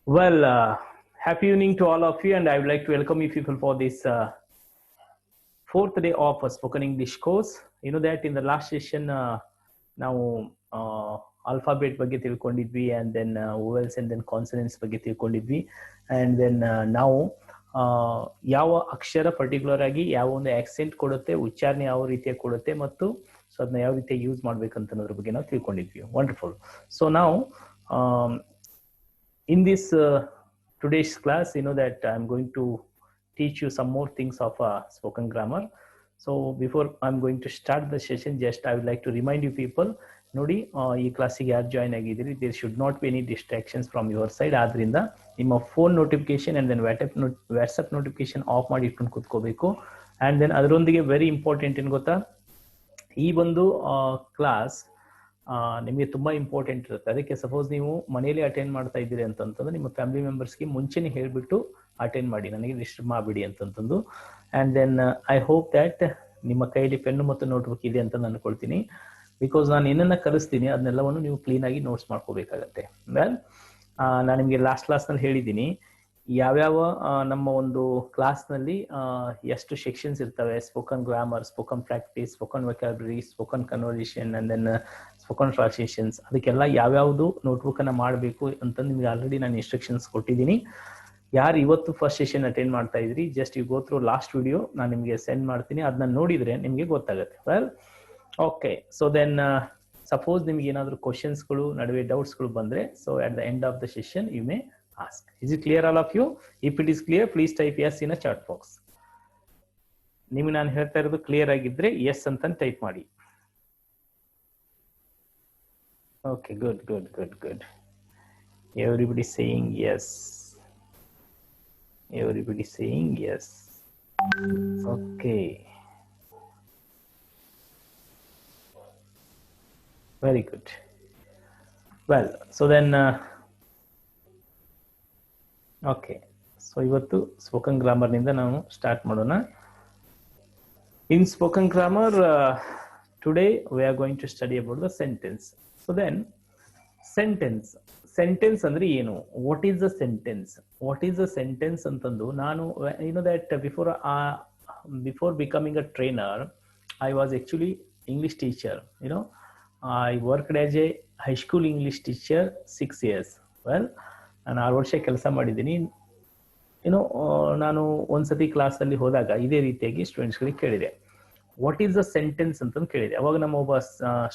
Well, happy evening to all of you, and I would like to welcome you people for this fourth day of a spoken English course. You know that in the last session, ನಾವು alphabet ಬಗ್ಗೆ ತಿಳ್ಕೊಂಡಿದ್ವಿ, and then vowels and then consonants ಬಗ್ಗೆ ತಿಳ್ಕೊಂಡಿದ್ವಿ, and then ನಾವು ಯಾವ ಅಕ್ಷರ particular ಆಗಿ ಯಾವ ಒಂದು accent ಕೊಡುತ್ತೆ, ಉಚ್ಚಾರಣೆ ಯಾವ ರೀತಿಯಾಗಿ ಕೊಡುತ್ತೆ, ಮತ್ತು ಸೊ ಅದನ್ನ ಯಾವ ರೀತಿ ಯೂಸ್ ಮಾಡ್ಬೇಕಂತ ಅನ್ನೋದ್ರ ಬಗ್ಗೆ ನಾವು ತಿಳ್ಕೊಂಡಿದ್ವಿ. ವಂಡರ್ಫುಲ್. ಸೊ ನಾವು in this today's class, you know that I'm going to teach you some more things of spoken grammar. So before I'm going to start the session, just I would like to remind you people, ನೋಡಿ ಈ ಕ್ಲಾಸಿಗೆ ಯಾರು join ಆಗಿದ್ದೀರಿ, there should not be any distractions from your side. ಆದ್ರಿಂದ ನಿಮ್ಮ phone notification and then WhatsApp notification off ಮಾಡಿ ಇಟ್ಕೊಂಡು ಕೂತ್ಕೋಬೇಕು. ಆ್ಯಂಡ್ ದೆನ್ ಅದರೊಂದಿಗೆ ವೆರಿ ಇಂಪಾರ್ಟೆಂಟ್ ಏನು ಗೊತ್ತಾ, ಈ ಒಂದು ಕ್ಲಾಸ್ ನಿಮಗೆ ತುಂಬಾ ಇಂಪಾರ್ಟೆಂಟ್ ಇರುತ್ತೆ. ಅದಕ್ಕೆ ಸಪೋಸ್ ನೀವು ಮನೆಯಲ್ಲಿ ಅಟೆಂಡ್ ಮಾಡ್ತಾ ಇದ್ದೀರಿ ಅಂತಂತಂದ್ರೆ ನಿಮ್ಮ ಫ್ಯಾಮಿಲಿ ಮೆಂಬರ್ಸ್ಗೆ ಮುಂಚೆನೆ ಹೇಳ್ಬಿಟ್ಟು ಅಟೆಂಡ್ ಮಾಡಿ, ನನಗೆ ಡಿಸ್ಟರ್ಬ್ ಮಾಡಬೇಡಿ ಅಂತಂತಂದು. And then I hope that ನಿಮ್ಮ ಕೈಯಲ್ಲಿ ಪೆನ್ನು ಮತ್ತು ನೋಟ್ಬುಕ್ ಇದೆ ಅಂತ ನಾನು ಅನ್ಕೊಳ್ತೀನಿ. ಬಿಕಾಸ್ ನಾನು ಏನನ್ನ ಕಲಿಸ್ತೀನಿ ಅದನ್ನೆಲ್ಲವನ್ನು ನೀವು ಕ್ಲೀನ್ ಆಗಿ ನೋಟ್ಸ್ ಮಾಡ್ಕೋಬೇಕಾಗತ್ತೆ. ವೆಲ್, ನಾನು ನಿಮಗೆ ಲಾಸ್ಟ್ ಕ್ಲಾಸ್ನಲ್ಲಿ ಹೇಳಿದ್ದೀನಿ ಯಾವ್ಯಾವ ನಮ್ಮ ಒಂದು ಕ್ಲಾಸ್ನಲ್ಲಿ ಎಷ್ಟು ಸೆಕ್ಷನ್ಸ್ ಇರ್ತವೆ: spoken grammar, spoken practice, spoken vocabulary, spoken conversation and then spoken translations. ಅದಕ್ಕೆಲ್ಲ ಯಾವ್ಯಾವುದು ನೋಟ್ಬುಕ್ ಅನ್ನ ಮಾಡಬೇಕು ಅಂತ ನಿಮ್ಗೆ ಆಲ್ರೆಡಿ ನಾನು ಇನ್ಸ್ಟ್ರಕ್ಷನ್ಸ್ ಕೊಟ್ಟಿದ್ದೀನಿ. ಯಾರು ಇವತ್ತು ಫಸ್ಟ್ ಸೆಷನ್ ಅಟೆಂಡ್ ಮಾಡ್ತಾ ಇದ್ರಿ, just you go through last video, ನಾನು ನಿಮಗೆ ಸೆಂಡ್ ಮಾಡ್ತೀನಿ, ಅದನ್ನ ನೋಡಿದ್ರೆ ನಿಮಗೆ ಗೊತ್ತಾಗುತ್ತೆ. Well, okay. So then suppose ನಿಮ್ಗೆ ಏನಾದರೂ ಕ್ವಶನ್ಸ್ಗಳು ನಡುವೆ ಡೌಟ್ಸ್ಗಳು ಬಂದ್ರೆ, so at the end of the session you may ask. Is it clear all of you? If it is clear, please type yes in a chat box. ನಿಮಗೆ ನಾನು ಹೇಳ್ತಾ ಇರೋದು ಕ್ಲಿಯರ್ ಆಗಿದ್ರೆ ಎಸ್ ಅಂತ ಟೈಪ್ ಮಾಡಿ. Okay, good good good good. Everybody saying yes. Everybody saying yes. Okay. Very good. Well, so then okay. So ಇವತ್ತು spoken grammar ನಿಂದ ನಾವು ಸ್ಟಾರ್ಟ್ ಮಾಡೋಣ. In spoken grammar today we are going to study about the sentence. So then sentence ಅಂದ್ರೆ ಏನು? What is the sentence? What is the sentence ಅಂತಂದು ನಾನು know that before becoming a trainer I was actually English teacher. I worked as a high school English teacher 6 years. Well, ನಾನು 6 ವರ್ಷ ಕೆಲಸ ಮಾಡಿದ್ದೀನಿ. ನಾನು ಒಂದ್ಸತಿ ಕ್ಲಾಸಲ್ಲಿ ಹೋದಾಗ ಇದೇ ರೀತಿಯಾಗಿ ಸ್ಟೂಡೆಂಟ್ಸ್ಗಳಿಗೆ ಕೇಳಿದೆ, ವಾಟ್ ಈಸ್ ದ ಸೆಂಟೆನ್ಸ್ ಅಂತಂದು ಕೇಳಿದೆ. ಅವಾಗ ನಮ್ಮ ಒಬ್ಬ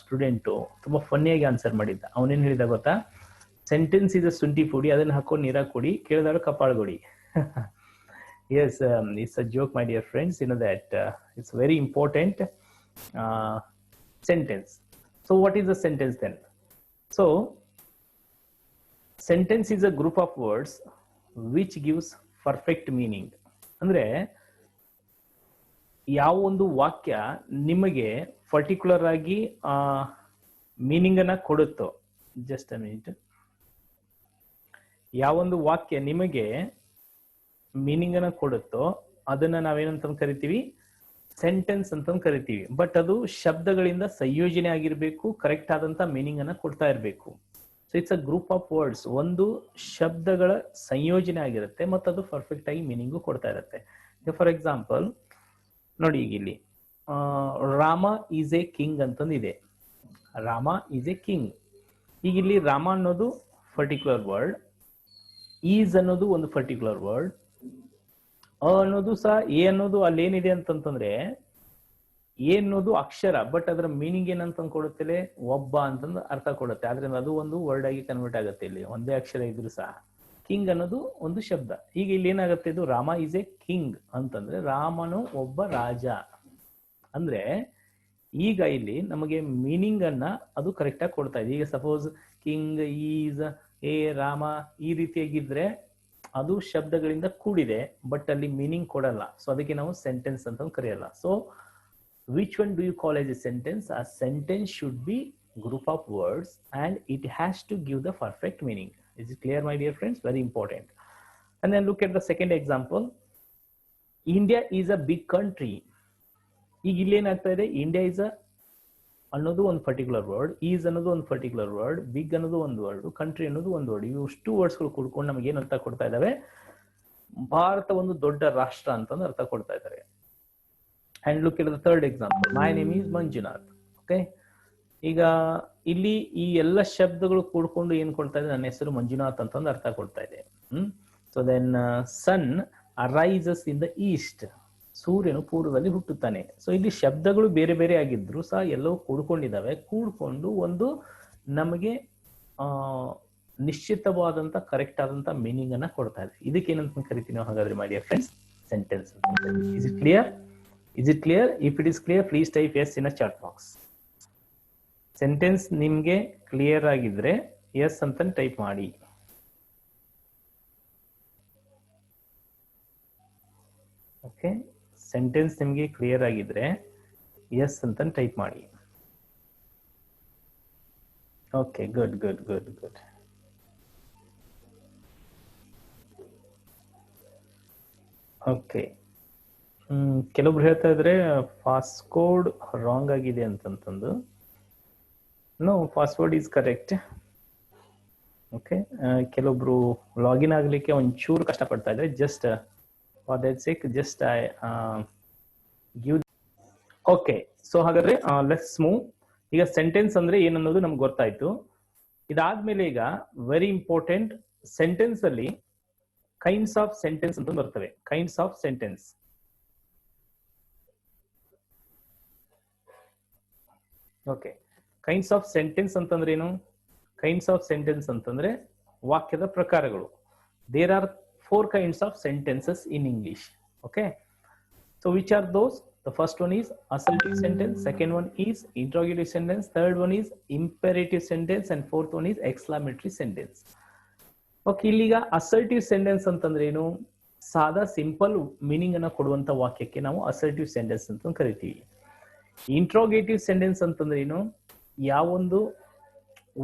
ಸ್ಟೂಡೆಂಟು ತುಂಬಾ ಫನ್ನಿಯಾಗಿ ಆನ್ಸರ್ ಮಾಡಿದ್ದ. ಅವನೇನು ಹೇಳಿದ ಗೊತ್ತಾ? ಸೆಂಟೆನ್ಸ್ ಇಸ್ ಅ ಶುಂಠಿ ಪುಡಿ, ಅದನ್ನ ಹಾಕೊಂಡು ನೀರಾಗ ಕೊಡಿ, ಕೇಳಿದವರು ಕಪಾಳಗೊಡಿ. Yes, it's a joke my dear friends. That it's very important sentence. So what is the sentence then? So sentence is a group of words which gives perfect meaning. ಅಂದ್ರೆ ಯಾವ ಒಂದು ವಾಕ್ಯ ನಿಮಗೆ ಪರ್ಟಿಕ್ಯುಲರ್ ಆಗಿ ಮೀನಿಂಗ್ ಅನ್ನ ಕೊಡುತ್ತೋ, just a minute, ಯಾವೊಂದು ವಾಕ್ಯ ನಿಮಗೆ ಮೀನಿಂಗ್ ಅನ್ನ ಕೊಡುತ್ತೋ ಅದನ್ನ ನಾವೇನಂತ ಕರಿತೀವಿ? ಸೆಂಟೆನ್ಸ್ ಅಂತ ಕರಿತೀವಿ. ಬಟ್ ಅದು ಶಬ್ದಗಳಿಂದ ಸಂಯೋಜನೆ ಆಗಿರ್ಬೇಕು, ಕರೆಕ್ಟ್ ಆದಂತ ಮೀನಿಂಗ್ ಅನ್ನ ಕೊಡ್ತಾ ಇರಬೇಕು. So it's a group of words, ಒಂದು ಶಬ್ದಗಳ ಸಂಯೋಜನೆ ಆಗಿರುತ್ತೆ ಮತ್ತು ಅದು ಪರ್ಫೆಕ್ಟ್ ಆಗಿ ಮೀನಿಂಗು ಕೊಡ್ತಾ ಇರುತ್ತೆ. ಫಾರ್ ಎಕ್ಸಾಂಪಲ್ ನೋಡಿ, ಈಗ ಇಲ್ಲಿ ರಾಮ ಈಸ್ ಎ ಕಿಂಗ್ ಅಂತಂದಿದೆ. Rama is a king. ಈಗ ಇಲ್ಲಿ ರಾಮ ಅನ್ನೋದು ಪರ್ಟಿಕ್ಯುಲರ್ ವರ್ಡ್, ಈಸ್ ಅನ್ನೋದು ಒಂದು ಪರ್ಟಿಕ್ಯುಲರ್ ವರ್ಡ್, ಅನ್ನೋದು ಸಹ, ಎ ಅನ್ನೋದು ಅಲ್ಲಿ ಏನಿದೆ ಅಂತಂತಂದ್ರೆ ಎ ಅನ್ನೋದು ಅಕ್ಷರ, ಬಟ್ ಅದರ ಮೀನಿಂಗ್ ಏನಂತ ಕೊಡುತ್ತೆ? ಒಬ್ಬ ಅಂತಂದು ಅರ್ಥ ಕೊಡುತ್ತೆ. ಆದ್ರಿಂದ ಅದು ಒಂದು ವರ್ಡ್ ಆಗಿ ಕನ್ವರ್ಟ್ ಆಗುತ್ತೆ. ಇಲ್ಲಿ ಒಂದೇ ಅಕ್ಷರ ಇದ್ರು ಸಹ ಕಿಂಗ್ ಅನ್ನೋದು ಒಂದು ಶಬ್ದ. ಈಗ ಇಲ್ಲಿ ಏನಾಗುತ್ತೆ? ಇದು ರಾಮ ಈಸ್ ಎ ಕಿಂಗ್ ಅಂತಂದ್ರೆ ರಾಮನು ಒಬ್ಬ ರಾಜ. ಅಂದ್ರೆ ಈಗ ಇಲ್ಲಿ ನಮಗೆ ಮೀನಿಂಗ್ ಅನ್ನ ಅದು ಕರೆಕ್ಟ್ ಆಗಿ ಕೊಡ್ತಾ ಇದೆ. ಈಗ suppose king is A Rama ಈ ರೀತಿಯಾಗಿದ್ರೆ ಅದು ಶಬ್ದಗಳಿಂದ ಕೂಡಿದೆ, ಬಟ್ ಅಲ್ಲಿ ಮೀನಿಂಗ್ ಕೊಡಲ್ಲ. ಸೊ ಅದಕ್ಕೆ ನಾವು ಸೆಂಟೆನ್ಸ್ ಅಂತ ಕರೆಯಲ್ಲ. So which one do you call as a sentence? A sentence should be group of words and it has to give the perfect meaning. Is it clear, my dear friends? Very important. And then look at the second example. India is a big country. ಈಗ ಇಲ್ಲಿ ಏನಾಗ್ತಾ ಇದೆ? India is ಅನ್ನೋದು ಒಂದು particular word, is ಅನ್ನೋದು ಒಂದು particular word, big ಅನ್ನೋದು ಒಂದು ವರ್ಡ್, ಕಂಟ್ರಿ ಅನ್ನೋದು ಒಂದು ವರ್ಡ್. ಇವು ಅಷ್ಟು ವರ್ಡ್ಸ್ಗಳು ಕೂಡ್ಕೊಂಡು ನಮಗೆ ಏನು ಅರ್ಥ ಕೊಡ್ತಾ ಇದ್ದಾವೆ? ಭಾರತ ಒಂದು ದೊಡ್ಡ ರಾಷ್ಟ್ರ ಅಂತಂದು ಅರ್ಥ ಕೊಡ್ತಾ ಇದ್ದಾರೆ. And look at the third example, my name is Manjunath. Okay, ಈಗ ಇಲ್ಲಿ ಈ ಎಲ್ಲ ಶಬ್ದಗಳು ಕೂಡ್ಕೊಂಡು ಏನ್ ಕೊಡ್ತಾ ಇದೆ? ನನ್ನ ಹೆಸರು ಮಂಜುನಾಥ್ ಅಂತಂದು ಅರ್ಥ ಕೊಡ್ತಾ ಇದೆ. So then sun arises in the east, ಸೂರ್ಯನು ಪೂರ್ವದಲ್ಲಿ ಹುಟ್ಟುತ್ತಾನೆ. ಸೊ ಇಲ್ಲಿ ಶಬ್ದಗಳು ಬೇರೆ ಬೇರೆ ಆಗಿದ್ರು ಸಹ ಎಲ್ಲವೂ ಕೂಡ್ಕೊಂಡಿದ್ದಾವೆ. ಕೂಡ್ಕೊಂಡು ಒಂದು ನಮಗೆ ನಿಶ್ಚಿತವಾದಂತ ಕರೆಕ್ಟ್ ಆದಂತ ಮೀನಿಂಗ್ ಅನ್ನ ಕೊಡ್ತಾ ಇದೆ. ಇದಕ್ಕೆ ಏನಂತ ಕರಿತೀವಿ ನಾವು ಹಾಗಾದ್ರೆ my dear friends? Sentence. Is it clear? Is it clear? If it is clear please type yes in a chat box. Sentence ನಿಮ್ಗೆ ಕ್ಲಿಯರ್ ಆಗಿದ್ರೆ ಎಸ್ ಅಂತ ಟೈಪ್ ಮಾಡಿ. ಓಕೆ, ಸೆಂಟೆನ್ಸ್ ನಿಮ್ಗೆ ಕ್ಲಿಯರ್ ಆಗಿದ್ರೆ ಎಸ್ ಅಂತ ಟೈಪ್ ಮಾಡಿ. Okay, good good good good. Okay, ಕೆಲವೊಬ್ರು ಹೇಳ್ತಾ ಇದ್ರೆ ಪಾಸ್ಕೋಡ್ ರಾಂಗ್ ಆಗಿದೆ ಅಂತಂತಂದು. No, password is correct. Okay, ಕೆಲವೊಬ್ರು ಲಾಗಿನ್ ಆಗ್ಲಿಕ್ಕೆ ಒಂಚೂರು ಕಷ್ಟಪಡ್ತಾ ಇದ್ರೆ just for that sake just I give. Okay, so ಹಾಗಾದ್ರೆ ಲೆಟ್ಸ್ ಮೂವ್. ಈಗ ಸೆಂಟೆನ್ಸ್ ಅಂದ್ರೆ ಏನನ್ನೋದು ನಮ್ಗೆ ಗೊತ್ತಾಯ್ತು. ಇದಾದ್ಮೇಲೆ ಈಗ ವೆರಿ ಇಂಪಾರ್ಟೆಂಟ್, ಸೆಂಟೆನ್ಸ್ ಅಲ್ಲಿ ಕೈಂಡ್ಸ್ ಆಫ್ ಸೆಂಟೆನ್ಸ್ ಅಂತ ಬರ್ತವೆ. Kinds of sentence. Okay, kinds of sentence ಅಂತಂದ್ರೆ ಏನು? ಕೈಂಡ್ಸ್ ಆಫ್ ಸೆಂಟೆನ್ಸ್ ಅಂತಂದ್ರೆ ವಾಕ್ಯದ ಪ್ರಕಾರಗಳು. There are 4 kinds of sentences in English. Okay, so which are those? The first one is assertive sentence, second one is interrogative sentence, third one is imperative sentence, and fourth one is exclamatory sentence. Okay, ಇಲ್ಲಿಗ assertive sentence ಅಂತಂದ್ರೆ ಏನು? ಸಾದಾ simple meaning ಅನ್ನ ಕೊಡುವಂತ ವಾಕ್ಯಕ್ಕೆ ನಾವು assertive sentence ಅಂತ ಕರಿತೀವಿ. Interrogative sentence ಅಂತಂದ್ರೆ ಏನು? ಯಾವೊಂದು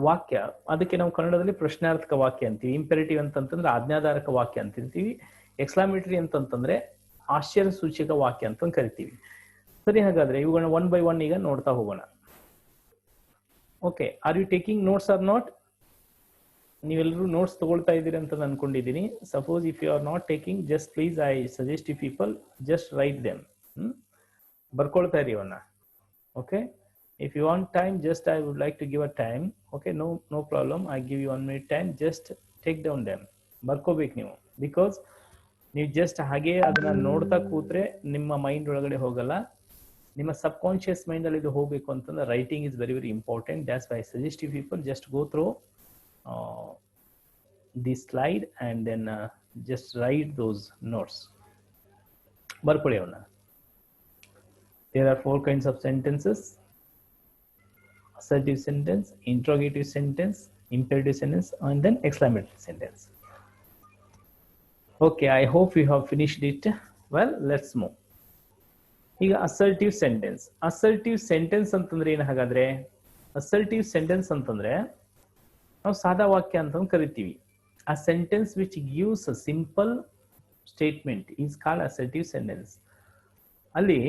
ವಾಕ್ಯ, ಅದಕ್ಕೆ ನಾವು ಕನ್ನಡದಲ್ಲಿ ಪ್ರಶ್ನಾರ್ಥಕ ವಾಕ್ಯ ಅಂತೀವಿ. ಇಂಪೆರೇಟಿವ್ ಅಂತಂದ್ರೆ ಆಜ್ಞಾಧಾರಕ ವಾಕ್ಯ ಅಂತಿರ್ತೀವಿ. ಎಕ್ಸ್ಕ್ಲಾಮೇಟರಿ ಅಂತಂದ್ರೆ ಆಶ್ಚರ್ಯ ಸೂಚಕ ವಾಕ್ಯ ಅಂತ ಕರಿತೀವಿ. ಸರಿ, ಹಾಗಾದ್ರೆ ಇವುಗಳನ್ನ ಒನ್ ಬೈ ಒನ್ ಈಗ ನೋಡ್ತಾ ಹೋಗೋಣ. Okay, are you taking notes or not? ನೀವೆಲ್ಲರೂ ನೋಟ್ಸ್ ತಗೊಳ್ತಾ ಇದ್ದೀರಿ ಅಂತ ಅನ್ಕೊಂಡಿದ್ದೀನಿ. Suppose if you are not taking, just please I suggest you people just write them. ಬರ್ಕೊಳ್ತಾ ಇರಿ ಅವನ್ನ. Okay, if you want time, just I would like to give a time. Okay, no problem, I give you 1 minute time. Just take down them. ಬರ್ಕೋಬೇಕು ನೀವು. Because ನೀವು just ಹಾಗೆ ಅದನ್ನ ನೋಡ್ತಾ ಕೂತ್ರೆ ನಿಮ್ಮ ಮೈಂಡ್ ಒಳಗಡೆ ಹೋಗಲ್ಲ. ನಿಮ್ಮ ಸಬ್ ಕಾನ್ಶಿಯಸ್ ಮೈಂಡ್ ಅಲ್ಲಿ ಇದು ಹೋಗ್ಬೇಕು ಅಂತಂದ್ರೆ writing is very very important. That's why I suggest you people just go through the slide and then just write those notes. ಬರ್ಕೊಳ್ಳಿ ಅವನ್ನ. There are 4 kinds of sentences: assertive sentence, interrogative sentence, imperative sentence, and then exclamatory sentence. Okay, I hope you have finished it. Well, let's move. ಈಗ assertive sentence. assertive sentence ಅಂತಂದ್ರೆ ಏನು ಹಾಗಾದ್ರೆ? assertive sentence ಅಂತಂದ್ರೆ ನಾವು ಸಾದಾ ವಾಕ್ಯ ಅಂತ ಕರಿತೀವಿ. A sentence which gives a simple statement is called assertive sentence. ಅಲ್ಲಿ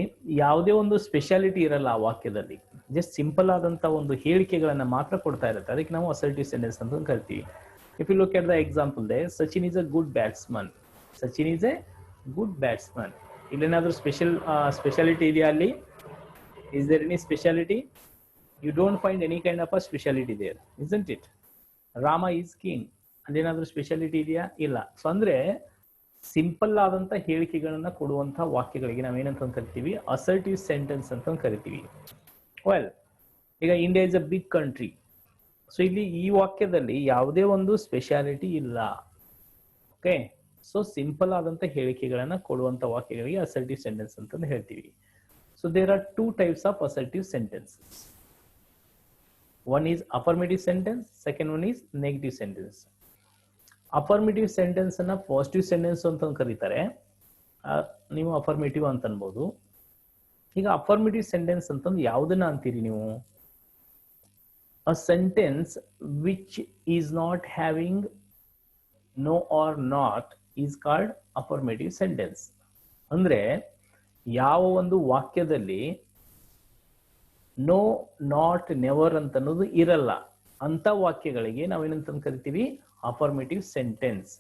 ಯಾವುದೇ ಒಂದು ಸ್ಪೆಷಾಲಿಟಿ ಇರಲ್ಲ ಆ ವಾಕ್ಯದಲ್ಲಿ. ಜಸ್ಟ್ ಸಿಂಪಲ್ ಆದಂತ ಒಂದು ಹೇಳಿಕೆಗಳನ್ನ ಮಾತ್ರ ಕೊಡ್ತಾ ಇರುತ್ತೆ. ಅದಕ್ಕೆ ನಾವು ಅಸರ್ಟಿವ್ ಸೆಂಟೆನ್ಸ್ ಅಂತ ಕರಿತೀವಿ. If you look at the example they, Sachin is a good batsman. Sachin is a good batsman. ಇಲ್ಲೇನಾದ್ರೂ ಸ್ಪೆಷಾಲಿಟಿ ಇದೆಯಾ ಅಲ್ಲಿ? Is there any speciality? You don't find any kind of a speciality there, isn't it? Rama is king, ಅಲ್ಲೇನಾದ್ರೂ speciality ಇದೆಯಾ? ಇಲ್ಲ. So ಅಂದ್ರೆ simple ಆದಂತ ಹೇಳಿಕೆಗಳನ್ನ ಕೊಡುವಂತಹ ವಾಕ್ಯಗಳಿಗೆ ನಾವೇನಂತ ಕರಿತೀವಿ? ಅಸರ್ಟಿವ್ ಸೆಂಟೆನ್ಸ್ ಅಂತ ಕರಿತೀವಿ. ವೆಲ್, ಈಗ India is a big country. So ಇಲ್ಲಿ ಈ ವಾಕ್ಯದಲ್ಲಿ ಯಾವುದೇ ಒಂದು ಸ್ಪೆಷಾಲಿಟಿ ಇಲ್ಲ. ಓಕೆ, ಸೊ ಸಿಂಪಲ್ ಆದಂತ ಹೇಳಿಕೆಗಳನ್ನ ಕೊಡುವಂತ ವಾಕ್ಯಗಳಿಗೆ ಅಸರ್ಟಿವ್ ಸೆಂಟೆನ್ಸ್ ಅಂತ ಹೇಳ್ತೀವಿ. So there are 2 types of assertive sentences. One is affirmative sentence, second one is negative sentence. Affirmative sentence ಅನ್ನ ಪಾಸಿಟಿವ್ ಸೆಂಟೆನ್ಸ್ ಅಂತ ಕರೀತಾರೆ. ನೀವು ಅಫರ್ಮೇಟಿವ್ ಅಂತ ಅನ್ಬೋದು. ಈಗ ಅಫರ್ಮೇಟಿವ್ ಸೆಂಟೆನ್ಸ್ ಅಂತಂದ್ರೆ ಯಾವುದನ್ನ ಅಂತೀರಿ ನೀವು? A sentence which is not having no or not is called affirmative sentence. ಅಂದ್ರೆ ಯಾವ ಒಂದು ವಾಕ್ಯದಲ್ಲಿ ನೋ ನಾಟ್ ನೆವರ್ ಅಂತ ಅನ್ನೋದು ಇರಲ್ಲ ಅಂತ ವಾಕ್ಯಗಳಿಗೆ ನಾವೇನಂತ ಕರಿತೀವಿ ಅಫರ್ಮೇಟಿವ್ ಸೆಂಟೆನ್ಸ್.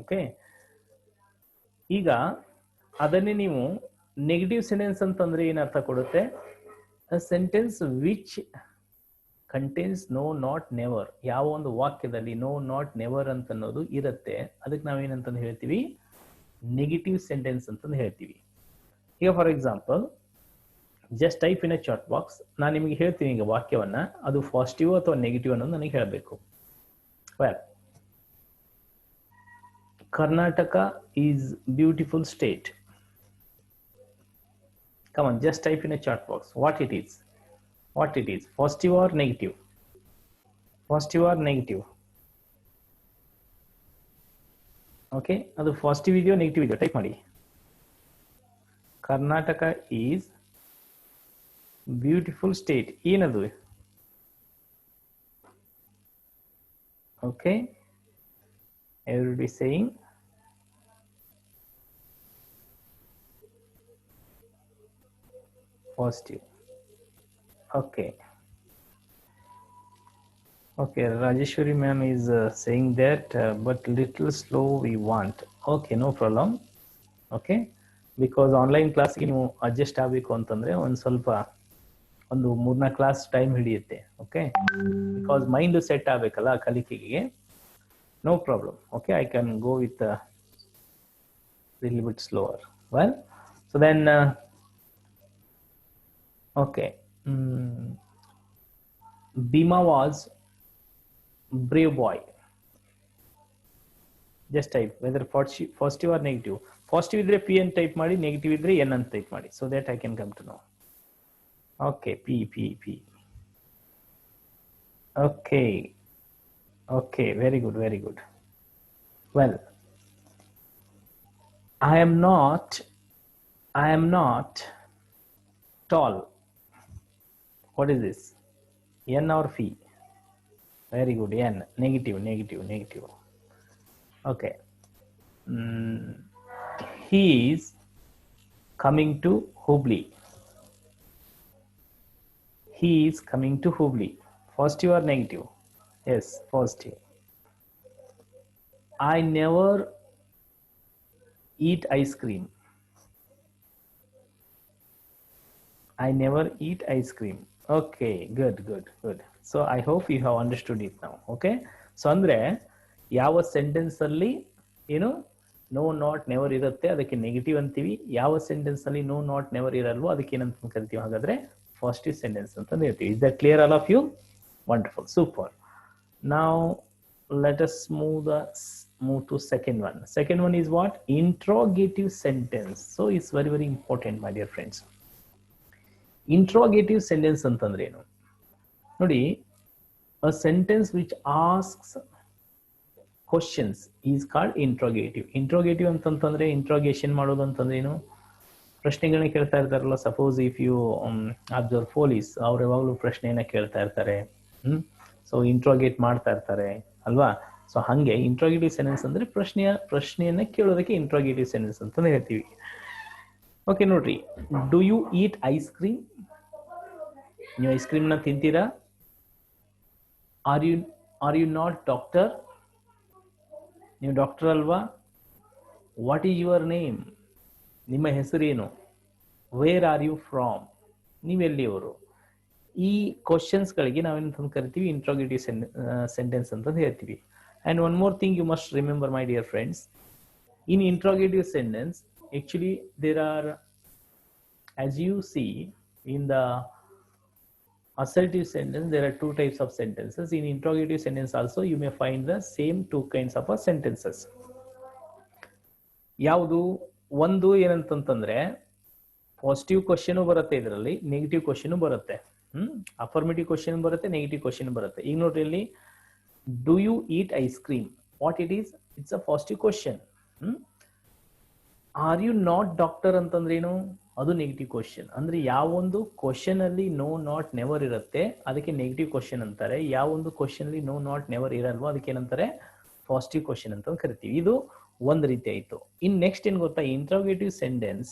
ಓಕೆ, ಈಗ ಅದನ್ನೇ ನೀವು ನೆಗೆಟಿವ್ ಸೆಂಟೆನ್ಸ್ ಅಂತಂದ್ರೆ ಏನ್ ಅರ್ಥ ಕೊಡುತ್ತೆ? A sentence which contains no not never. ಯಾವ ಒಂದು ವಾಕ್ಯದಲ್ಲಿ ನೋ ನಾಟ್ ನೆವರ್ ಅಂತ ಅನ್ನೋದು ಇರುತ್ತೆ ಅದಕ್ಕೆ ನಾವೇನಂತಂದು ಹೇಳ್ತೀವಿ ನೆಗೆಟಿವ್ ಸೆಂಟೆನ್ಸ್ ಅಂತಂದು ಹೇಳ್ತೀವಿ. ಈಗ for example just type in a chat box. ನಾನು ನಿಮಗೆ ಹೇಳ್ತೀನಿ ಈಗ ವಾಕ್ಯವನ್ನ, ಅದು ಪಾಸಿಟಿವ್ ಅಥವಾ ನೆಗೆಟಿವ್ ಅನ್ನೋದು ನನಗೆ ಹೇಳಬೇಕು. Well, Karnataka is beautiful state. Come on, just type in a chat box what it is. What it is, positive or negative? Positive or negative? Okay, adu positive ideo negative ideo type ಮಾಡಿ. Karnataka is beautiful state. ಏನದು? Okay, everybody saying positive. Okay, okay, Rajeshwari ma'am is saying that but little slow we want. Okay, no problem. Okay, because online class ಗೆ ನೀವು adjust ಆಗಬೇಕು ಅಂತಂದ್ರೆ ಒಂದು ಸ್ವಲ್ಪ ಒಂದು 3-4 class time ಹಿಡಿಯುತ್ತೆ. ಓಕೆ, ಬಿಕಾಸ್ ಮೈಂಡ್ ಸೆಟ್ ಆಗಬೇಕಲ್ಲ ಕಲಿಕೆಗೆ. No problem. Okay, I can go with little bit slower. Well, so then okay, Bhima was brave boy. Just type whether positive or negative. Positive idre P and type ಮಾಡಿ, negative idre N ಅಂತ type ಮಾಡಿ, so that I can come to know. Okay, P. Okay, okay, very good, very good. Well, I am not tall. What is this? N or P? Very good. N. Negative. Okay. He is coming to Hubli. He is coming to Hubli. Positive or negative? Yes, positive. I never eat ice cream. I never eat ice cream. Okay, good. So I hope you have understood it now. Okay, so ಅಂದ್ರೆ ಯಾವ sentence ಅಲ್ಲಿ ಏನು no not never ಇರುತ್ತೆ ಅದಕ್ಕೆ negative ಅಂತೀವಿ. ಯಾವ sentence ಅಲ್ಲಿ no not never ಇರಲ್ವೋ ಅದಕ್ಕೆ ಏನಂತ ಕರಿತೀವಿ? ಹಾಗಾದ್ರೆ ಪಾಸಿಟಿವ್ ಸೆಂಟೆನ್ಸ್ ಅಂತ ಹೇಳ್ತೀವಿ. Is that clear all of you? Wonderful, super. Now let us move to second one. Second one is what? Interrogative sentence. So it's very, very important, my dear friends. Interrogative sentence ಅಂತಂದ್ರೆ ಏನು ನೋಡಿ? A sentence which asks questions is called interrogative. Interrogative ಅಂತಂದ್ರೆ interrogation ಮಾಡೋದು ಅಂತಂದ್ರೆ ಏನು? ಪ್ರಶ್ನೆಗಳನ್ನ ಕೇಳ್ತಾ ಇರ್ತಾರಲ್ಲ. Suppose if you observe police, ಅವ್ರು ಯಾವಾಗಲೂ ಪ್ರಶ್ನೆಯನ್ನ ಕೇಳ್ತಾ ಇರ್ತಾರೆ. ಸೊ ಇಂಟ್ರೋಗೇಟ್ ಮಾಡ್ತಾ ಇರ್ತಾರೆ ಅಲ್ವಾ? ಸೊ ಹಂಗೆ ಇಂಟ್ರೋಗೇಟಿವ್ ಸೆಂಟೆನ್ಸ್ ಅಂದ್ರೆ ಪ್ರಶ್ನೆಯನ್ನ ಕೇಳೋದಕ್ಕೆ ಇಂಟ್ರೋಗೇಟಿವ್ ಸೆಂಟೆನ್ಸ್ ಅಂತ ಹೇಳ್ತೀವಿ. ಓಕೆ, ನೋಡ್ರಿ, do you eat ice cream? ನೀವು ಐಸ್ ಕ್ರೀಮ್ನ ತಿಂತೀರಾ? Are you not doctor? ನೀವು ಡಾಕ್ಟರ್ ಅಲ್ವಾ? What is your name? ನಿಮ್ಮ ಹೆಸರೇನು? Where are you from? ನೀವೆಲ್ಲಿಯವರು? ಈ ಕ್ವಶನ್ಸ್ಗಳಿಗೆ ನಾವೇನಂತ ಕರಿತೀವಿ? ಇಂಟ್ರೋಗೇಟಿವ್ ಸೆಂಟೆನ್ಸ್ ಅಂತ ಹೇಳ್ತೀವಿ. And one more thing you must remember, my dear friends, in interrogative sentence actually there are, as you see in the assertive sentence, there are two types of sentences. In interrogative sentence also you may find the same two kinds of sentences. ಯಾವುದು? ಒಂದು ಏನಂತಂದ್ರೆ positive question ಬರುತ್ತೆ, ಇದರಲ್ಲಿ negative question ಬರುತ್ತೆ. Affirmative question ಬರುತ್ತೆ, negative question ಬರುತ್ತೆ. ಈಗ ನೋಡ್ರಿ, ಇಲ್ಲಿ do you eat ice cream? What it is? It's a positive question. Are you not doctor ಅಂತಂದ್ರೆ ಏನು? ಅದು ನೆಗೆಟಿವ್ ಕ್ವಶನ್. ಅಂದ್ರೆ ಯಾವೊಂದು ಕ್ವಶನ್ ಅಲ್ಲಿ ನೋ ನಾಟ್ ನೆವರ್ ಇರುತ್ತೆ ಅದಕ್ಕೆ ನೆಗೆಟಿವ್ ಕ್ವಶನ್ ಅಂತಾರೆ. ಯಾವೊಂದು ಕ್ವಶನ್ ಅಲ್ಲಿ ನೋ ನಾಟ್ ನೆವರ್ ಇರಲ್ವೋ ಅದಕ್ಕೆ ಏನಂತಾರೆ? ಪಾಸಿಟಿವ್ ಕ್ವಶನ್ ಅಂತ ಕರಿತೀವಿ. ಇದು ಒಂದ್ ರೀತಿ ಆಯ್ತು. ನೆಕ್ಸ್ಟ್ ಏನ್ ಗೊತ್ತಾ? ಇಂಟ್ರೋಗೇಟಿವ್ ಸೆಂಟೆನ್ಸ್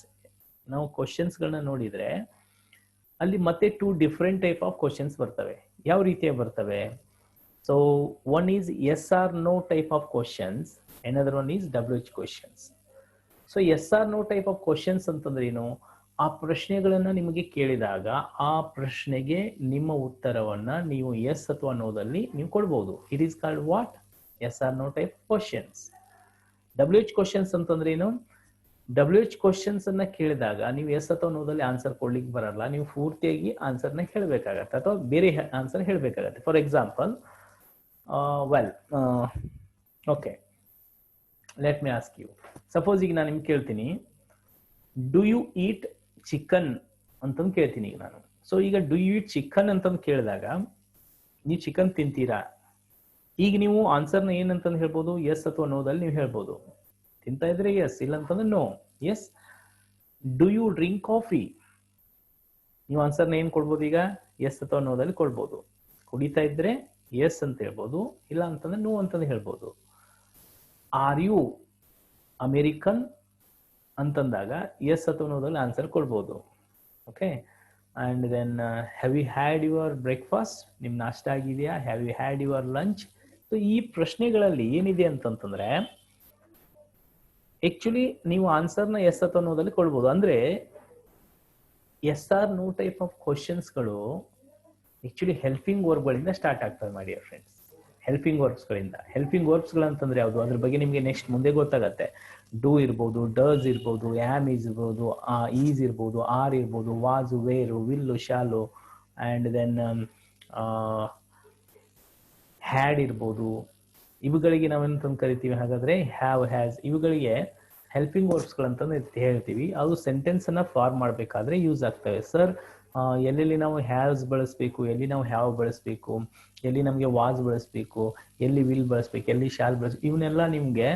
ನಾವು ಕ್ವಶನ್ಸ್ ಗಳನ್ನ ನೋಡಿದ್ರೆ ಅಲ್ಲಿ ಮತ್ತೆ 2 ಡಿಫ್ರೆಂಟ್ ಟೈಪ್ ಆಫ್ ಕ್ವಶನ್ಸ್ ಬರ್ತವೆ. ಯಾವ ರೀತಿಯಾಗಿ ಬರ್ತವೆ? So one is yes or no type of questions, another one is WH questions. So yes or no type of questions ಅಂತಂದ್ರೆ ಏನು? ಆ ಪ್ರಶ್ನೆಗಳನ್ನ ನಿಮಗೆ ಕೇಳಿದಾಗ ಆ ಪ್ರಶ್ನೆಗೆ ನಿಮ್ಮ ಉತ್ತರವನ್ನ ನೀವು ಎಸ್ ಅಥವಾ ನೋದಲ್ಲಿ ನೀವು ಕೊಡ್ಬೋದು. It is called what? Yes or no type questions. WH questions ಅಂತಂದ್ರೆ ಏನು? WH ಕ್ವಶನ್ಸ್ ಅನ್ನ ಕೇಳಿದಾಗ ನೀವು ಎಸ್ ಅಥವಾ ನೋದಲ್ಲಿ ಆನ್ಸರ್ ಕೊಡ್ಲಿಕ್ಕೆ ಬರಲ್ಲ, ನೀವು ಪೂರ್ತಿಯಾಗಿ ಆನ್ಸರ್ನ ಹೇಳಬೇಕಾಗತ್ತೆ ಅಥವಾ ಬೇರೆ ಆನ್ಸರ್ ಹೇಳಬೇಕಾಗತ್ತೆ. For example, okay, let me ask you. Suppose ಈಗ ನಾನು ನಿಮ್ಗೆ ಕೇಳ್ತೀನಿ, ಡು ಯು ಈಟ್ ಚಿಕನ್ ಅಂತಂದು ಕೇಳ್ತೀನಿ ಈಗ ನಾನು. ಸೊ ಈಗ ಡು ಯು ಈಟ್ ಚಿಕನ್ ಅಂತಂದು ಕೇಳಿದಾಗ ನೀವು ಚಿಕನ್ ತಿಂತೀರಾ? ಈಗ ನೀವು ಆನ್ಸರ್ನ ಏನಂತಂದು ಹೇಳ್ಬೋದು? ಎಸ್ ಅಥವಾ ನೋದಲ್ಲಿ ನೀವು ಹೇಳ್ಬೋದು. ತಿಂತಾ ಇದ್ರೆ ಎಸ್, ಇಲ್ಲ ಅಂತಂದ್ರೆ no. Yes. Do you drink coffee? ನೀವು ಆನ್ಸರ್ನ ಏನ್ ಕೊಡ್ಬೋದು? ಈಗ ಎಸ್ ಅಥವಾ ನೋದಲ್ಲಿ ಕೊಡ್ಬೋದು. ಕುಡಿತಾ ಇದ್ರೆ ಎಸ್ ಅಂತ ಹೇಳ್ಬೋದು, ಇಲ್ಲ ಅಂತಂದ್ರೆ ನೋ ಅಂತಂದು ಹೇಳ್ಬೋದು. ಆರ್ ಯು ಅಮೇರಿಕನ್ ಅಂತಂದಾಗ ಎಸ್ ಅಥವಾ ನೋದಲ್ಲಿ ಆನ್ಸರ್ ಕೊಡ್ಬೋದು. Okay. And then have you had your breakfast? ನಿಮ್ ನಾಷ್ಟ ಆಗಿದೆಯಾ? Have you had your lunch? So ಈ ಪ್ರಶ್ನೆಗಳಲ್ಲಿ ಏನಿದೆ ಅಂತಂತಂದ್ರೆ ಆಕ್ಚುಲಿ ನೀವು ಆನ್ಸರ್ನ ಎಸ್ ಅಥವಾ ನೋದಲ್ಲಿ ಕೊಡ್ಬೋದು. ಅಂದ್ರೆ yes or no type of ಕ್ವಶನ್ಸ್ಗಳು ಆಕ್ಚುಲಿ ಹೆಲ್ಪಿಂಗ್ ವರ್ಬ್ಗಳಿಂದ ಸ್ಟಾರ್ಟ್ ಆಗ್ತವೆ ಮಾಡಿ ಫ್ರೆಂಡ್ಸ್. ಹೆಲ್ಪಿಂಗ್ ವರ್ಬ್ಸ್ಗಳಿಂದ. ಹೆಲ್ಪಿಂಗ್ ವರ್ಬ್ಸ್ಗಳಂತಂದ್ರೆ ಯಾವುದು? ಅದ್ರ ಬಗ್ಗೆ ನಿಮಗೆ ನೆಕ್ಸ್ಟ್ ಮುಂದೆ ಗೊತ್ತಾಗತ್ತೆ. ಡೂ ಇರ್ಬೋದು, ಡಸ್ ಇರ್ಬೋದು, ಆಮ್ ಇರ್ಬೋದು, ಈಸ್ ಇರ್ಬೋದು, ಆರ್ ಇರ್ಬೋದು, was, were, will, shall, and then had ಇರ್ಬೋದು. ಇವುಗಳಿಗೆ ನಾವೇನಂತ ಕರಿತೀವಿ ಹಾಗಾದ್ರೆ? Have, has. ಇವುಗಳಿಗೆ ಹೆಲ್ಪಿಂಗ್ ವರ್ಬ್ಸ್ಗಳಂತಂದು ಹೇಳ್ತೀವಿ. ಅದು ಸೆಂಟೆನ್ಸ್ ಅನ್ನ ಫಾರ್ಮ್ ಮಾಡಬೇಕಾದ್ರೆ ಯೂಸ್ ಆಗ್ತವೆ. ಸರ್, ಎಲ್ಲೆಲ್ಲಿ ನಾವು ಹ್ಯಾವ್ಸ್ ಬಳಸಬೇಕು, ಎಲ್ಲಿ ನಾವು ಹ್ಯಾವ್ ಬಳಸಬೇಕು, ಎಲ್ಲಿ ನಮಗೆ ವಾಸ್ ಬಳಸಬೇಕು, ಎಲ್ಲಿ ವಿಲ್ ಬಳಸಬೇಕು, ಎಲ್ಲಿ ಶಾಲ್ ಬಳಸಬೇಕು, ಇವನ್ನೆಲ್ಲ ನಿಮ್ಗೆ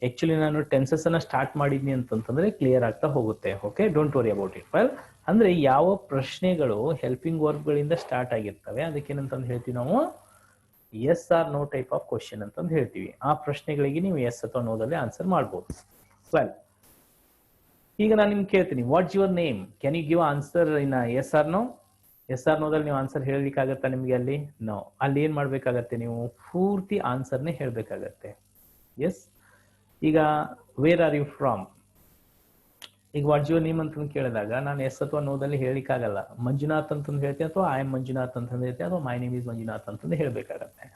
ಆಕ್ಚುಲಿ ನಾನು ಟೆನ್ಸಸ್ ಅನ್ನ ಸ್ಟಾರ್ಟ್ ಮಾಡಿದ್ನಿ ಅಂತಂತಂದ್ರೆ ಕ್ಲಿಯರ್ ಆಗ್ತಾ ಹೋಗುತ್ತೆ. Okay, don't worry about it. Well, ಅಂದ್ರೆ ಯಾವ ಪ್ರಶ್ನೆಗಳು ಹೆಲ್ಪಿಂಗ್ ವರ್ಬ್ಗಳಿಂದ ಸ್ಟಾರ್ಟ್ ಆಗಿರ್ತವೆ ಅದಕ್ಕೇನಂತಂದು ಹೇಳ್ತೀವಿ ನಾವು yes or no type of question ಅಂತಂದು ಹೇಳ್ತೀವಿ. ಆ ಪ್ರಶ್ನೆಗಳಿಗೆ ನೀವು ಎಸ್ ಅಥವಾ ನೋದಲ್ಲಿ ಆನ್ಸರ್ ಮಾಡ್ಬೋದು. ವೆಲ್, ಈಗ ನಾನು ನಿಮ್ಗೆ ಕೇಳ್ತೀನಿ, what's your name? Can you give answer in yes or no? Yes or ನೋದಲ್ಲಿ ನೀವು ಆನ್ಸರ್ ಹೇಳಲಿಕ್ಕಾಗತ್ತಾ ನಿಮ್ಗೆ? ಅಲ್ಲಿ ನೋ. ಅಲ್ಲಿ ಏನ್ ಮಾಡ್ಬೇಕಾಗತ್ತೆ? ನೀವು ಪೂರ್ತಿ ಆನ್ಸರ್ನೇ ಹೇಳ್ಬೇಕಾಗತ್ತೆ. ಎಸ್. ಈಗ ವೇರ್ ಆರ್ ಯು ಫ್ರಮ್? ಈಗ ವಾಟ್ಸ್ ಯುವರ್ ನೇಮ್ ಅಂತ ಕೇಳಿದಾಗ ನಾನು ಎಸ್ ಅಥವಾ ನೋದಲ್ಲಿ ಹೇಳಲಿಕ್ಕಾಗಲ್ಲ. ಮಂಜುನಾಥ್ ಅಂತಂದು ಹೇಳ್ತೀನಿ, ಅಥವಾ ಐ ಆಮ್ ಮಂಜುನಾಥ್ ಅಂತಂದು ಹೇಳ್ತೀನಿ, ಅಥವಾ ಮೈ ನೇಮ್ ಇಸ್ ಮಂಜುನಾಥ್ ಅಂತಂದು ಹೇಳ್ಬೇಕಾಗತ್ತೆ.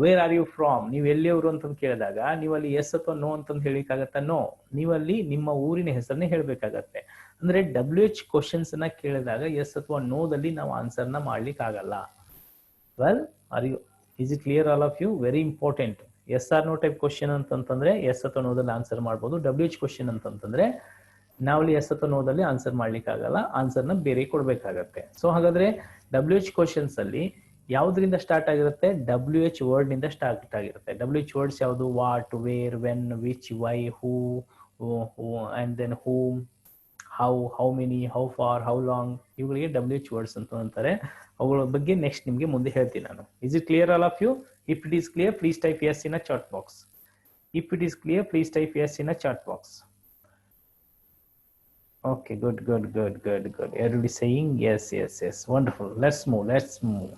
Where are you from? ನೀವು ಎಲ್ಲಿಯವರು ಅಂತಂದು ಕೇಳಿದಾಗ ನೀವು ಅಲ್ಲಿ ಎಸ್ ಅಥವಾ ನೋ ಅಂತಂದು ಹೇಳಿಕ್ಕಾಗತ್ತಾ? ನೋ. ನೀವಲ್ಲಿ ನಿಮ್ಮ ಊರಿನ ಹೆಸರನ್ನೇ ಹೇಳ್ಬೇಕಾಗತ್ತೆ. ಅಂದ್ರೆ WH ಕ್ವಶನ್ಸ್ ಅನ್ನ ಕೇಳಿದಾಗ ಎಸ್ ಅಥವಾ ನೋದಲ್ಲಿ ನಾವು ಆನ್ಸರ್ನ ಮಾಡ್ಲಿಕ್ಕೆ ಆಗಲ್ಲ. Well, are you, is it clear all of you? Very important. Yes or no type question ಅಂತಂತಂದ್ರೆ ಎಸ್ ಅಥವಾ ನೋದಲ್ಲಿ ಆನ್ಸರ್ ಮಾಡ್ಬೋದು. WH ಕ್ವಶನ್ ಅಂತಂತಂದ್ರೆ ನಾವಲ್ಲಿ ಎಸ್ ಅಥವಾ ನೋದಲ್ಲಿ ಆನ್ಸರ್ ಮಾಡ್ಲಿಕ್ಕೆ ಆಗಲ್ಲ, ಆನ್ಸರ್ನ ಬೇರೆ ಕೊಡ್ಬೇಕಾಗತ್ತೆ. ಸೊ ಹಾಗಾದ್ರೆ WH ಕ್ವಶನ್ಸ್ ಅಲ್ಲಿ ಯಾವ್ದ್ರಿಂದ ಸ್ಟಾರ್ಟ್ ಆಗಿರುತ್ತೆ? WH ವರ್ಡ್ ನಿಂದ ಸ್ಟಾರ್ಟ್ ಆಗಿರುತ್ತೆ. WH ವರ್ಡ್ಸ್ ಯಾವುದು? What, where, when, which, why, who, and then whom, how, how many, how far, how long. ಇವುಗಳಿಗೆ WH ವರ್ಡ್ಸ್ ಅಂತ ಅಂತಾರೆ. ಅವುಗಳ ಬಗ್ಗೆ ನೆಕ್ಸ್ಟ್ ನಿಮ್ಗೆ ಮುಂದೆ ಹೇಳ್ತೀನಿ ನಾನು. Is it clear all of you? If it is clear, please type yes in a chat box. If it is clear, please type yes in a chat box. Okay, good. Everybody saying yes. Wonderful. Let's move.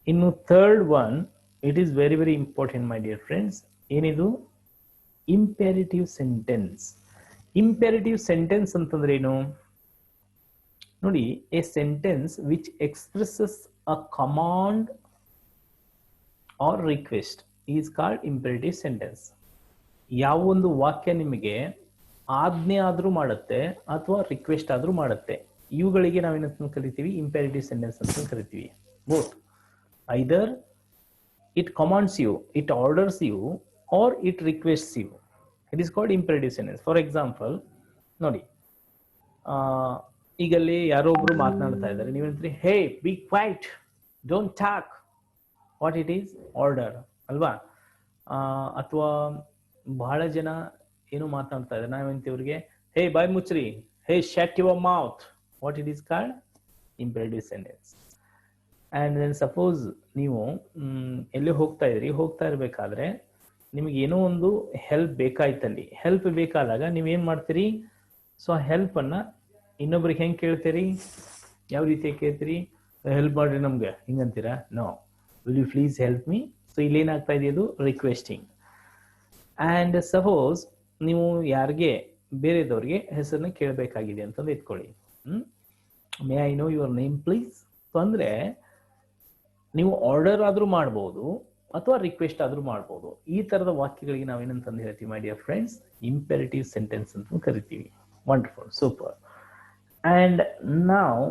In the third one, it is very, very important, my dear friends. Enidu imperative sentence. Imperative sentence antandre enu? Nodi, a sentence which expresses a command or request is called imperative sentence. ಯಾವ ಒಂದು ವಾಕ್ಯ ನಿಮಗೆ ಆಜ್ಞೆ ಆದ್ರೂ ಮಾಡುತ್ತೆ ಅಥವಾ request ಆದ್ರೂ ಮಾಡುತ್ತೆ, ಇವುಗಳಿಗೆ ನಾವೇನಂತ ಕರಿತೀವಿ? ಇಂಪೆರೇಟಿವ್ ಸೆಂಟೆನ್ಸ್ ಅಂತ ಕರಿತೀವಿ. Both either it commands you, it orders you, or it requests you. It is called imperative sentence. For example ನೋಡಿ, ಈಗಲ್ಲಿ ಯಾರೋ ಒಬ್ರು ಮಾತನಾಡ್ತಾ ಇದ್ದಾರೆ, ನೀವೇಂತೀರಿ hey be quiet, don't talk. What it is? Order ಅಲ್ವಾ? ಅಥವಾ ಬಹಳ ಜನ ಏನು ಮಾತನಾಡ್ತಾ ಇದ್ದಾರೆ, ನಾವೇಂತೀವ್ರಿಗೆ ಹೇ ಬಾಯ್ ಮುಚ್ಚ್ರಿ, hey shut your mouth. What it is called? Imperative sentence. And then suppose ನೀವು ಎಲ್ಲಿ ಹೋಗ್ತಾ ಇರ್ಬೇಕಾದ್ರೆ ನಿಮಗೆ ಏನೋ ಒಂದು ಹೆಲ್ಪ್ ಬೇಕಾಯ್ತಲ್ಲಿ. ಹೆಲ್ಪ್ ಬೇಕಾದಾಗ ನೀವೇನ್ ಮಾಡ್ತೀರಿ? ಸೊ ಹೆಲ್ಪ್ ಅನ್ನ ಇನ್ನೊಬ್ರಿಗೆ ಹೆಂಗೆ ಕೇಳ್ತೀರಿ, ಯಾವ ರೀತಿ ಕೇಳ್ತೀರಿ? ಹೆಲ್ಪ್ ಮಾಡ್ರಿ ನಮ್ಗೆ ಹಿಂಗಂತೀರಾ? No, will you please help me? So ಇಲ್ಲಿ ಏನಾಗ್ತಾ ಇದೆ, ಅದು ರಿಕ್ವೆಸ್ಟಿಂಗ್. ಆ್ಯಂಡ್ ಸಪೋಸ್ ನೀವು ಯಾರಿಗೆ ಬೇರೆದವ್ರಿಗೆ ಹೆಸರನ್ನ ಕೇಳಬೇಕಾಗಿದೆ ಅಂತಂದು ಇಟ್ಕೊಳ್ಳಿ. May I know your name please? ಅಂದರೆ ನೀವು ಆರ್ಡರ್ ಆದರೂ ಮಾಡ್ಬೋದು ಅಥವಾ ರಿಕ್ವೆಸ್ಟ್ ಆದರೂ ಮಾಡ್ಬೋದು. ಈ ಥರದ ವಾಕ್ಯಗಳಿಗೆ ನಾವೇನಂತಂದು ಹೇಳ್ತೀವಿ ಮೈ ಡಿಯರ್ ಫ್ರೆಂಡ್ಸ್? ಇಂಪೆರೇಟಿವ್ ಸೆಂಟೆನ್ಸ್ ಅಂತ ಕರಿತೀವಿ. Wonderful, super. ಆ್ಯಂಡ್ ನಾವು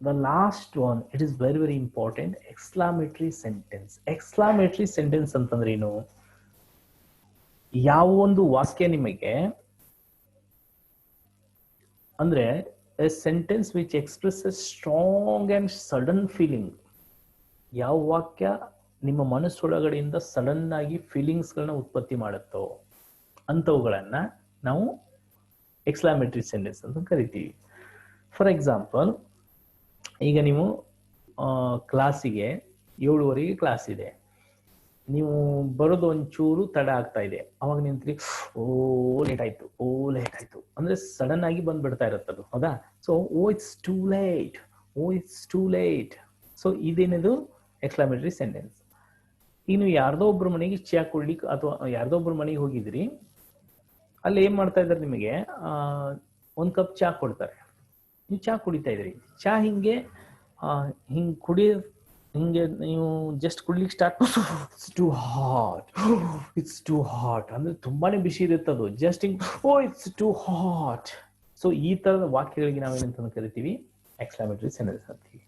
the last one, it is very very important, exclamatory sentence. exclamatory sentence ಅಂತಂದ್ರೆ ಏನು? ಯಾವ ಒಂದು ವಾಕ್ಯ ನಿಮಗೆ ಅಂದ್ರೆ a sentence which expresses strong and sudden feeling. ಯಾವ ವಾಕ್ಯ ನಿಮ್ಮ ಮನಸ್ಸೊಳಗಡೆಯಿಂದ ಸಡನ್ ಆಗಿ ಫೀಲಿಂಗ್ಸ್ಗಳನ್ನ ಉತ್ಪತ್ತಿ ಮಾಡುತ್ತೋ ಅಂಥವುಗಳನ್ನ ನಾವು ಎಕ್ಸ್ಕ್ಲಾಮೇಟರಿ ಸೆಂಟೆನ್ಸ್ ಅಂತ ಕರಿತೀವಿ. ಫಾರ್ ಎಕ್ಸಾಂಪಲ್, ಈಗ ನೀವು ಕ್ಲಾಸಿಗೆ 7:15 ಕ್ಲಾಸ್ ಇದೆ, ನೀವು ಬರೋದು ಒಂಚೂರು ತಡ ಆಗ್ತಾ ಇದೆ, ಅವಾಗ ನಿಂತ್ರಿ ಓ ಲೇಟ್ ಆಯ್ತು ಅಂದ್ರೆ ಸಡನ್ ಆಗಿ ಬಂದ್ಬಿಡ್ತಾ ಇರುತ್ತದು, ಹೌದಾ? So it's too late. So ಇದೇನದು ಎಕ್ಸ್ಕ್ಲಾಮೇಟರಿ ಸೆಂಟೆನ್ಸ್. ಈಗ ನೀವು ಯಾರ್ದೋ ಒಬ್ರು ಮನೆಗೆ ಚಾ ಕುಡ್ಲಿಕ್ಕೆ ಅಥವಾ ಯಾರ್ದೋ ಒಬ್ರು ಮನೆಗೆ ಹೋಗಿದ್ರಿ, ಅಲ್ಲಿ ಏನ್ ಮಾಡ್ತಾ ಇದ್ದಾರೆ, ನಿಮಗೆ 1 ಕಪ್ ಚಾ ಕೊಡ್ತಾರೆ, ನೀವು ಚಾ ಕುಡಿತಾ ಇದ್ರಿ. ಚಾ ಹಿಂಗೆ ನೀವು ಜಸ್ಟ್ ಕುಡ್ಲಿಕ್ಕೆ ಸ್ಟಾರ್ಟ್ ಇಟ್ಸ್ ಟೂ ಹಾಟ್ ಅಂದ್ರೆ ತುಂಬಾನೇ ಬಿಸಿ ಇರುತ್ತದು. ಜಸ್ಟ್ ಹಿಂಗ್ ಇಟ್ಸ್ ಟೂ ಹಾಟ್. ಸೊ ಈ ತರದ ವಾಕ್ಯಗಳಿಗೆ ನಾವೇನಂತ ಕರಿತೀವಿ? ಎಕ್ಸ್ಕ್ಲಾಮೇಟರಿ ಸೆಂಟೆನ್ಸ್ ಅಂತೀವಿ.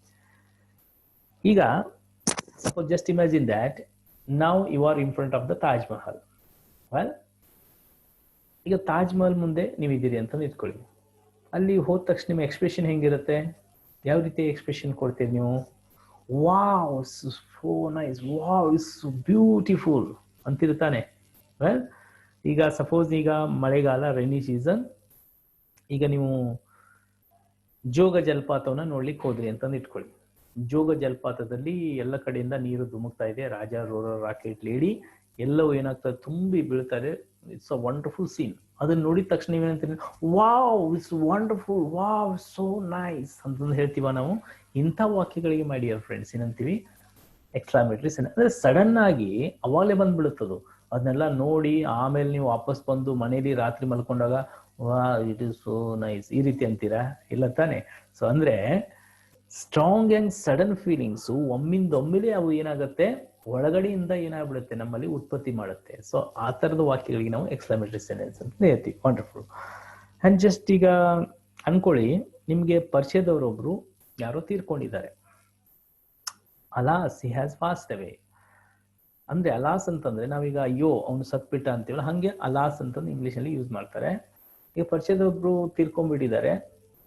ಈಗ suppose just imagine that now you are in front of the Taj Mahal. Well, ಈಗ ತಾಜ್ ಮಹಲ್ ಮುಂದೆ ನೀವಿದ್ದೀರಿ ಅಂತ ಇಟ್ಕೊಳ್ಳಿ. ಅಲ್ಲಿ ಹೋದ ತಕ್ಷಣ ನಿಮ್ಮ ಎಕ್ಸ್ಪ್ರೆಷನ್ ಹೆಂಗಿರುತ್ತೆ? ಯಾವ ರೀತಿ ಎಕ್ಸ್ಪ್ರೆಷನ್ ಕೊಡ್ತೀರಿ ನೀವು? Wow so nice, wow is beautiful ಅಂತಿರ್ತಾನೆ. ವೆಲ್, ಈಗ ಸಪೋಸ್ ಈಗ ಮಳೆಗಾಲ, ರೈನಿ ಸೀಸನ್, ಈಗ ನೀವು ಜೋಗ ಜಲಪಾತವನ್ನ ನೋಡ್ಲಿಕ್ಕೆ ಹೋದ್ರಿ ಅಂತಂದು ಇಟ್ಕೊಳ್ಳಿ. ಜೋಗ ಜಲಪಾತದಲ್ಲಿ ಎಲ್ಲ ಕಡೆಯಿಂದ ನೀರು ಧುಮುಕ್ತಾ ಇದೆ, ರಾಜ, ರೋರರ್, ರಾಕೆಟ್, ಲೇಡಿ ಎಲ್ಲವೂ ಏನಾಗ್ತದೆ, ತುಂಬಿ ಬೀಳ್ತಾರೆ. It's a wonderful scene. ಅದನ್ನ ನೋಡಿದ ತಕ್ಷಣ ನೀವೇನಂತೀರಿ? Wow it's wonderful, wow so nice ಅಂತಂದು ಹೇಳ್ತೀವ ನಾವು. ಇಂಥ ವಾಕ್ಯಗಳಿಗೆ ಮೈ ಡಿಯರ್ ಫ್ರೆಂಡ್ಸ್ ಏನಂತೀವಿ? ಎಕ್ಸ್ಕ್ಲಾಮೇಟರಿ ಸೆಂಟೆನ್ಸ್. ಅಂದ್ರೆ ಸಡನ್ ಆಗಿ ಅವಾಗಲೇ ಬಂದ್ಬಿಡುತ್ತದು. ಅದನ್ನೆಲ್ಲ ನೋಡಿ ಆಮೇಲೆ ನೀವು ವಾಪಸ್ ಬಂದು ಮನೇಲಿ ರಾತ್ರಿ ಮಲ್ಕೊಂಡಾಗ ವಾ ಇಟ್ ಇಸ್ ಸೋ ನೈಸ್ ಈ ರೀತಿ ಅಂತೀರಾ? ಇಲ್ಲ ತಾನೆ? ಸೊ ಅಂದ್ರೆ ಸ್ಟ್ರಾಂಗ್ ಅಂಡ್ ಸಡನ್ ಫೀಲಿಂಗ್ಸು ಒಮ್ಮಿಂದೊಮ್ಮೆಲೆ ಅವು ಏನಾಗುತ್ತೆ, ಒಳಗಡೆಯಿಂದ ಏನಾಗ್ಬಿಡುತ್ತೆ, ನಮ್ಮಲ್ಲಿ ಉತ್ಪತ್ತಿ ಮಾಡುತ್ತೆ. ಸೊ ಆ ತರದ ವಾಕ್ಯಗಳಿಗೆ ನಾವು ಎಕ್ಸ್ಕ್ಲಾಮೇಟರಿ ಸೆಂಟೆನ್ಸ್ ಅಂತ ಹೇಳ್ತೀವಿ. ವಂಡರ್ಫುಲ್. ಅಂಡ್ ಜಸ್ಟ್ ಈಗ ಅನ್ಕೊಳ್ಳಿ, ನಿಮ್ಗೆ ಪರಿಚಯದವರೊಬ್ರು ಯಾರೋ ತೀರ್ಕೊಂಡಿದ್ದಾರೆ. Alas, he has passed away. ಅಂದ್ರೆ ಅಲಾಸ್ ಅಂತಂದ್ರೆ ನಾವೀಗ ಅಯ್ಯೋ ಅವನು ಸತ್ಬಿಟ್ಟ ಅಂತೀವಲ್ಲ, ಹಂಗೆ ಅಲಾಸ್ ಅಂತಂದು ಇಂಗ್ಲಿಷ್ ಅಲ್ಲಿ ಯೂಸ್ ಮಾಡ್ತಾರೆ. ಈಗ ಪರಿಚಯದೊಬ್ರು ತೀರ್ಕೊಂಡ್ಬಿಟ್ಟಿದ್ದಾರೆ,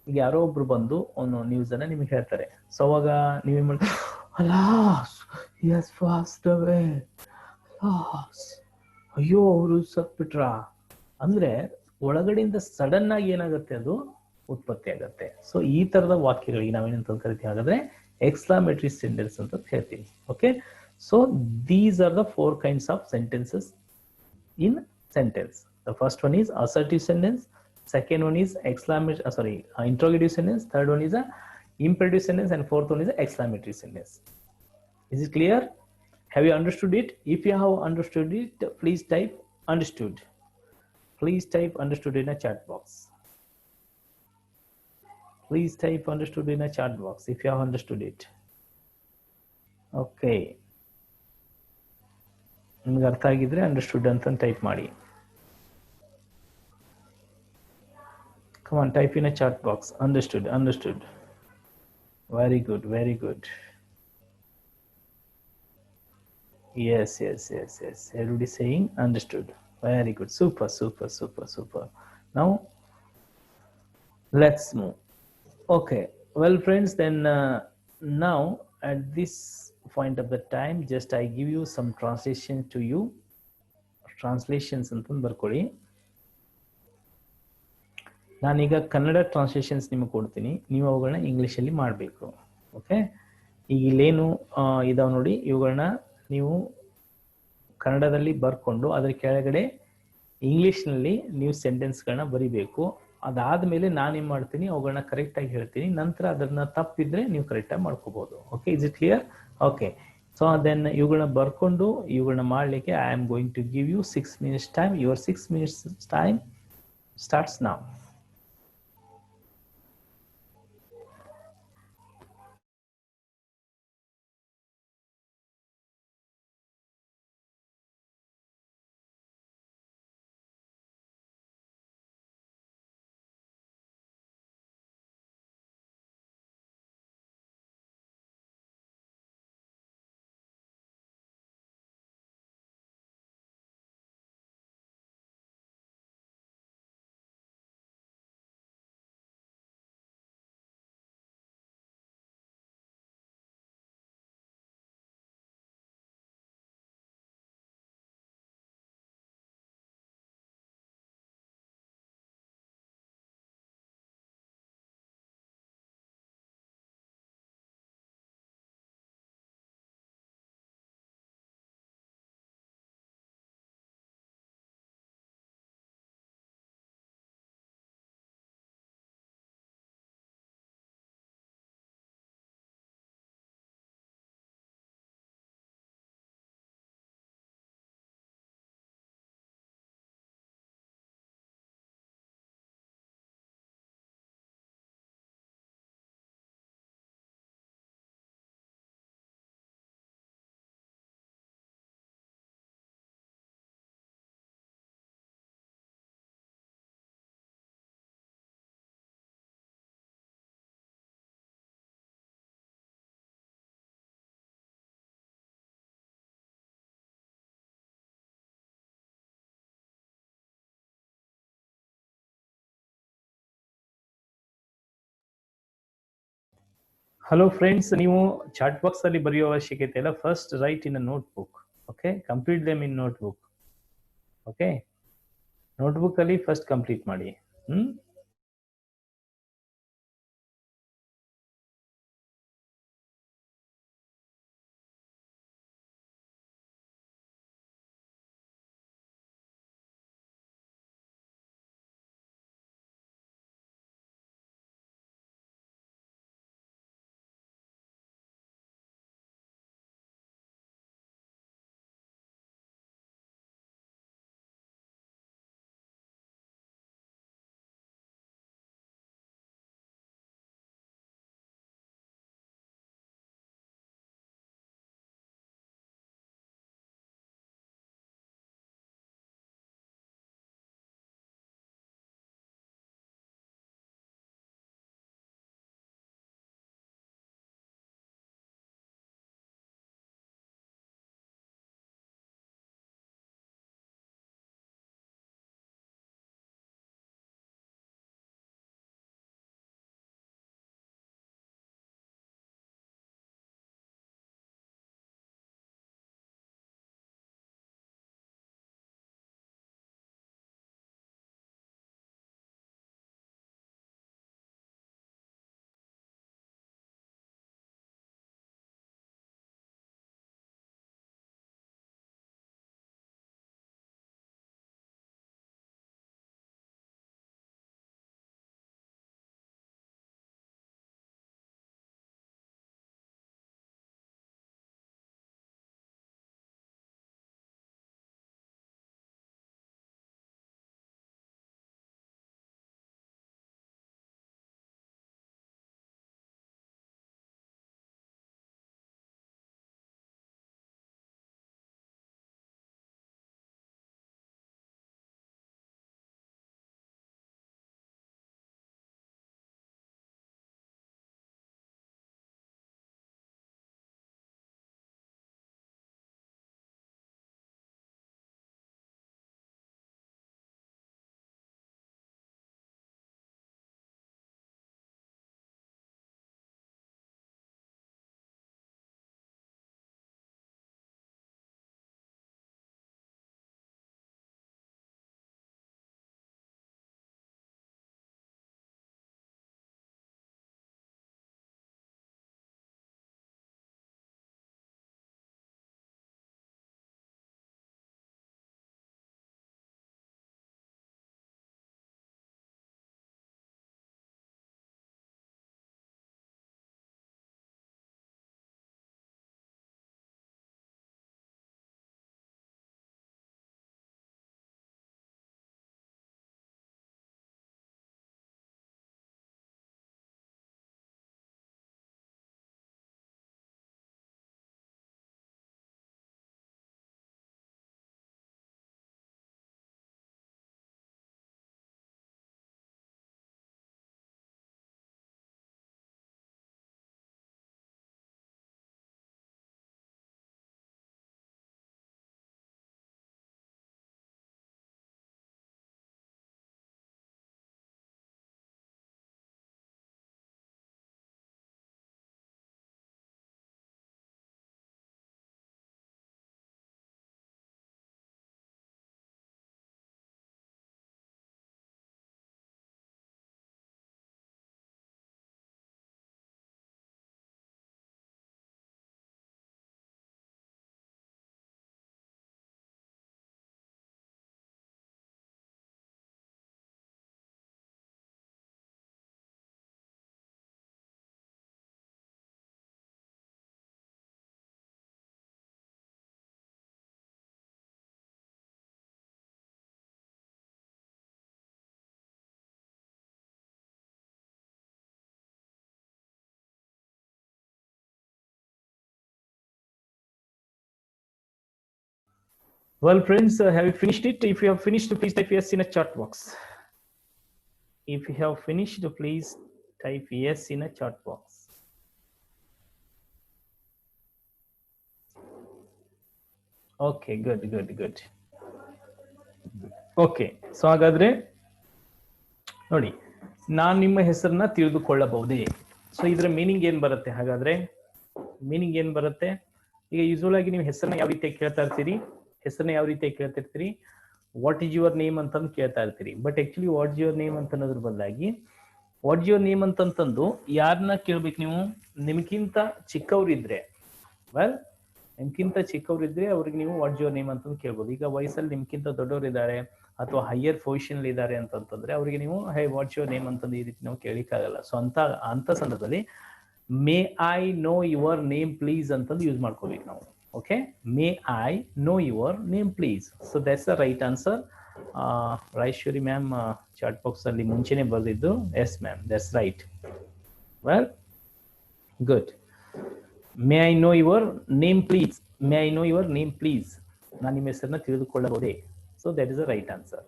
ಈಗ ಯಾರೋ ಒಬ್ರು ಬಂದು ಒಂದು ನ್ಯೂಸ್ ಅನ್ನ ನಿಮ್ಗೆ ಹೇಳ್ತಾರೆ. ಸೊ ಅವಾಗ ನೀವೇನ್ ಮಾಡ್ತೀವಿ? Alas he has passed away, alas ಅಯ್ಯೋ ಅವರು ಸತ್ಬಿಟ್ರ ಅಂದ್ರೆ ಒಳಗಡೆಯಿಂದ ಸಡನ್ ಆಗಿ ಏನಾಗುತ್ತೆ, ಅದು ಉತ್ಪತ್ತಿ ಆಗತ್ತೆ. ಸೊ ಈ ತರದ ವಾಕ್ಯಗಳಿಗೆ ನಾವೇನಂತ ಕರಿತೀವಿ ಹಾಗಾದ್ರೆ? ಎಕ್ಸ್ಕ್ಲಾಮೇಟರಿ ಸೆಂಟೆನ್ಸ್ ಅಂತ ಹೇಳ್ತೀವಿ. Okay, so these are the 4 kinds of sentences in sentence. The first one is assertive sentence, second one is interrogative sentence, third one is a imperative sentence, and fourth one is a exclamatory sentence. Is it clear? Have you understood it? If you have understood it, please type understood. Please type understood in a chat box. Please type understood in a chat box if you have understood it. Okay, ನಿಮ್ಗೆ ಅರ್ಥ ಆಗಿದ್ರೆ understood ಅಂತ type ಮಾಡಿ. Come on, type in a chat box. Understood. Very good. Yes. Everybody saying understood. Very good. Super. Now, let's move. Okay. Well, friends, then now at this point of the time, just I give you some translation to you. Translations ಅಂತಂದು ಬರ್ಕೊಳ್ಳಿ. ನಾನೀಗ Kannada translations ನಿಮಗೆ ಕೊಡ್ತೀನಿ, ನೀವು ಅವುಗಳನ್ನ ಇಂಗ್ಲೀಷಲ್ಲಿ ಮಾಡಬೇಕು. Okay, ಈಗ ಇಲ್ಲೇನು ಇದಾವ ನೋಡಿ, ಇವುಗಳನ್ನ ನೀವು ಕನ್ನಡದಲ್ಲಿ ಬರ್ಕೊಂಡು ಅದ್ರ ಕೆಳಗಡೆ ಇಂಗ್ಲೀಷ್ನಲ್ಲಿ ನೀವು ಸೆಂಟೆನ್ಸ್ಗಳನ್ನ ಬರಿಬೇಕು. ಅದಾದ್ಮೇಲೆ ನಾನೇನ್ ಮಾಡ್ತೀನಿ, ಅವುಗಳನ್ನ ಕರೆಕ್ಟಾಗಿ ಹೇಳ್ತೀನಿ. ನಂತರ ಅದನ್ನ ತಪ್ಪಿದ್ರೆ ನೀವು ಕರೆಕ್ಟಾಗಿ ಮಾಡ್ಕೋಬಹುದು. Okay, is it clear? Okay, so then ಇವುಗಳನ್ನ ಬರ್ಕೊಂಡು ಇವುಗಳನ್ನ ಮಾಡಲಿಕ್ಕೆ I am going to give you 6 minutes time. Your 6 minutes time starts now. Hello friends, ನೀವು ಚಾಟ್ ಬಾಕ್ಸ್ ಅಲ್ಲಿ ಬರೆಯುವ ಅವಶ್ಯಕತೆ ಇಲ್ಲ. First write in a notebook. Okay, complete them in notebook. Okay, notebook ಅಲ್ಲಿ ಫಸ್ಟ್ ಕಂಪ್ಲೀಟ್ ಮಾಡಿ. Well, friends, have you finished it? If you have finished, please type yes in a chat box. If you have finished, please type yes in a chat box. Okay, good. Okay, so ಹಾಗಾದ್ರೆ ನೋಡಿ, ನಾನು ನಿಮ್ಮ ಹೆಸರನ್ನ ತಿಳಿದುಕೊಳ್ಳಬಹುದೇ? So ಇದರ meaning ಏನ್ ಬರುತ್ತೆ? ಹಾಗಾದ್ರೆ ಮೀನಿಂಗ್ ಏನ್ ಬರುತ್ತೆ? ಈಗ ಯೂಶುವಲ್ ಆಗಿ ನೀವು ಹೆಸರನ್ನ ಯಾವ ರೀತಿ ಕೇಳ್ತಾ ಇರ್ತೀರಿ? ಹೆಸರನ್ನ ಯಾವ ರೀತಿ ಕೇಳ್ತಿರ್ತೀರಿ? ವಾಟ್ ಈಸ್ ಯುವರ್ ನೇಮ್ ಅಂತಂದು ಕೇಳ್ತಾ ಇರ್ತೀರಿ. But actually what is your name ಅಂತ ಅನ್ನೋದ್ರ ಬದಲಾಗಿ ವಾಟ್ ಯುವರ್ ನೇಮ್ ಅಂತಂತಂದು ಯಾರನ್ನ ಕೇಳ್ಬೇಕು ನೀವು? ನಿಮ್ಗಿಂತ ಚಿಕ್ಕವರಿದ್ರೆ, ವೆಲ್ ನಿಮ್ಗಿಂತ ಚಿಕ್ಕವರಿದ್ರೆ ಅವ್ರಿಗೆ ನೀವು ವಾಟ್ ಯುವರ್ ನೇಮ್ ಅಂತಂದು ಕೇಳ್ಬೋದು. ಈಗ ವಯಸ್ಸಲ್ಲಿ ನಿಮ್ಗಿಂತ ದೊಡ್ಡವರಿದ್ದಾರೆ ಅಥವಾ ಹೈಯರ್ ಪೊಸಿಷನ್ ಇದ್ದಾರೆ ಅಂತಂತಂದ್ರೆ ಅವ್ರಿಗೆ ನೀವು ಹೈ ವಾಟ್ ಯುವರ್ ನೇಮ್ ಅಂತಂದು ಈ ರೀತಿ ನಾವು ಕೇಳಿಕ್ಕಾಗಲ್ಲ. ಸೊ ಅಂತ ಸಂದರ್ಭದಲ್ಲಿ may I know your name please ಅಂತಂದು ಯೂಸ್ ಮಾಡ್ಕೋಬೇಕು ನಾವು. Okay, may I know your name please. So that's the right answer. Rayeshwari ma'am chat box ಅಲ್ಲಿ ಮುಂಚೆನೆ ಬರೆದಿದ್ದು. Yes ma'am, that's right. Well, good. May I know your name please. May I know your name please. ನಾನು ನಿಮ್ಮ ಹೆಸರನ್ನ ತಿಳಿದುಕೊಳ್ಳಬಹುದೇ? So that is the right answer.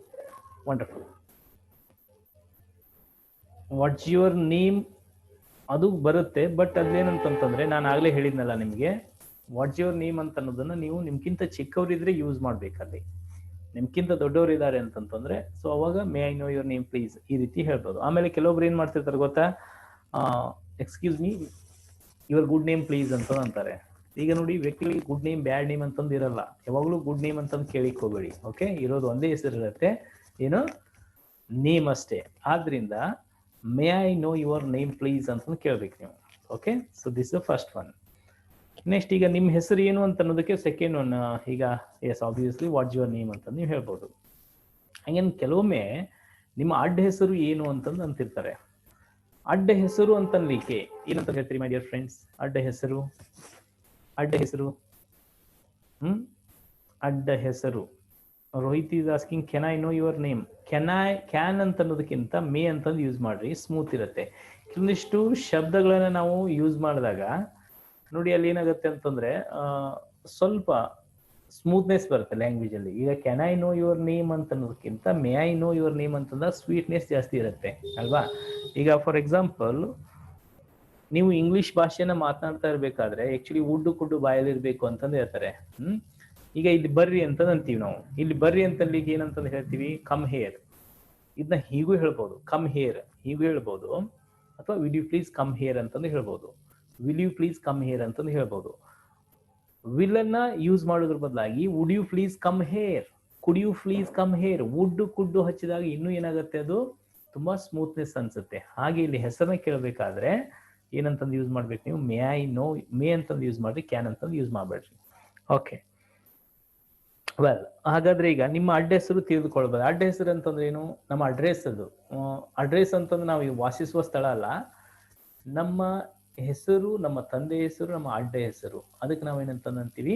Wonderful. What's your name ಅದು ಬರುತ್ತೆ, but ಅದೇನಂತಂತಂದ್ರೆ ನಾನು ಆಗ್ಲೇ ಹೇಳಿದ್ನಲ್ಲ ನಿಮಗೆ, ವಾಟ್ಸ್ ಯುವರ್ ನೇಮ್ ಅಂತ ಅನ್ನೋದನ್ನ ನೀವು ನಿಮ್ಗಿಂತ ಚಿಕ್ಕವರಿದ್ರೆ ಯೂಸ್ ಮಾಡ್ಬೇಕಲ್ಲಿ. ನಿಮ್ಗಿಂತ ದೊಡ್ಡವರು ಇದ್ದಾರೆ ಅಂತಂತಂದ್ರೆ ಸೊ ಅವಾಗ May I know your name please ಈ ರೀತಿ ಹೇಳ್ಬೋದು. ಆಮೇಲೆ ಕೆಲವೊಬ್ರು ಏನ್ ಮಾಡ್ತಿರ್ತಾರೆ ಗೊತ್ತಾ, excuse me your good name please ಅಂತ ಅಂತಾರೆ. ಈಗ ನೋಡಿ, ವ್ಯಕ್ತಿಗಳಿಗೆ ಗುಡ್ ನೇಮ್ ಬ್ಯಾಡ್ ನೇಮ್ ಅಂತಂದು ಇರಲ್ಲ. ಯಾವಾಗ್ಲೂ ಗುಡ್ ನೇಮ್ ಅಂತಂದು ಕೇಳಿಕ್ ಹೋಗ್ಬೇಡಿ. ಓಕೆ, ಇರೋದು ಒಂದೇ ಹೆಸರು ಇರುತ್ತೆ, ಏನು ನೇಮ್ ಅಷ್ಟೇ. ಆದ್ರಿಂದ May I know your name please ಅಂತಂದು ಕೇಳ್ಬೇಕು ನೀವು. Okay, so this first one. Next, ಈಗ ನಿಮ್ಮ ಹೆಸರು ಏನು ಅಂತ ಅನ್ನೋದಕ್ಕೆ ಸೆಕೆಂಡ್ ಒನ್. ಈಗ yes obviously what's your name ಅಂತ ನೀವು ಹೇಳ್ಬೋದು. ಹಂಗೇನು ಕೆಲವೊಮ್ಮೆ ನಿಮ್ಮ ಅಡ್ಡ ಹೆಸರು ಏನು ಅಂತಂದು ಅಂತಿರ್ತಾರೆ. ಅಡ್ಡ ಹೆಸರು ಅಂತನ್ಲಿಕ್ಕೆ ಏನಂತ ಹೇಳ್ತೀರಿ ಮೈ ಡಿಯರ್ ಫ್ರೆಂಡ್ಸ್? ಅಡ್ಡ ಹೆಸರು, ಅಡ್ಡ ಹೆಸರು, ಅಡ್ಡ ಹೆಸರು. Rohit is asking can I know your name. Can ಅಂತ ಅನ್ನೋದಕ್ಕಿಂತ ಮೇ ಅಂತಂದು ಯೂಸ್ ಮಾಡ್ರಿ, ಸ್ಮೂತ್ ಇರುತ್ತೆ. ಕೆಲವೊಂದಿಷ್ಟು ಶಬ್ದಗಳನ್ನ ನಾವು ಯೂಸ್ ಮಾಡಿದಾಗ ನೋಡಿ ಅಲ್ಲಿ ಏನಾಗುತ್ತೆ ಅಂತಂದ್ರೆ ಸ್ವಲ್ಪ ಸ್ಮೂತ್ನೆಸ್ ಬರುತ್ತೆ ಲ್ಯಾಂಗ್ವೇಜ್ ಅಲ್ಲಿ. ಈಗ can I know your name ಅಂತ ಅನ್ನೋದಕ್ಕಿಂತ May I know your name ಅಂತಂದ್ರೆ ಸ್ವೀಟ್ನೆಸ್ ಜಾಸ್ತಿ ಇರುತ್ತೆ ಅಲ್ವಾ? ಈಗ ಫಾರ್ ಎಕ್ಸಾಂಪಲ್, ನೀವು ಇಂಗ್ಲಿಷ್ ಭಾಷೆನ ಮಾತನಾಡ್ತಾ ಇರ್ಬೇಕಾದ್ರೆ ಆಕ್ಚುಲಿ ಉಡ್ಡು ಕುಡ್ಡು ಬಾಯಲ್ಲಿರ್ಬೇಕು ಅಂತಂದು ಹೇಳ್ತಾರೆ. ಈಗ ಇಲ್ಲಿ ಬರ್ರಿ ಅಂತ ಅಂತೀವಿ ನಾವು. ಇಲ್ಲಿ ಬರ್ರಿ ಅಂತಲ್ಲಿಗೆ ಏನಂತಂದು ಹೇಳ್ತೀವಿ? Come here. ಇದನ್ನ ಹೀಗೂ ಹೇಳ್ಬೋದು, ಕಮ್ ಹೇರ್ ಹೀಗೂ ಹೇಳ್ಬೋದು, ಅಥವಾ will you please come here ಅಂತಂದು ಹೇಳ್ಬೋದು. Will you please come here ಅಂತಂದು ಹೇಳ್ಬೋದು. ವಿಲ್ ಅನ್ನ ಯೂಸ್ ಮಾಡೋದ್ರ ಬದಲಾಗಿ would you please come here, could you please come here. Would could ಹಚ್ಚಿದಾಗ ಇನ್ನೂ ಏನಾಗುತ್ತೆ, ಅದು ತುಂಬಾ ಸ್ಮೂತ್ನೆಸ್ ಅನ್ಸುತ್ತೆ. ಹಾಗೆ ಇಲ್ಲಿ ಹೆಸರನ್ನ ಕೇಳಬೇಕಾದ್ರೆ ಏನಂತಂದು ಯೂಸ್ ಮಾಡ್ಬೇಕು ನೀವು? ಮೇ ಐ ನೋ, ಮೇ ಅಂತಂದು ಯೂಸ್ ಮಾಡ್ರಿ, ಕ್ಯಾನ್ ಅಂತಂದು ಯೂಸ್ ಮಾಡ್ಬೇಡ್ರಿ. ಓಕೆ, ವೆಲ್, ಹಾಗಾದ್ರೆ ಈಗ ನಿಮ್ಮ ಅಡ್ಡ ಹೆಸರು ತಿಳಿದುಕೊಳ್ಬೋದು. ಅಡ್ಡ ಹೆಸರು ಅಂತಂದ್ರೆ ಏನು? ನಮ್ಮ ಅಡ್ರೆಸ್. ಅದು ಅಡ್ರೆಸ್ ಅಂತಂದ್ರೆ ನಾವು ವಾಸಿಸುವ ಸ್ಥಳ ಅಲ್ಲ, ನಮ್ಮ ಹೆಸರು, ನಮ್ಮ ತಂದೆ ಹೆಸರು, ನಮ್ಮ ಅಡ್ಡ ಹೆಸರು. ಅದಕ್ಕೆ ನಾವೇನಂತ ಅಂತೀವಿ?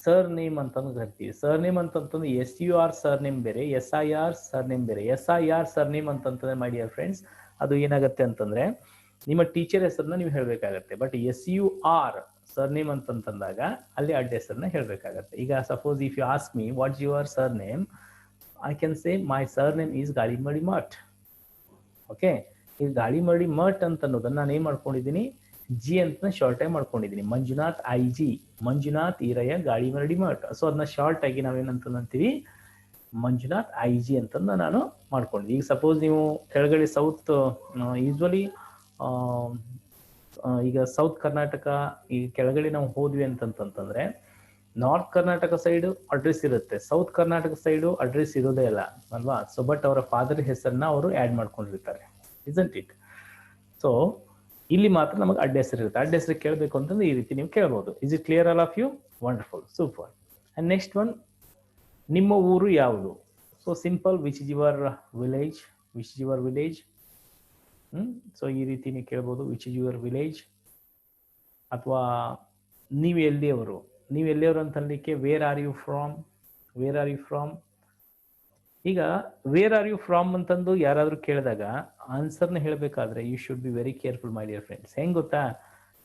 ಸರ್ ನೇಮ್ ಅಂತಂದು ಕರಿತೀವಿ. ಸರ್ ನೇಮ್ ಅಂತಂತಂದ್ರೆ SUR ಸರ್ ನೇಮ್ ಬೇರೆ, SIR ಸರ್ ನೇಮ್ ಬೇರೆ. SIR ಸರ್ ನೇಮ್ ಅಂತಂತಂದ್ರೆ ಮೈ ಡಿಯರ್ ಫ್ರೆಂಡ್ಸ್ ಅದು ಏನಾಗುತ್ತೆ ಅಂತಂದ್ರೆ ನಿಮ್ಮ ಟೀಚರ್ ಹೆಸರನ್ನ ನೀವು ಹೇಳ್ಬೇಕಾಗತ್ತೆ. ಬಟ್ SUR ಸರ್ ನೇಮ್ ಅಂತಂದಾಗ ಅಲ್ಲಿ ಅಡ್ಡ ಹೆಸರನ್ನ ಹೇಳ್ಬೇಕಾಗತ್ತೆ. ಈಗ suppose if you ask me what's your surname, I can say my surname is Galimadi Math. Okay, ಈ ಗಾಳಿಮಡಿ ಮಠ್ ಅಂತ ಅನ್ನೋದನ್ನ ನಾನು ಏನ್ ಮಾಡ್ಕೊಂಡಿದ್ದೀನಿ? ಜಿ ಅಂತ ಶಾರ್ಟ್ ಆಗಿ ಮಾಡ್ಕೊಂಡಿದ್ದೀನಿ. ಮಂಜುನಾಥ್ IG, ಮಂಜುನಾಥ್ ಈರಯ್ಯ ಗಾಳಿಮರಡಿ ಮಠ್. ಸೊ ಅದನ್ನ ಶಾರ್ಟ್ ಆಗಿ ನಾವೇನಂತೀವಿ? ಮಂಜುನಾಥ್ IG ಅಂತಂದ ನಾನು ಮಾಡ್ಕೊಂಡಿದ್ದೀನಿ. ಈಗ ಸಪೋಸ್ ನೀವು ಕೆಳಗಡೆ ಸೌತ್, ಯೂಸ್ವಲಿ ಈಗ ಸೌತ್ ಕರ್ನಾಟಕ ಈ ಕೆಳಗಡೆ ನಾವು ಹೋದ್ವಿ ಅಂತಂತಂದ್ರೆ ನಾರ್ತ್ ಕರ್ನಾಟಕ ಸೈಡ್ ಅಡ್ರೆಸ್ ಇರುತ್ತೆ, ಸೌತ್ ಕರ್ನಾಟಕ ಸೈಡು ಅಡ್ರೆಸ್ ಇರೋದೇ ಇಲ್ಲ ಅಲ್ವಾ? ಸೊ ಬಟ್ ಅವರ ಫಾದರ್ ಹೆಸರನ್ನ ಅವರು ಆಡ್ ಮಾಡ್ಕೊಂಡಿರ್ತಾರೆ, ಇಸಂಟ್ ಇಟ್? ಸೊ ಇಲ್ಲಿ ಮಾತ್ರ ನಮಗೆ ಅಡ್ಡ ಹೆಸರು ಇರುತ್ತೆ. ಅಡ್ಡ ಹೆಸರು ಕೇಳಬೇಕು ಅಂತಂದ್ರೆ ಈ ರೀತಿ ನೀವು ಕೇಳ್ಬೋದು. Is it clear all of you? Wonderful, super. And next one, ನಿಮ್ಮ ಊರು ಯಾವುದು? So simple, which is your village, which is your village. So ಈ ರೀತಿ ನೀವು ಕೇಳ್ಬೋದು, ವಿಚ್ ಇಸ್ ಯುವರ್ ವಿಲೇಜ್. ಅಥವಾ ನೀವು ಎಲ್ಲಿಯವರು, ನೀವು ಎಲ್ಲಿಯವರು ಅಂತ ಅನ್ಲಿಕ್ಕೆ where are you from, where are you from. ಈಗ ವೇರ್ ಆರ್ ಯು ಫ್ರಾಮ್ ಅಂತಂದು ಯಾರಾದ್ರೂ ಕೇಳಿದಾಗ ಆನ್ಸರ್ನ ಹೇಳ್ಬೇಕಾದ್ರೆ you should be very careful my dear friends. ಹೆಂಗ್ ಗೊತ್ತಾ?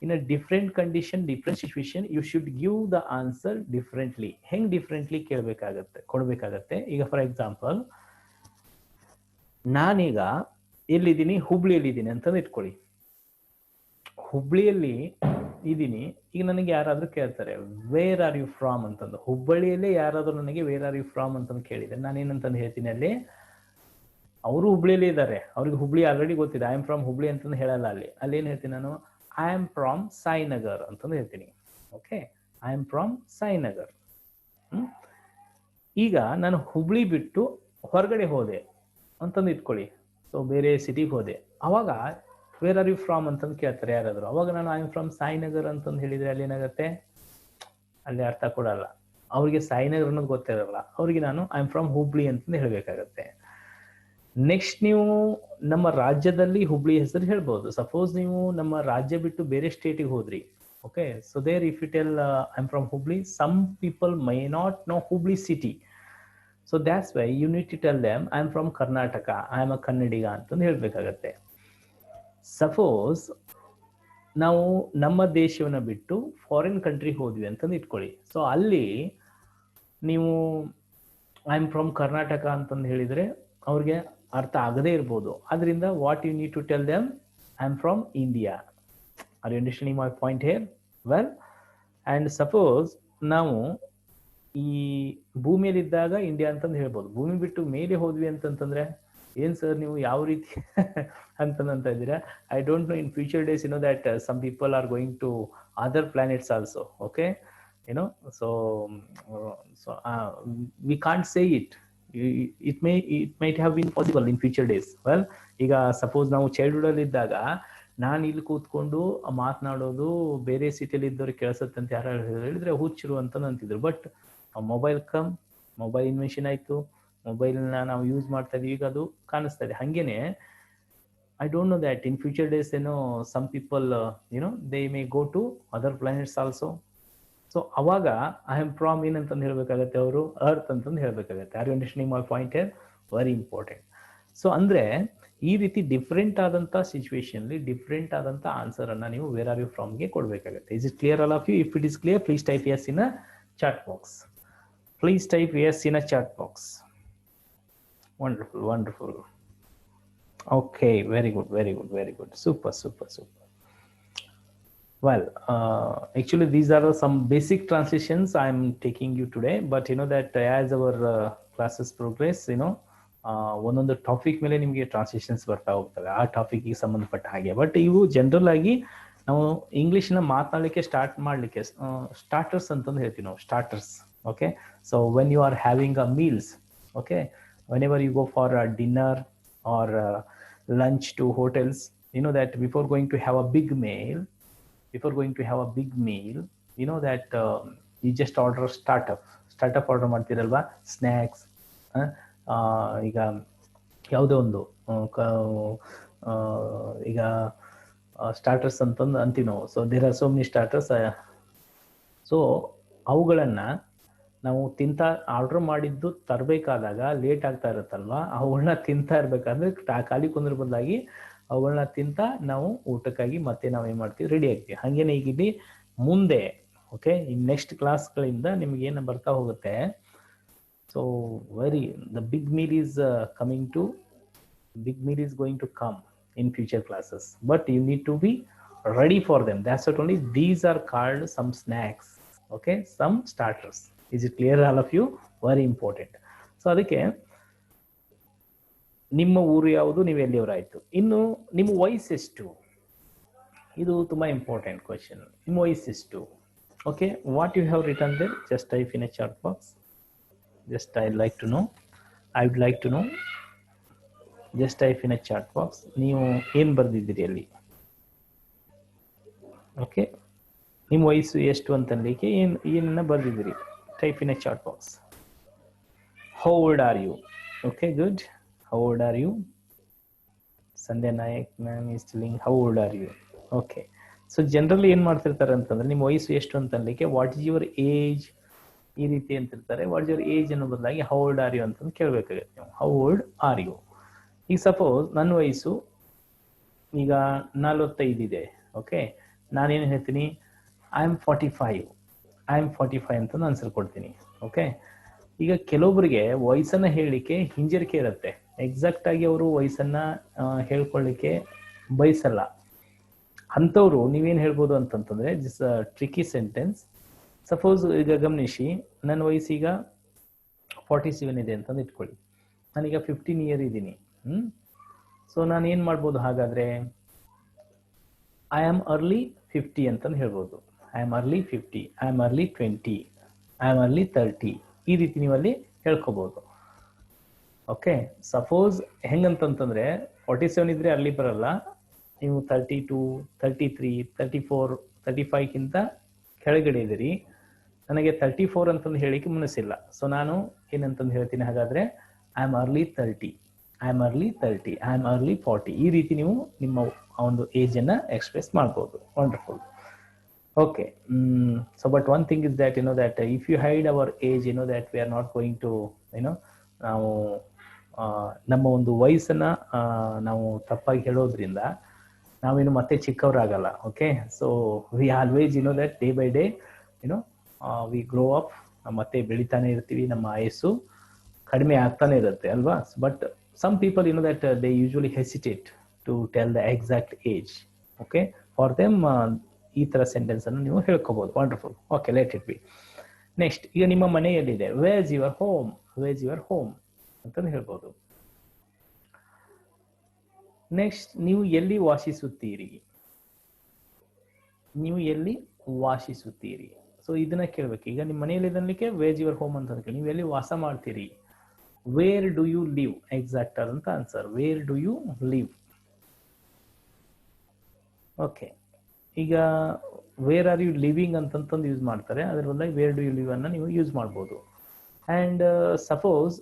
in a different condition, different situation, you should give the answer differently. ಹೆಂಗ್ differently ಕೊಡ್ಬೇಕಾಗತ್ತೆ. ಈಗ ಫಾರ್ ಎಕ್ಸಾಂಪಲ್, ನಾನೀಗ ಎಲ್ಲಿದ್ದೀನಿ, ಹುಬ್ಳಿಯಲ್ಲಿ ಇದ್ದೀನಿ ಅಂತಂದು ಇಟ್ಕೊಳ್ಳಿ. ಹುಬ್ಳಿಯಲ್ಲಿ ಇದ್ದೀನಿ. ಈಗ ನನಗೆ ಯಾರಾದ್ರೂ ಕೇಳ್ತಾರೆ ವೇರ್ ಆರ್ ಯು ಫ್ರಾಮ್ ಅಂತಂದು, ಹುಬ್ಬಳ್ಳಿಯಲ್ಲೇ ಯಾರಾದ್ರೂ ನನಗೆ ವೇರ್ ಆರ್ ಯು ಫ್ರಾಮ್ ಅಂತಂದು ಕೇಳಿದ್ರೆ ನಾನೇನಂತಂದು ಹೇಳ್ತೀನಿ, ಅಲ್ಲಿ ಅವರು ಹುಬ್ಳಿಯಲ್ಲಿ ಇದ್ದಾರೆ, ಅವ್ರಿಗೆ ಹುಬ್ಳಿ ಆಲ್ರೆಡಿ ಗೊತ್ತಿದೆ, ಐ ಆಮ್ ಫ್ರಮ್ ಹುಬ್ಳಿ ಅಂತಂದು ಹೇಳಲ್ಲ. ಅಲ್ಲಿ ಏನ್ ಹೇಳ್ತೀನಿ ನಾನು, ಐ ಆಮ್ ಫ್ರಾಮ್ ಸಾಯಿನಗರ್ ಅಂತಂದು ಹೇಳ್ತೀನಿ. Okay, I am from Sainagar. ಈಗ ನಾನು ಹುಬ್ಳಿ ಬಿಟ್ಟು ಹೊರಗಡೆ ಹೋದೆ ಅಂತಂದು ಇಟ್ಕೊಳ್ಳಿ, ಸೊ ಬೇರೆ ಸಿಟಿಗೆ ಹೋದೆ, ಅವಾಗ ವೇರ್ ಆರ್ ಯು ಫ್ರಾಮ್ ಅಂತಂದು ಕೇಳ್ತಾರೆ ಯಾರಾದ್ರು. ಅವಾಗ ನಾನು ಐ ಆಮ್ ಫ್ರಮ್ ಸಾಯಿನಗರ್ ಅಂತಂದು ಹೇಳಿದ್ರೆ ಅಲ್ಲಿ ಏನಾಗುತ್ತೆ, ಅಲ್ಲಿ ಅರ್ಥ ಕೊಡಲ್ಲ. ಅವ್ರಿಗೆ ಸಾಯಿನಗರ್ ಅನ್ನೋದು ಗೊತ್ತಿರಲ್ಲ, ಅವ್ರಿಗೆ ನಾನು ಐ ಆಮ್ ಫ್ರಮ್ ಹುಬ್ಳಿ ಅಂತಂದು ಹೇಳ್ಬೇಕಾಗತ್ತೆ. ನೆಕ್ಸ್ಟ್ ನೀವು ನಮ್ಮ ರಾಜ್ಯದಲ್ಲಿ ಹುಬ್ಳಿ ಹೆಸರು ಹೇಳ್ಬೋದು. ಸಪೋಸ್ ನೀವು ನಮ್ಮ ರಾಜ್ಯ ಬಿಟ್ಟು ಬೇರೆ ಸ್ಟೇಟಿಗೆ ಹೋದ್ರಿ, okay, so there if you tell I am from Hubli, some people may not know Hubli city, so that's why you need to tell them I am from Karnataka, I am a Kannadiga ಅಂತಂದು ಹೇಳ್ಬೇಕಾಗತ್ತೆ. ಸಪೋಸ್ ನಾವು ನಮ್ಮ ದೇಶವನ್ನ ಬಿಟ್ಟು ಫಾರಿನ್ ಕಂಟ್ರಿ ಹೋದ್ವಿ ಅಂತಂದು ಇಟ್ಕೊಳ್ಳಿ, so ಅಲ್ಲಿ ನೀವು ಐ ಆಮ್ ಫ್ರಮ್ ಕರ್ನಾಟಕ ಅಂತಂದು ಹೇಳಿದ್ರೆ ಅವ್ರಿಗೆ ಅರ್ಥ ಆಗದೇ ಇರ್ಬೋದು. ಅದರಿಂದ what you need to tell them, I am from India. Are you understanding my point here? Well, and suppose ನಾವು ಈ ಭೂಮಿಯಲ್ಲಿದ್ದಾಗ ಇಂಡಿಯಾ ಅಂತಂದು ಹೇಳ್ಬೋದು, ಭೂಮಿ ಬಿಟ್ಟು ಮೇಲೆ ಹೋದ್ವಿ ಅಂತಂತಂದ್ರೆ ಏನ್ ಸರ್ ನೀವು ಯಾವ ರೀತಿ ಅಂತಂತ ಇದ್ದೀರಾ? I don't know, in future days that some people are going to other planets also. Okay, so we can't say it. It might have been possible in future days. Well, ಈಗ suppose ನಾವು childhood ಅಲ್ಲಿ ಇದ್ದಾಗ ನಾನು ಇಲ್ಲಿ ಕೂತ್ಕೊಂಡು ಮಾತನಾಡೋದು ಬೇರೆ ಸಿಟಿಯಲ್ಲಿ ಇದ್ದವ್ರಿಗೆ ಕೇಳಿಸುತ್ತೆ ಅಂತ ಯಾರು ಹೇಳಿದ್ರೆ ಹುಚ್ಚರು ಅಂತ ಅಂತಿದ್ರು. ಬಟ್ ಮೊಬೈಲ್ ಇನ್ವೆನ್ಷನ್ ಆಯ್ತು, ಮೊಬೈಲ್ನ ನಾವು ಯೂಸ್ ಮಾಡ್ತಾ ಇದೀವಿ, ಈಗ ಅದು ಕಾಣಿಸ್ತಾ ಇದೆ. ಹಂಗೇನೆ I don't know that in future days some people they may go to other planets also. So ಅವಾಗ ಐ ಆಮ್ ಫ್ರಾಮ್ ಏನಂತಂದು ಹೇಳ್ಬೇಕಾಗತ್ತೆ, ಅವರು ಅರ್ತ್ ಅಂತಂದು ಹೇಳ್ಬೇಕಾಗತ್ತೆ. Are you understanding my point here? Very important. So ಅಂದ್ರೆ ಈ ರೀತಿ ಡಿಫ್ರೆಂಟ್ ಆದಂತ ಸಿಚುವೇಶನ್ ಡಿಫ್ರೆಂಟ್ ಆದಂತ ಆನ್ಸರ್ ಅನ್ನ ನೀವು ವೇರ್ ಆರ್ ಯು ಫ್ರಾಮ್ಗೆ ಕೊಡ್ಬೇಕಾಗತ್ತೆ. Is it clear all of you? If it is clear, please type yes in a chat box. Please type yes in a chat box. Wonderful, wonderful. Okay, very good, very good, very good. Super, super, super. Well, actually these are some basic transitions I am taking you today, but that as our classes progress, ಒಂದೊಂದು topic ಮೇಲೆ ನಿಮಗೆ transitions ಬರ್ತಾ ಹೋಗ್ತವೆ, ಆ ಟಾಪಿಕ್ಗೆ ಸಂಬಂಧಪಟ್ಟ ಹಾಗೆ. But ಇವು general ಆಗಿ ನಾವು ಇಂಗ್ಲಿಷ್ನ ಮಾತನಾಡಲಿಕ್ಕೆ ಸ್ಟಾರ್ಟ್ ಮಾಡಲಿಕ್ಕೆ ಸ್ಟಾರ್ಟರ್ಸ್ ಅಂತಂದು ಹೇಳ್ತೀವಿ ನಾವು, starters. Okay, so when you are having a meals, okay, whenever you go for a dinner or lunch to hotels, that before going to have a big meal, that you just order startup order ಮಾಡ್ತೀರಲ್ವಾ, snacks. ಈಗ ಯಾವುದೋ ಒಂದು ಈಗ starters ಅಂತಂದು ಅಂತೀವಿ ನಾವು. So there are so many starters. So ಅವುಗಳನ್ನ ನಾವು ಆರ್ಡರ್ ಮಾಡಿದ್ದು ತರಬೇಕಾದಾಗ ಲೇಟ್ ಆಗ್ತಾ ಇರುತ್ತಲ್ವಾ, ಅವುಗಳನ್ನ ತಿಂತಾ ಇರ್ಬೇಕಾದ್ರೆ ಖಾಲಿ ಕುಂದ್ರ ಬದಲಾಗಿ ಅವುಗಳನ್ನ ತಿಂತ ನಾವು ಊಟಕ್ಕಾಗಿ ಮತ್ತೆ ನಾವು ಏನ್ ಮಾಡ್ತೀವಿ, ರೆಡಿ ಆಗ್ತೀವಿ. ಹಾಗೇನೆ ಈಗ ಇಲ್ಲಿ ಮುಂದೆ ಓಕೆ ಈ ನೆಕ್ಸ್ಟ್ ಕ್ಲಾಸ್ಗಳಿಂದ ನಿಮ್ಗೆ ಏನು ಬರ್ತಾ ಹೋಗುತ್ತೆ. So the big meal is going to come in future classes, but you need to be ready for them. That's what only these are called some snacks, okay, some starters. Is it clear all of you? Very important. So ಅದಕ್ಕೆ ನಿಮ್ಮ ಊರು ಯಾವುದು, ನೀವು ಎಲ್ಲಿಯವರಾಯ್ತು, ಇನ್ನು ನಿಮ್ಮ ವಯಸ್ಸೆಷ್ಟು, ಇದು ತುಂಬಾ important question. ನಿಮ್ಮ ವಯಸ್ಸೆಷ್ಟು? Okay, what you have written there, just type in a chat box. Just I would like to know, just type in a chat box. ನೀವು ಏನು ಬರ್ದಿದ್ದೀರಿ ಅಲ್ಲಿ? ಓಕೆ, ನಿಮ್ಮ ವಯಸ್ಸು ಎಷ್ಟು ಅಂತನ್ಲಿಕ್ಕೆ ಏನನ್ನ ಬರ್ದಿದ್ದೀರಿ? Type in a chat box. How old are you? Okay, good. How old are you? Sandhya Nayak ma'am is telling how old are you? Okay. So generally ಏನು ಮಾಡ್ತಿರ್ತಾರೆ ಅಂತಂದ್ರೆ ನಿಮ್ಮ ವಯಸ್ಸು ಎಷ್ಟು ಅಂತ ಅನ್ಲಿಕ್ಕೆ ವಾಟ್ ಇಸ್ ಯುವರ್ ಏಜ್ ಈ ರೀತಿ ಅಂತಿರ್ತಾರೆ. ವಾಟ್ ಇಸ್ ಯುವರ್ ಏಜ್ ಅನ್ನೋ ಬದಲಾಗಿ ಹೌ ಓಲ್ಡ್ ಆರ್ ಯು ಅಂತಂದು ಕೇಳಬೇಕಾಗುತ್ತೆ ನೀವು. How old are you? ಈಗ ಸಪೋಸ್ ನನ್ನ ವಯಸ್ಸು ಈಗ 45 ಇದೆ. ಓಕೆ, ನಾನೇನು ಹೇಳ್ತೀನಿ, ಐ ಆಮ್ 45 ಅಂತ ಆನ್ಸರ್ ಕೊಡ್ತೀನಿ. ಓಕೆ, ಈಗ ಕೆಲವೊಬ್ಬರಿಗೆ ವಯಸ್ಸನ್ನ ಹೇಳಲಿಕ್ಕೆ ಹಿಂಜರಿಕೆ ಇರುತ್ತೆ, ಎಕ್ಸಾಕ್ಟ್ ಆಗಿ ಅವರು ವಯಸ್ಸನ್ನ ಹೇಳ್ಕೊಳ್ಳಿಕ್ಕೆ ಬಯಸಲ್ಲ. ಅಂಥವ್ರು ನೀವೇನು ಹೇಳ್ಬೋದು ಅಂತಂತಂದ್ರೆ, ದಿಸ್ ಟ್ರಿಕಿ ಸೆಂಟೆನ್ಸ್. ಸಪೋಸ್ ಈಗ ಗಮನಿಸಿ, ನನ್ನ ವಯಸ್ಸೀಗ 47 ಇದೆ ಅಂತಂದು ಇಟ್ಕೊಳ್ಳಿ, ನಾನೀಗ 15 ಇಯರ್ ಇದ್ದೀನಿ. ಸೊ ನಾನು ಏನು ಮಾಡ್ಬೋದು ಹಾಗಾದ್ರೆ, ಐ ಆಮ್ ಅರ್ಲಿ 50 ಅಂತಂದು ಹೇಳ್ಬೋದು. I am early 50, I am early 20, I am early 30, ಈ ರೀತಿ ನೀವಲ್ಲಿ ಹೇಳ್ಕೋಬಹುದು. ಓಕೆ, ಸಪೋಸ್ ಹೆಂಗಂತಂತಂದ್ರೆ 47 ಇದ್ರೆ ಅರ್ಲಿ ಬರಲ್ಲ, ನೀವು 32, 33, 34, 35ಗಿಂತ ಕೆಳಗಡೆ ಇದ್ದೀರಿ, ನನಗೆ 34 ಅಂತಂದು ಹೇಳಿಕ್ಕೆ ಮನಸ್ಸಿಲ್ಲ. ಸೊ ನಾನು ಏನಂತಂದು ಹೇಳ್ತೀನಿ ಹಾಗಾದ್ರೆ, I am early 30, I am early 30, I am early 40, ಈ ರೀತಿ ನೀವು ನಿಮ್ಮ ಒಂದು ಏಜ್ ಅನ್ನ ಎಕ್ಸ್ಪ್ರೆಸ್ ಮಾಡ್ಬೋದು. Wonderful. Okay, so but one thing is that that if you hide our age, that we are not going to ನಾವು ನಮ್ಮ ಒಂದು ವಯಸ್ಸನ್ನ ನಾವು ತಪ್ಪಾಗಿ ಹೇಳೋದ್ರಿಂದ ನಾವೇನು ಮತ್ತೆ ಚಿಕ್ಕವರಾಗಲ್ಲ. Okay, so we always that day by day we grow up, ಮತ್ತೆ ಬೆಳಿತಾನೆ ಇರ್ತೀವಿ, ನಮ್ಮ ಆಯಸ್ಸು ಕಡಿಮೆ ಆಗ್ತಾನೆ ಇರುತ್ತೆ ಅಲ್ವಾ. But some people that they usually hesitate to tell the exact age. Okay, for them ಈ ತರ ಸೆಂಟೆನ್ಸ್ ಅನ್ನು ನೀವು ಹೇಳ್ಕೋಬಹುದು. Wonderful. Okay, let it be. Next, ಈಗ ನಿಮ್ಮ ಮನೆ ಎಲ್ಲಿದೆ, where your home, where your home ಅಂತ ಹೇಳ್ಬೋದು. ನೆಕ್ಸ್ಟ್, ನೀವು ಎಲ್ಲಿ ವಾಸಿಸುತ್ತೀರಿ, ನೀವು ಎಲ್ಲಿ ವಾಸಿಸುತ್ತೀರಿ. ಸೊ ಇದನ್ನ ಕೇಳ್ಬೇಕು. ಈಗ ನಿಮ್ಮ ಮನೆಯಲ್ಲಿ ಇದನ್ಲಿಕ್ಕೆ ವೇರ್ ಯುವರ್ ಹೋಮ್ ಅಂತ ಕೇಳಿ, ನೀವು ಎಲ್ಲಿ ವಾಸ ಮಾಡ್ತೀರಿ. Where do you live, exact ಆದಂತ answer, where do you live. Okay, ಈಗ ವೇರ್ ಆರ್ ಯು ಲಿವಿಂಗ್ ಅಂತಂತಂದು ಯೂಸ್ ಮಾಡ್ತಾರೆ, ಅದ್ರ ಬದಲಾಗಿ ವೇರ್ ಡು ಯು ಲಿವ್ ಅನ್ನ ನೀವು ಯೂಸ್ ಮಾಡ್ಬೋದು. ಅಂಡ್ ಸಪೋಸ್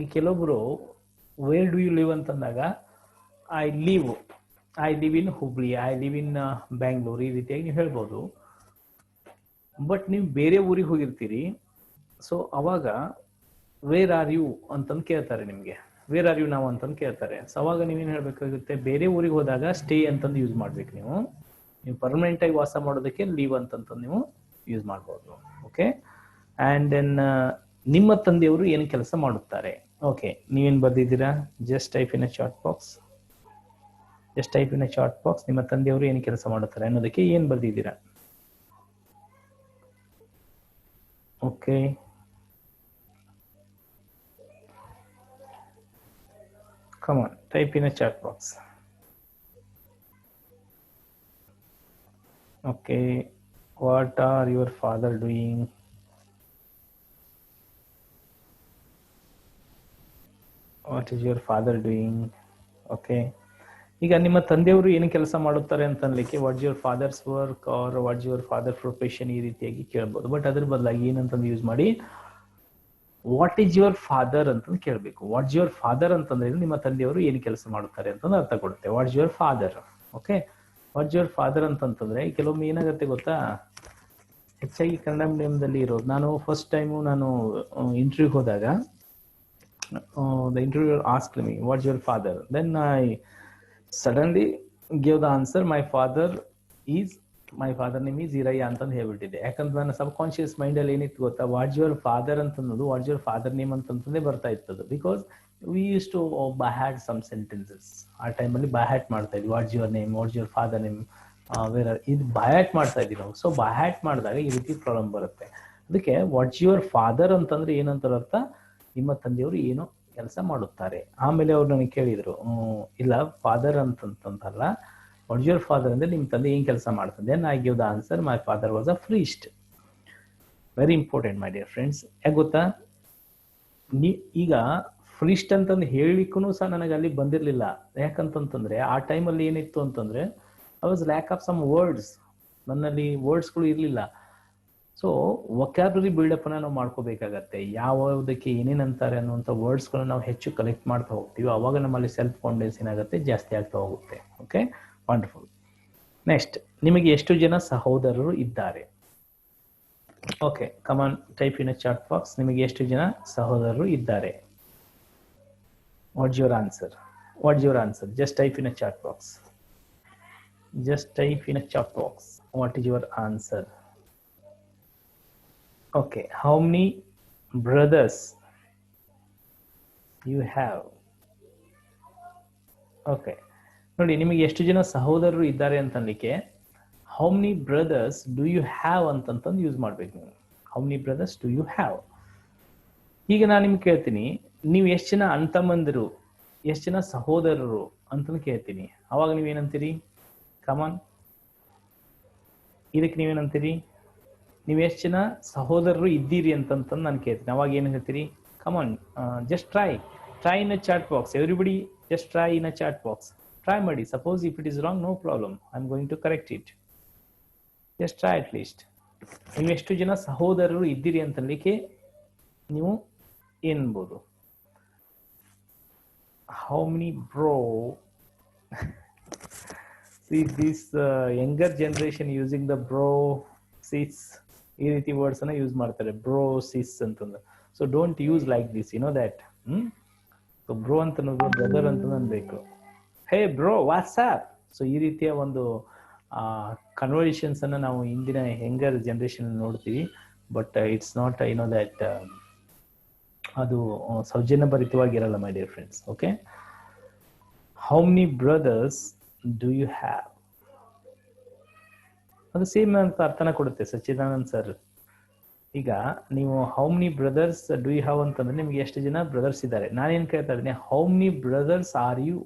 ಈ ಕೆಲವೊಬ್ರು ವೇರ್ ಡು ಯು ಲಿವ್ ಅಂತಂದಾಗ I live in Hubli, I live in Bangalore, ಈ ರೀತಿಯಾಗಿ ನೀವು ಹೇಳ್ಬೋದು. ಬಟ್ ನೀವು ಬೇರೆ ಊರಿಗೆ ಹೋಗಿರ್ತೀರಿ, ಸೊ ಅವಾಗ ವೇರ್ ಆರ್ ಯು ಅಂತಂದು ಕೇಳ್ತಾರೆ ನಿಮ್ಗೆ, ವೇರ್ ಆರ್ ಯು ನಾವು ಅಂತಂದು ಕೇಳ್ತಾರೆ. ಸೊ ಅವಾಗ ನೀವೇನು ಹೇಳ್ಬೇಕಾಗುತ್ತೆ, ಬೇರೆ ಊರಿಗೆ ಹೋದಾಗ ಸ್ಟೇ ಅಂತಂದು ಯೂಸ್ ಮಾಡ್ಬೇಕು. ನೀವು ಪರ್ಮನೆಂಟ್ ಆಗಿ ವಾಸ ಮಾಡೋದಕ್ಕೆ ಲೀವ್ ಅಂತಂದು ನೀವು ಯೂಸ್ ಮಾಡ್ಬೋದು. ಓಕೆ, ಅಂಡ್ ದೆನ್ ನಿಮ್ಮ ತಂದೆಯವರು ಏನು ಕೆಲಸ ಮಾಡುತ್ತಾರೆ. ಓಕೆ, ನೀವೇನು ಬರ್ದಿದ್ದೀರಾ, just type in a chat box, just type in a chat box. ನಿಮ್ಮ ತಂದೆಯವರು ಏನು ಕೆಲಸ ಮಾಡುತ್ತಾರೆ ಅನ್ನೋದಕ್ಕೆ ಏನು ಬರ್ದಿದ್ದೀರಾ. Okay, come on, type in a chat box. Okay, what are your father doing? What is your father doing? Okay, ಈಗ ನಿಮ್ಮ ತಂದೆಯವರು ಏನು ಕೆಲಸ ಮಾಡುತ್ತಾರೆ ಅಂತ ಅನ್ಲಿಕ್ಕೆ what's your father's work or what's your father profession, ಈ ರೀತಿಯಾಗಿ ಕೇಳ್ಬೋದು. ಬಟ್ ಅದ್ರ ಬದಲಾಗಿ ಏನಂತಂದು ಯೂಸ್ ಮಾಡಿ, ವಾಟ್ ಈಸ್ ಯುವರ್ ಫಾದರ್ ಅಂತಂದು ಕೇಳಬೇಕು. ವಾಟ್ಸ್ ಯುವರ್ ಫಾದರ್ ಅಂತಂದ್ರೆ ನಿಮ್ಮ ತಂದೆಯವರು ಏನು ಕೆಲಸ ಮಾಡುತ್ತಾರೆ ಅಂತಂದು ಅರ್ಥ ಕೊಡುತ್ತೆ. What's your father. Okay, what's your father ಅಂತಂತಂದ್ರೆ ಕೆಲವೊಮ್ಮೆ ಏನಾಗುತ್ತೆ ಗೊತ್ತಾ, ಹೆಚ್ಚಾಗಿ ಕನ್ನಡ ಮೀಡಿಯಂದಲ್ಲಿ ಇರೋದು. ನಾನು ಫಸ್ಟ್ ಟೈಮು ನಾನು ಇಂಟರ್ವ್ಯೂ ಹೋದಾಗ the interview asked me what's your father, then I suddenly give the answer, my father name is Eerayya ಅಂತಂದು ಹೇಳ್ಬಿಟ್ಟಿದೆ. ಯಾಕಂದ್ರೆ ನನ್ನ ಸಬ್ ಕಾನ್ಶಿಯಸ್ ಮೈಂಡ್ ಅಲ್ಲಿ ಏನಿತ್ತು ಗೊತ್ತಾ, ವಾಟ್ಸ್ ಯುವರ್ ಫಾದರ್ ಅಂತನ್ನೋದು ವಾಟ್ಸ್ ಯುವರ್ ಫಾದರ್ ನೇಮ್ ಅಂತಂದೇ ಬರ್ತಾ ಇತ್ತು. Because we used to by heart some sentences. ಆ ಟೈಮಲ್ಲಿ ಬೈ ಹ್ಯಾಟ್ ಮಾಡ್ತಾ ಇದ್ವಿ, what's your name, what's your father name, ಇದು ಬೈ ಹ್ಯಾಟ್ ಮಾಡ್ತಾ ಇದ್ವಿ ನಾವು. ಸೊ ಬೈ ಹ್ಯಾಟ್ ಮಾಡಿದಾಗ ಈ ರೀತಿ ಪ್ರಾಬ್ಲಮ್ ಬರುತ್ತೆ. ಅದಕ್ಕೆ ವಾಟ್ಸ್ ಯುವರ್ ಫಾದರ್ ಅಂತಂದ್ರೆ ಏನಂತ ಅರ್ಥ, ನಿಮ್ಮ ತಂದೆಯವರು ಏನು ಕೆಲಸ ಮಾಡುತ್ತಾರೆ. ಆಮೇಲೆ ಅವ್ರು ನನಗೆ ಕೇಳಿದ್ರು, ಇಲ್ಲ ಫಾದರ್ ಅಂತಂತಲ್ಲ, ವಾಟ್ಸ್ ಯುವರ್ ಫಾದರ್ ಅಂದ್ರೆ ನಿಮ್ಮ ತಂದೆ ಏನ್ ಕೆಲಸ ಮಾಡ್ತಾರೆ. Then I give the answer, my father was a priest. Very important my dear friends. ಯಾಕೆ ಗೊತ್ತಾ, ಈಗ ಫ್ರೀಸ್ಟ್ ಅಂತಂದು ಹೇಳಿಕ್ಕೂ ಸಹ ನನಗೆ ಅಲ್ಲಿ ಬಂದಿರಲಿಲ್ಲ. ಯಾಕಂತಂದ್ರೆ ಆ ಟೈಮಲ್ಲಿ ಏನಿತ್ತು ಅಂತಂದ್ರೆ I was lack of some words, ನನ್ನಲ್ಲಿ ವರ್ಡ್ಸ್ಗಳು ಇರಲಿಲ್ಲ. ಸೊ ವೊಕ್ಯಾಬ್ಯುಲರಿ ಬಿಲ್ಡಪ್ ಅನ್ನ ನಾವು ಮಾಡ್ಕೋಬೇಕಾಗತ್ತೆ. ಯಾವುದಕ್ಕೆ ಏನೇನು ಅಂತಾರೆ ಅನ್ನುವಂಥ ವರ್ಡ್ಸ್ಗಳನ್ನ ನಾವು ಹೆಚ್ಚು ಕಲೆಕ್ಟ್ ಮಾಡ್ತಾ ಹೋಗ್ತೀವಿ, ಅವಾಗ ನಮ್ಮಲ್ಲಿ ಸೆಲ್ಫ್ ಕಾನ್ಫಿಡೆನ್ಸ್ ಏನಾಗುತ್ತೆ, ಜಾಸ್ತಿ ಆಗ್ತಾ ಹೋಗುತ್ತೆ. Okay, wonderful. ನೆಕ್ಸ್ಟ್, ನಿಮಗೆ ಎಷ್ಟು ಜನ ಸಹೋದರರು ಇದ್ದಾರೆ. Okay, come on type in a chat box, ನಿಮಗೆ ಎಷ್ಟು ಜನ ಸಹೋದರರು ಇದ್ದಾರೆ. What's your answer, what's your answer, just type in a chat box. Just type in a chat box. What is your answer? Okay. How many brothers you have? Okay. ನೋಡಿ ನಿಮಗೆ ಎಷ್ಟು ಜನ ಸಹೋದರರು ಇದ್ದಾರೆ ಅಂತ ಅನ್ಲಿಕ್ಕೆ how many brothers do you have ಅಂತಂತಂದು use ಮಾಡ್ಬೇಕು ನೀವು. How many brothers do you have. ಈಗ ನಾನು ನಿಮ್ಗೆ ಕೇಳ್ತೀನಿ, ನೀವು ಎಷ್ಟು ಜನ ಅಣ್ತಮ್ಮಂದಿರು, ಎಷ್ಟು ಜನ ಸಹೋದರರು ಅಂತಂದು ಕೇಳ್ತೀನಿ. ಅವಾಗ ನೀವೇನಂತೀರಿ? ಕಮಾನ್, ಇದಕ್ಕೆ ನೀವೇನಂತೀರಿ? ನೀವು ಎಷ್ಟು ಜನ ಸಹೋದರರು ಇದ್ದೀರಿ ಅಂತಂತಂದು ನಾನು ಕೇಳ್ತೀನಿ. ಅವಾಗ ಏನು ಹೇಳ್ತೀರಿ? Come on, just try in a chat box. Everybody just try in a chat box. Try ಮಾಡಿ. Suppose if it is wrong, no problem, I'm going to correct it. Just try at least. ನೀವು ಎಷ್ಟು ಜನ ಸಹೋದರರು ಇದ್ದೀರಿ ಅಂತಲಿಕ್ಕೆ ನೀವು ಏನ್ಬೋದು? How many bro? See this younger generation using the bro, sis, ಈ ರೀತಿ words ಅನ್ನ ಯೂಸ್ ಮಾಡ್ತಾರೆ, ಬ್ರೋ ಸಿಸ್ ಅಂತಂದ್ರೆ. So don't use like this, you know that. So bro ಅಂತ ಬ್ರದರ್ ಅಂತ ಅನ್ಬೇಕು. ಹೇ ಬ್ರೋ ವಾಟ್ಸ್ಆಪ್. ಸೊ ಈ ರೀತಿಯ ಒಂದು ಕನ್ವರ್ಸೇಷನ್ಸ್ ಅನ್ನ ನಾವು ಇಂದಿನ ಯಂಗರ್ ಜನರೇಷನ್ ನೋಡ್ತೀವಿ. But it's not no that ಅದು ಸೌಜನ್ಯ ಭರಿತವಾಗಿರಲ್ಲ my dear friends. Okay, how many brothers do you have? ಅದು ಸೇಮ್ ಅಂತ ಅರ್ಥನ ಕೊಡುತ್ತೆ ಸಚ್ಚಿದಾನಂದ್ ಸರ್. ಈಗ ನೀವು how many brothers do you have ಅಂತಂದ್ರೆ ನಿಮ್ಗೆ ಎಷ್ಟು ಜನ ಬ್ರದರ್ಸ್ ಇದ್ದಾರೆ. ನಾನೇನ್ ಕೇಳ್ತಾ ಇದ್ದೀನಿ, how many brothers are you?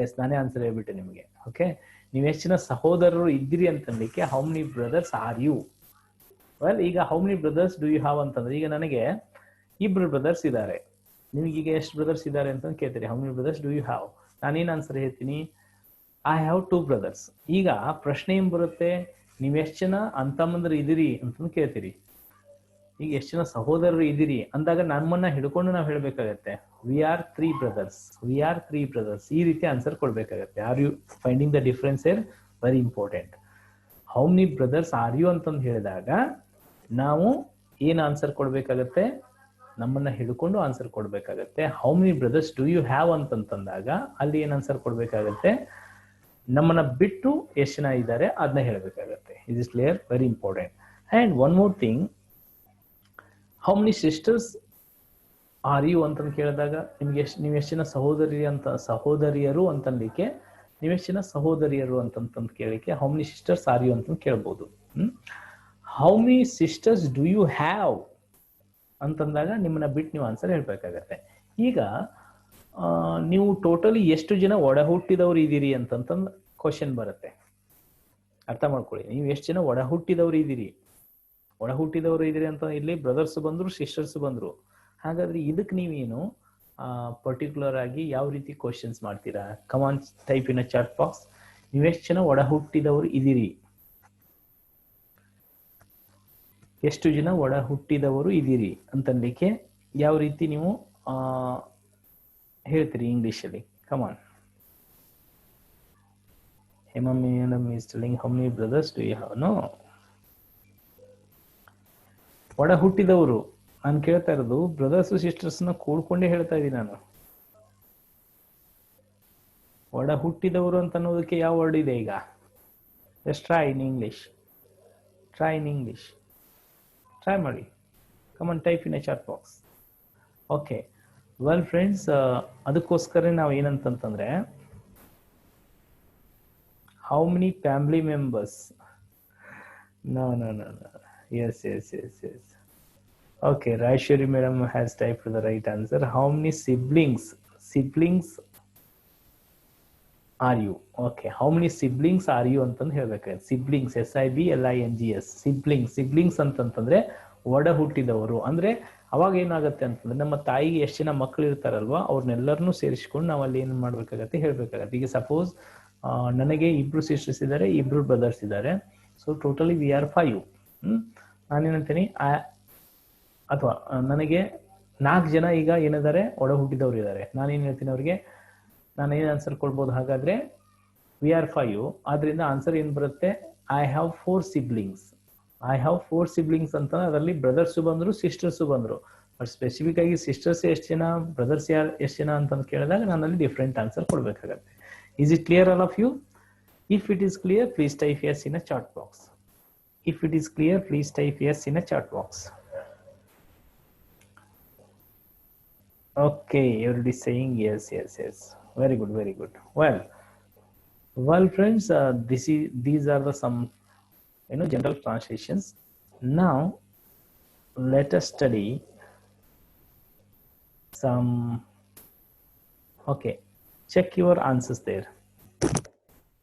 Yes, ನಾನೇ ಆನ್ಸರ್ ಹೇಳ್ಬಿಟ್ಟೆ ನಿಮಗೆ. ಓಕೆ, ನೀವು ಎಷ್ಟು ಜನ ಸಹೋದರರು ಇದ್ದೀರಿ ಅಂತನ್ಲಿಕ್ಕೆ how many brothers are you? Well, ಈಗ how many brothers do you have ಅಂತಂದ್ರೆ ಈಗ ನನಗೆ ಇಬ್ರು ಬ್ರದರ್ಸ್ ಇದ್ದಾರೆ. ನಿಮಗೀಗ ಎಷ್ಟು ಬ್ರದರ್ಸ್ ಇದ್ದಾರೆ ಅಂತ ಕೇಳ್ತೀರಿ, how many brothers do you have? ನಾನೇನ್ ಆನ್ಸರ್ ಹೇಳ್ತೀನಿ, ಐ ಹ್ಯಾವ್ 2 ಬ್ರದರ್ಸ್. ಈಗ ಪ್ರಶ್ನೆ ಏನ್ ಬರುತ್ತೆ, ನೀವ್ ಎಷ್ಟು ಜನ ಅಂತಮ್ಮಂದ್ರು ಇದ್ದೀರಿ ಅಂತಂದು ಕೇಳ್ತೀರಿ. ಈಗ ಎಷ್ಟು ಜನ ಸಹೋದರರು ಇದ್ದೀರಿ ಅಂದಾಗ ನಮ್ಮನ್ನ ಹಿಡ್ಕೊಂಡು ನಾವು ಹೇಳ್ಬೇಕಾಗತ್ತೆ, we are 3 brothers, we are 3 brothers. ಈ ರೀತಿ ಆನ್ಸರ್ ಕೊಡ್ಬೇಕಾಗತ್ತೆ. Are you finding the difference uh very important. How many brothers are you ಅಂತಂದು ಹೇಳಿದಾಗ ನಾವು ಏನ್ ಆನ್ಸರ್ ಕೊಡ್ಬೇಕಾಗತ್ತೆ, ನಮ್ಮನ್ನ ಹಿಡ್ಕೊಂಡು ಆನ್ಸರ್ ಕೊಡ್ಬೇಕಾಗತ್ತೆ. How many brothers do you have ಅಂತಂದಾಗ ಅಲ್ಲಿ ಏನ್ ಆನ್ಸರ್ ಕೊಡ್ಬೇಕಾಗತ್ತೆ, ನಮ್ಮನ್ನ ಬಿಟ್ಟು ಎಷ್ಟು ಜನ ಇದ್ದಾರೆ ಅದನ್ನ ಹೇಳ್ಬೇಕಾಗತ್ತೆ. Is is clear? Very important. And one more thing, how many sisters are you ಅಂತಂದು ಕೇಳಿದಾಗ ನಿಮ್ಗೆ ನೀವು ಎಷ್ಟು ಜನ ಸಹೋದರಿಯರು ಅಂತನ್ಲಿಕ್ಕೆ ನೀವೆಷ್ಟು ಜನ ಸಹೋದರಿಯರು ಅಂತಂತಂದು ಕೇಳಲಿಕ್ಕೆ how many sisters are you ಅಂತಂದು ಕೇಳ್ಬೋದು. How many sisters do you have ಅಂತಂದಾಗ ನಿಮ್ಮನ್ನ ಬಿಟ್ಟು ನೀವು ಆನ್ಸರ್ ಹೇಳ್ಬೇಕಾಗತ್ತೆ. ಈಗ ನೀವು ಟೋಟಲಿ ಎಷ್ಟು ಜನ ಒಡ ಹುಟ್ಟಿದವ್ರು ಇದ್ದೀರಿ ಅಂತಂತಂದು ಕ್ವಶನ್ ಬರುತ್ತೆ. ಅರ್ಥ ಮಾಡ್ಕೊಳ್ಳಿ, ನೀವು ಎಷ್ಟು ಜನ ಒಡ ಹುಟ್ಟಿದವ್ರು ಇದ್ದೀರಿ ಅಂತ ಇಲ್ಲಿ ಬ್ರದರ್ಸ್ ಬಂದ್ರು, ಸಿಸ್ಟರ್ಸ್ ಬಂದ್ರು. ಹಾಗಾದ್ರೆ ಇದಕ್ಕೆ ನೀವೇನು ಪರ್ಟಿಕ್ಯುಲರ್ ಆಗಿ ಯಾವ ರೀತಿ ಕ್ವಶನ್ಸ್ ಮಾಡ್ತೀರಾ? Come on, type in a chat box. ನೀವೆಷ್ಟು ಜನ ಒಡ ಹುಟ್ಟಿದವರು ಇದ್ದೀರಿ? ಎಷ್ಟು ಜನ ಒಡ ಹುಟ್ಟಿದವರು ಇದ್ದೀರಿ ಅಂತನ್ಲಿಕ್ಕೆ ಯಾವ ರೀತಿ ನೀವು ಹೇಳ್ತೀರಿ ಇಂಗ್ಲಿಷಲ್ಲಿ? Come on. Hema madam is telling how many brothers do you have? No, ಒಡ ಹುಟ್ಟಿದವರು ನಾನು ಕೇಳ್ತಾ ಇರೋದು ಬ್ರದರ್ಸ್ ಸಿಸ್ಟರ್ಸ್ ನ ಕೂಡ್ಕೊಂಡೇ ಹೇಳ್ತಾ ಇದ್ದೀನಿ ನಾನು. ಒಡ ಹುಟ್ಟಿದವರು ಅಂತ ಅನ್ನೋದಕ್ಕೆ ಯಾವ ವರ್ಡ್ ಇದೆ ಈಗ? Just try in English. Try ಮಾಡಿ. Come on, type in a chat box. Okay, well friends, ಅದಕ್ಕೋಸ್ಕರ ನಾವು ಏನಂತಂದ್ರೆ how many family members? No. Yes. Okay, Raishwari madam has typed the right answer. How many siblings are you? Okay, how many siblings are you ಅಂತಂದು ಹೇಳ್ಬೇಕಾದ್ರೆ siblings, SIBLINGS, siblings ಅಂತಂತಂದ್ರೆ ಒಡ ಹುಟ್ಟಿದವರು. ಅಂದ್ರೆ ಅವಾಗ ಏನಾಗುತ್ತೆ ಅಂತಂದ್ರೆ ನಮ್ಮ ತಾಯಿಗೆ ಎಷ್ಟು ಜನ ಮಕ್ಕಳು ಇರ್ತಾರಲ್ವಾ ಅವ್ರನ್ನೆಲ್ಲರನ್ನೂ ಸೇರಿಸ್ಕೊಂಡು ನಾವು ಅಲ್ಲಿ ಏನ್ ಮಾಡ್ಬೇಕಾಗತ್ತೆ, ಹೇಳ್ಬೇಕಾಗತ್ತೆ. ಈಗ ಸಪೋಸ್ ನನಗೆ 2 ಸಿಸ್ಟರ್ಸ್ ಇದ್ದಾರೆ, 2 ಬ್ರದರ್ಸ್ ಇದ್ದಾರೆ. So totally we are 5. ನಾನೇನಂತೀನಿ, ಅಥವಾ ನನಗೆ 4 ಜನ ಈಗ ಏನಿದ್ದಾರೆ ಒಡ ಹುಟ್ಟಿದವ್ರು ಇದ್ದಾರೆ. ನಾನೇನ್ ಹೇಳ್ತೀನಿ ಅವ್ರಿಗೆ, ನಾನೇನ್ ಆನ್ಸರ್ ಕೊಡ್ಬೋದು? ಹಾಗಾದ್ರೆ ವಿ ಆರ್ 5, ಆದ್ರಿಂದ ಆನ್ಸರ್ ಏನ್ ಬರುತ್ತೆ, ಐ ಹ್ಯಾವ್ 4 ಸಿಬ್ಲಿಂಗ್ಸ್ ಅಂತ. ಅದರಲ್ಲಿ ಬ್ರದರ್ಸ್ ಬಂದ್ರು, ಸಿಸ್ಟರ್ಸ್ ಬಂದ್ರು. ಬಟ್ ಸ್ಪೆಸಿಫಿಕ್ ಆಗಿ ಸಿಸ್ಟರ್ಸ್ ಎಷ್ಟು ಜನ, ಬ್ರದರ್ಸ್ ಎಷ್ಟು ಜನ ಅಂತ ಕೇಳಿದಾಗ ನಾನು ಅಲ್ಲಿ ಡಿಫ್ರೆಂಟ್ ಆನ್ಸರ್ ಕೊಡ್ಬೇಕಾಗತ್ತೆ. Is it clear all of you? If it is clear, please type yes in a chat box. If it is clear, please type yes in a chat box. Okay, everybody is saying yes, yes, yes. Very good, very good. Well, friends, these are the some general translations. Now let us study some. Okay, check your answers there.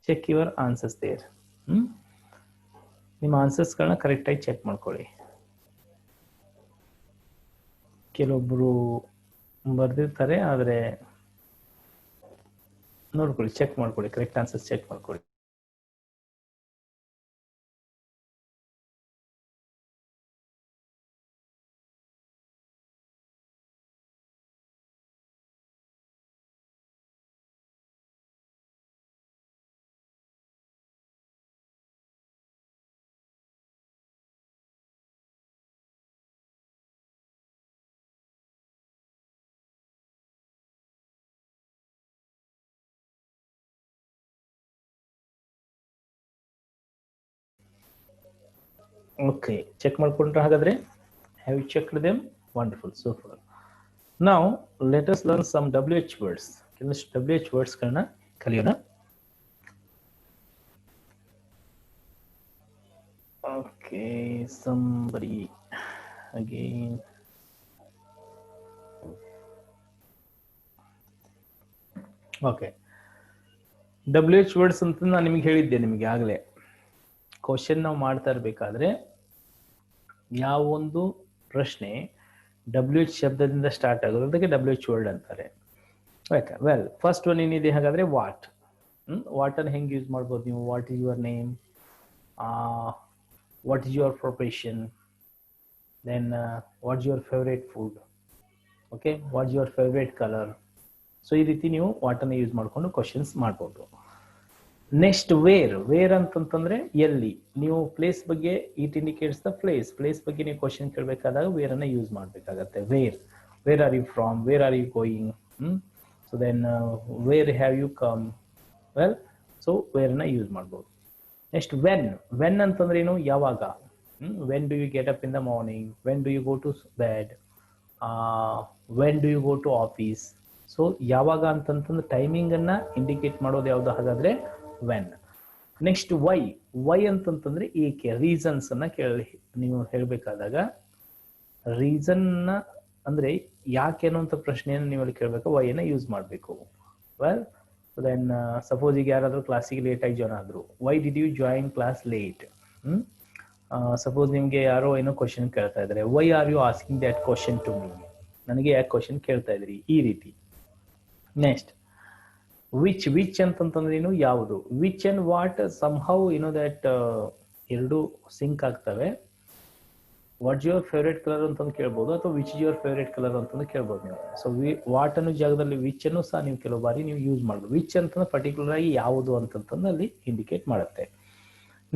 Check your answers there. ನಿಮ್ಮ ಆನ್ಸರ್ಸ್ಗಳನ್ನ ಕರೆಕ್ಟಾಗಿ check ಮಾಡ್ಕೊಳ್ಳಿ. ಕೆಲವೊಬ್ಬರು ಬರೆದಿರ್ತಾರೆ, ಆದರೆ ನೋಡ್ಕೊಳ್ಳಿ, check ಮಾಡ್ಕೊಳ್ಳಿ, correct answers check ಮಾಡ್ಕೊಳ್ಳಿ. Okay, check ಮಾಡ್ಕೊಂಡ್ರೆ ಹಾಗಾದ್ರೆ have you checked them? Wonderful, super. Now let us learn some WH words. ಕೆಲವಷ್ಟು WH ವರ್ಡ್ಸ್ಗಳನ್ನ ಕಲಿಯೋಣ. Okay, somebody again. Okay, WH words ಅಂತ ನಾನು ನಿಮಗೆ ಹೇಳಿದ್ದೆ. ನಿಮಗೆ ಆಗಲೇ ಕ್ವಶನ್ ನಾವು ಮಾಡ್ತಾ ಇರಬೇಕಾದ್ರೆ ಯಾವ ಒಂದು ಪ್ರಶ್ನೆ WH ಶಬ್ದದಿಂದ ಸ್ಟಾರ್ಟ್ ಆಗೋದು ಅದಕ್ಕೆ WH ವರ್ಡ್ ಅಂತಾರೆ. ಓಕೆ, ವೆಲ್, ಫಸ್ಟ್ ಒನ್ ಏನಿದೆ ಹಾಗಾದ್ರೆ ವಾಟ್. ವಾಟನ್ನು ಹೆಂಗೆ ಯೂಸ್ ಮಾಡ್ಬೋದು ನೀವು? What is your name, what is your profession, then what is your favourite food, okay, what is your favourite colour. So ಈ ರೀತಿ ನೀವು ವಾಟನ್ನು ಯೂಸ್ ಮಾಡಿಕೊಂಡು ಕ್ವಶನ್ಸ್ ಮಾಡ್ಬೋದು. ನೆಕ್ಸ್ಟ್ ವೇರ್ ಅಂತಂತಂದ್ರೆ ಎಲ್ಲಿ. ನೀವು ಪ್ಲೇಸ್ ಬಗ್ಗೆ, ಇಟ್ ಇಂಡಿಕೇಟ್ಸ್ ದ ಪ್ಲೇಸ್ ಬಗ್ಗೆ ನೀವು ಕ್ವಶನ್ ಕೇಳಬೇಕಾದಾಗ ವೇರ್ ಅನ್ನ ಯೂಸ್ ಮಾಡಬೇಕಾಗತ್ತೆ. Where are you from, where are you going, so then where have you come. Well, so where ನ ಯೂಸ್ ಮಾಡ್ಬೋದು. ನೆಕ್ಸ್ಟ್ ವೆನ್ ಅಂತಂದ್ರೆ ಏನು? ಯಾವಾಗ. When do you get up in the morning, when do you go to bed, when do you go to office. So ಯಾವಾಗ ಅಂತಂತಂದ್ರೆ timing ಅನ್ನ indicate ಮಾಡೋದು ಯಾವ್ದು ಹಾಗಾದ್ರೆ ವೆನ್. ನೆಕ್ಸ್ಟ್ ವೈ ಅಂತಂತಂದ್ರೆ ಏಕೆ, ರೀಸನ್ಸ್ ಅನ್ನ ನೀವು ಹೇಳ್ಬೇಕಾದಾಗ ರೀಸನ್ ಅಂದ್ರೆ ಯಾಕೆ ಅನ್ನುವಂಥ ಪ್ರಶ್ನೆಯನ್ನು ನೀವು ಅಲ್ಲಿ ಕೇಳಬೇಕು, ವೈ ಅನ್ನ ಯೂಸ್ ಮಾಡಬೇಕು. ವೆಲ್, ದೆನ್ ಸಪೋಸ್ ಈಗ ಯಾರಾದ್ರೂ ಕ್ಲಾಸಿಗೆ ಲೇಟ್ ಆಗಿ ಜಾಯ್ನ್ ಆದ್ರು, why did you join class late. Suppose ನಿಮ್ಗೆ ಯಾರೋ ಏನೋ ಕ್ವಶನ್ ಕೇಳ್ತಾ ಇದ್ದಾರೆ, why are you asking that question to me, ನನಗೆ ಯಾಕೆ ಕ್ವಶನ್ ಕೇಳ್ತಾ ಇದ್ರಿ, ಈ ರೀತಿ. ನೆಕ್ಸ್ಟ್ ವಿಚ್ ಅಂತಂತಂದ್ರೆ ಏನು? ಯಾವುದು. Which and what somehow that ಎರಡು ಸಿಂಕ್ ಆಗ್ತವೆ. ವಾಟ್ ಯುವರ್ ಫೇವ್ರೇಟ್ ಕಲರ್ ಅಂತಂದು ಕೇಳ್ಬೋದು, ಅಥವಾ which is your favourite colour ಅಂತಂದು ಕೇಳ್ಬೋದು ನೀವು. ಸೊ ವಾಟ್ ಅನ್ನೋ ಜಾಗದಲ್ಲಿ ವಿಚ್ ಅನ್ನು ಸಹ ನೀವು ಕೆಲವು ಬಾರಿ ನೀವು ಯೂಸ್ ಮಾಡ್ಬೋದು. ವಿಚ್ ಅಂತಂದ್ರೆ ಪರ್ಟಿಕ್ಯುಲರ್ ಆಗಿ ಯಾವುದು ಅಂತಂತಂದು ಅಲ್ಲಿ ಇಂಡಿಕೇಟ್ ಮಾಡುತ್ತೆ.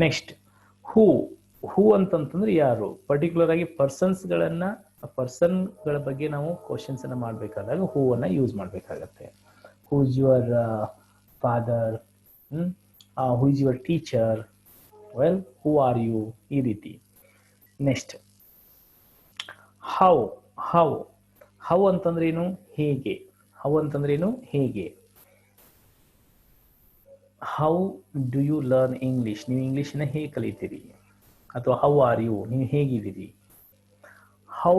ನೆಕ್ಸ್ಟ್ ಹೂ ಅಂತಂತಂದ್ರೆ ಯಾರು. ಪರ್ಟಿಕ್ಯುಲರ್ ಆಗಿ ಪರ್ಸನ್ಗಳ ಬಗ್ಗೆ ನಾವು ಕ್ವಶನ್ಸ್ ಅನ್ನ ಮಾಡ್ಬೇಕಾದಾಗ ಹೂ ಅನ್ನ ಯೂಸ್ ಮಾಡ್ಬೇಕಾಗತ್ತೆ. Who is your father, who is your teacher, well, who are you, ಈ ರೀತಿ. ನೆಕ್ಸ್ಟ್ ಹೌ ಅಂತಂದ್ರೆ ಏನು? ಹೇಗೆ. ಹೌ ಅಂತಂದ್ರೆ ಏನು? ಹೇಗೆ. How do you learn English, ನೀವು ಇಂಗ್ಲಿಷ್ನ ಹೇಗೆ ಕಲಿತೀರಿ. ಅಥವಾ ಹೌ ಆರ್ ಯು, ನೀವು ಹೇಗಿದ್ದೀರಿ. ಹೌ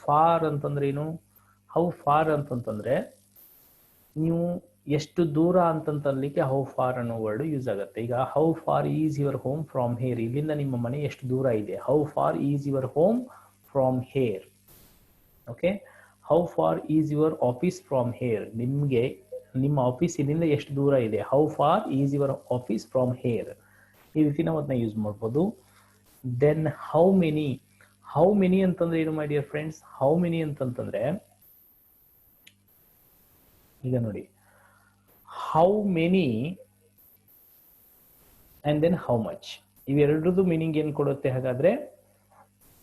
ಫಾರ್ ಅಂತಂದ್ರೆ ಏನು? ಹೌ ಫಾರ್ ಅಂತಂತಂದ್ರೆ ನೀವು ಎಷ್ಟು ದೂರ ಅಂತಂತನ್ಲಿಕ್ಕೆ ಹೌ ಫಾರ್ ಅನ್ನೋ ವರ್ಡ್ ಯೂಸ್ ಆಗುತ್ತೆ. ಈಗ how far is your home from hair, ಇಲ್ಲಿಂದ ನಿಮ್ಮ ಮನೆ ಎಷ್ಟು ದೂರ ಇದೆ. How far is your home from hair. Okay, how far is your office from hair, ನಿಮ್ಗೆ ನಿಮ್ಮ ಆಫೀಸ್ ಇಲ್ಲಿಂದ ಎಷ್ಟು ದೂರ ಇದೆ. How far is your office from hair, ಈ ರೀತಿ ನಾವು ಅದನ್ನ ಯೂಸ್ ಮಾಡ್ಬೋದು. ದೆನ್ ಹೌ ಮೆನಿ ಅಂತಂದ್ರೆ ಏನು my dear friends? How many ಅಂತಂತಂದ್ರೆ ಈಗ ನೋಡಿ, how many and then how much, ಇವೆರಡರದ್ದು ಮೀನಿಂಗ್ ಏನ್ ಕೊಡುತ್ತೆ ಹಾಗಾದ್ರೆ?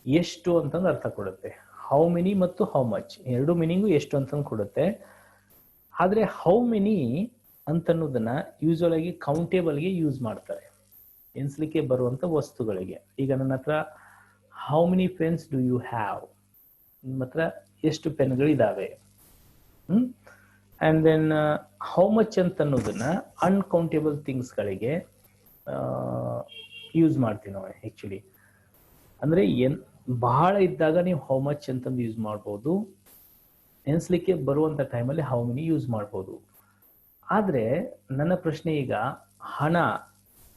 ಎಷ್ಟು ಅಂತಂದು ಅರ್ಥ ಕೊಡುತ್ತೆ. ಹೌ ಮೆನಿ ಮತ್ತು ಹೌ ಮಚ್ ಎರಡು ಮೀನಿಂಗು ಎಷ್ಟು ಅಂತಂದು ಕೊಡುತ್ತೆ. ಆದ್ರೆ ಹೌ ಮೆನಿ ಅಂತನ್ನೋದನ್ನ ಯೂಶುವಲ್ ಆಗಿ ಕೌಂಟೇಬಲ್ಗೆ ಯೂಸ್ ಮಾಡ್ತಾರೆ, ಎಣಿಸ್ಲಿಕ್ಕೆ ಬರುವಂಥ ವಸ್ತುಗಳಿಗೆ. ಈಗ ನನ್ನ ಹತ್ರ how many pens do you have, ನಿಮ್ಮ ಹತ್ರ ಎಷ್ಟು ಪೆನ್ಗಳಿದ್ದಾವೆ. ಆ್ಯಂಡ್ ದೆನ್ ಹೌ ಮಚ್ ಅಂತನ್ನೋದನ್ನ ಅನ್ಕೌಂಟೇಬಲ್ ಥಿಂಗ್ಸ್ಗಳಿಗೆ ಯೂಸ್ ಮಾಡ್ತೀವಿ ನಾವು ಆ್ಯಕ್ಚುಲಿ. ಅಂದರೆ ಬಹಳ ಇದ್ದಾಗ ನೀವು ಹೌ ಮಚ್ ಅಂತಂದು ಯೂಸ್ ಮಾಡ್ಬೋದು, ಎಣಿಸ್ಲಿಕ್ಕೆ ಬರುವಂಥ ಟೈಮಲ್ಲಿ ಹೌ ಮೆನಿ ಯೂಸ್ ಮಾಡ್ಬೋದು. ಆದರೆ ನನ್ನ ಪ್ರಶ್ನೆ ಈಗ, ಹಣ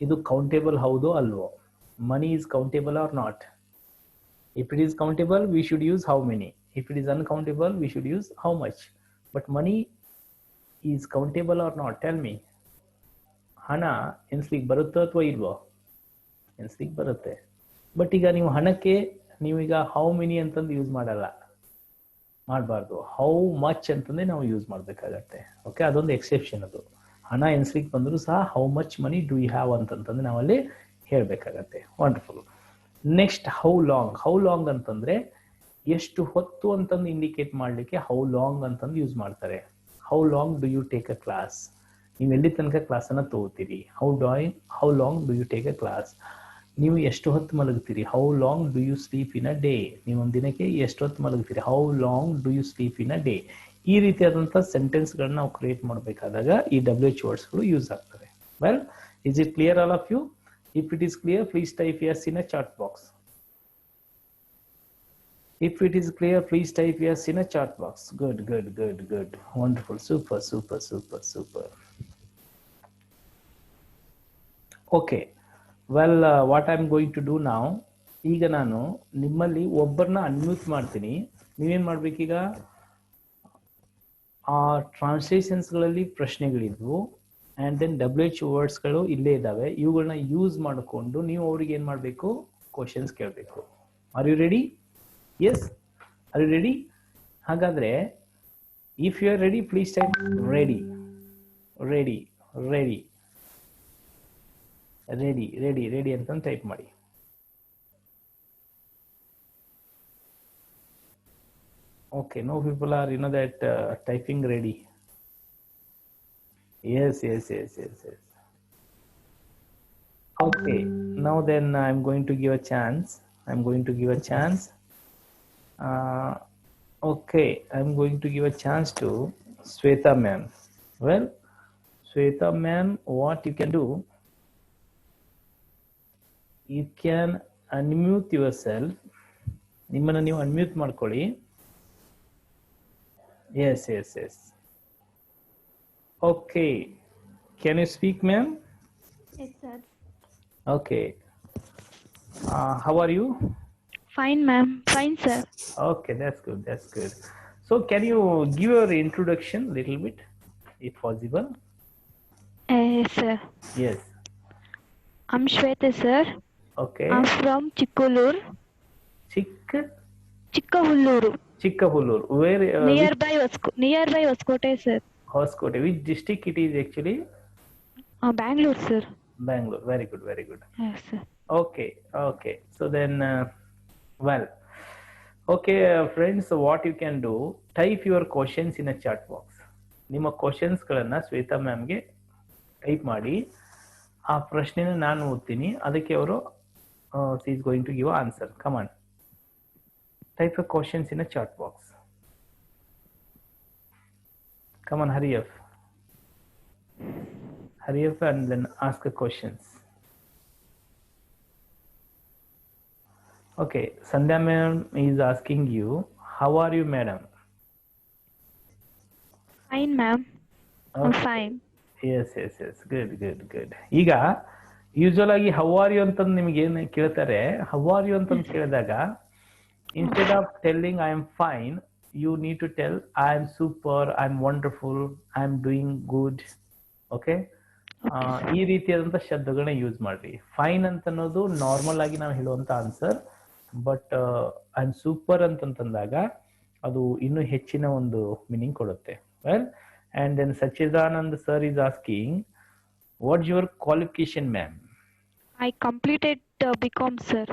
ಇದು ಕೌಂಟೇಬಲ್ ಹೌದೋ ಅಲ್ವೋ? Money is countable or not? If it is countable we should use how many, if it is uncountable we should use how much. But money is countable or not? Tell me. ಹಣ ಎಣಿಸ್ಲಿಕ್ಕೆ ಬರುತ್ತೋ ಅಥವಾ ಇಲ್ವೋ? ಎಣಿಸ್ಲಿಕ್ಕೆ ಬರುತ್ತೆ. But ಈಗ ನೀವು ಹಣಕ್ಕೆ ನೀವೀಗ ಹೌ ಮೆನಿ ಅಂತಂದು ಯೂಸ್ ಮಾಡಬಾರ್ದು, ಹೌ ಮಚ್ ಅಂತಂದೇ ನಾವು ಯೂಸ್ ಮಾಡಬೇಕಾಗತ್ತೆ. ಓಕೆ, ಅದೊಂದು ಎಕ್ಸೆಪ್ಷನ್. ಅದು ಹಣ ಎಣಿಸ್ಲಿಕ್ಕೆ ಬಂದರೂ ಸಹ how much money do you have ಅಂತಂತಂದ್ರೆ ನಾವಲ್ಲಿ ಹೇಳಬೇಕಾಗತ್ತೆ. Wonderful. Next how long. How long ಅಂತಂದ್ರೆ ಎಷ್ಟು ಹೊತ್ತು ಅಂತಂದು ಇಂಡಿಕೇಟ್ ಮಾಡಲಿಕ್ಕೆ ಹೌ ಲಾಂಗ್ ಅಂತಂದು ಯೂಸ್ ಮಾಡ್ತಾರೆ. How long do you take a class, ನೀವು ಎಲ್ಲಿ ತನಕ ಕ್ಲಾಸನ್ನು ತಗೋತೀರಿ. How long do you take a class, ನೀವು ಎಷ್ಟು ಹೊತ್ತು ಮಲಗ್ತೀರಿ. How long do you sleep in a day, ನೀವು ಒಂದು ದಿನಕ್ಕೆ ಎಷ್ಟು ಹೊತ್ತು ಮಲಗ್ತೀರಿ. How long do you sleep in a day. ಈ ರೀತಿಯಾದಂಥ ಸೆಂಟೆನ್ಸ್ಗಳನ್ನ ನಾವು ಕ್ರಿಯೇಟ್ ಮಾಡಬೇಕಾದಾಗ ಈ WH ವರ್ಡ್ಸ್ಗಳು ಯೂಸ್ ಆಗ್ತವೆ. Well, is it clear all of you? If it is clear please type yes in a chat box. If it is clear please type yes in a chat box. Good, good, good, good, wonderful, super, super, super, super. Okay, well, what I'm going to do now, ಈಗ ನಾನು ನಿಮ್ಮಲ್ಲಿ ಒಬ್ಬರನ್ನ unmute ಮಾಡ್ತೀನಿ. ನೀವೇನು ಮಾಡಬೇಕೀಗ, ಆ ಟ್ರಾನ್ಸ್ಲೇಷನ್ಸ್ಗಳಲ್ಲಿ ಪ್ರಶ್ನೆಗಳಿದ್ವು and then WH ವರ್ಡ್ಸ್ಗಳು ಇಲ್ಲೇ ಇದ್ದಾವೆ. ಇವುಗಳನ್ನ ಯೂಸ್ ಮಾಡಿಕೊಂಡು ನೀವು ಅವ್ರಿಗೆ ಏನು ಮಾಡಬೇಕು, ಕ್ವಶನ್ಸ್ ಕೇಳಬೇಕು. Are you ready? Yes, are you ready? ಹಾಗಾದರೆ if you are ready please type ready, ready, ready, ready, ready, ready ಅಂತಂದು ಟೈಪ್ ಮಾಡಿ. Okay, no people are, that typing ready. Yes, yes, yes, yes, yes. Okay, now then I'm going to give a chance. Okay, I'm going to give a chance to Sweta ma'am. Well, Sweta ma'am, what you can do, you can unmute yourself. ನಿಮ್ಮನ್ನು ನೀವು unmute ಮಾಡ್ಕೊಳ್ಳಿ. Yes, yes, yes. Okay, can you speak, ma'am? Yes, sir. Okay. How are you? Fine, ma'am. Fine, sir. Okay, that's good, that's good. So can you give your introduction a little bit, if possible? Yes, sir. Yes. I'm Shweta, sir. Okay. I'm from Chikkulur. Chikkahulluru. Chikkahulluru. Where? Nearby Hoskote, sir. Hoskote. Which district it is actually? Bangalore, sir. Bangalore. Very good, very good. Yes, sir. Okay, okay. So then, well, okay, friends, so what you can do, type your questions in a chat box. ನಿಮ್ಮ ಕ್ವಶನ್ಸ್ಗಳನ್ನು Shweta ಮ್ಯಾಮ್ಗೆ type ಮಾಡಿ, ಆ ಪ್ರಶ್ನೆನ ನಾನು ಓದ್ತೀನಿ, ಅದಕ್ಕೆ ಅವರು she is going to give answer. Come on, type your questions in a chat box. Come on, hurry up and then ask the questions. Okay, Sandhya ma'am is asking you, how are you, madam? Fine, ma'am. Okay. I'm fine. Yes, yes, yes. Good, good, good. ಈಗ usual ಆಗಿ how are you ಅಂತಂದು ನಿಮ್ಗೆ ಏನು ಕೇಳ್ತಾರೆ, how are you ಅಂತಂದು ಕೇಳಿದಾಗ instead of telling I am fine, you need to tell I am super, I am wonderful, I am doing good. Okay, ಈ ರೀತಿಯಾದಂಥ ಶಬ್ದಗಳನ್ನ ಯೂಸ್ ಮಾಡ್ರಿ. ಫೈನ್ ಅಂತ ಅನ್ನೋದು ನಾರ್ಮಲ್ ಆಗಿ ನಾವು ಹೇಳುವಂಥ answer. But I am super ಅಂತಂದಾಗ ಅದು ಇನ್ನೂ ಹೆಚ್ಚಿನ ಒಂದು ಮೀನಿಂಗ್ ಕೊಡುತ್ತೆ. Well, and then Sachidanand sir is asking, what's your qualification, ma'am? I completed BCom, sir.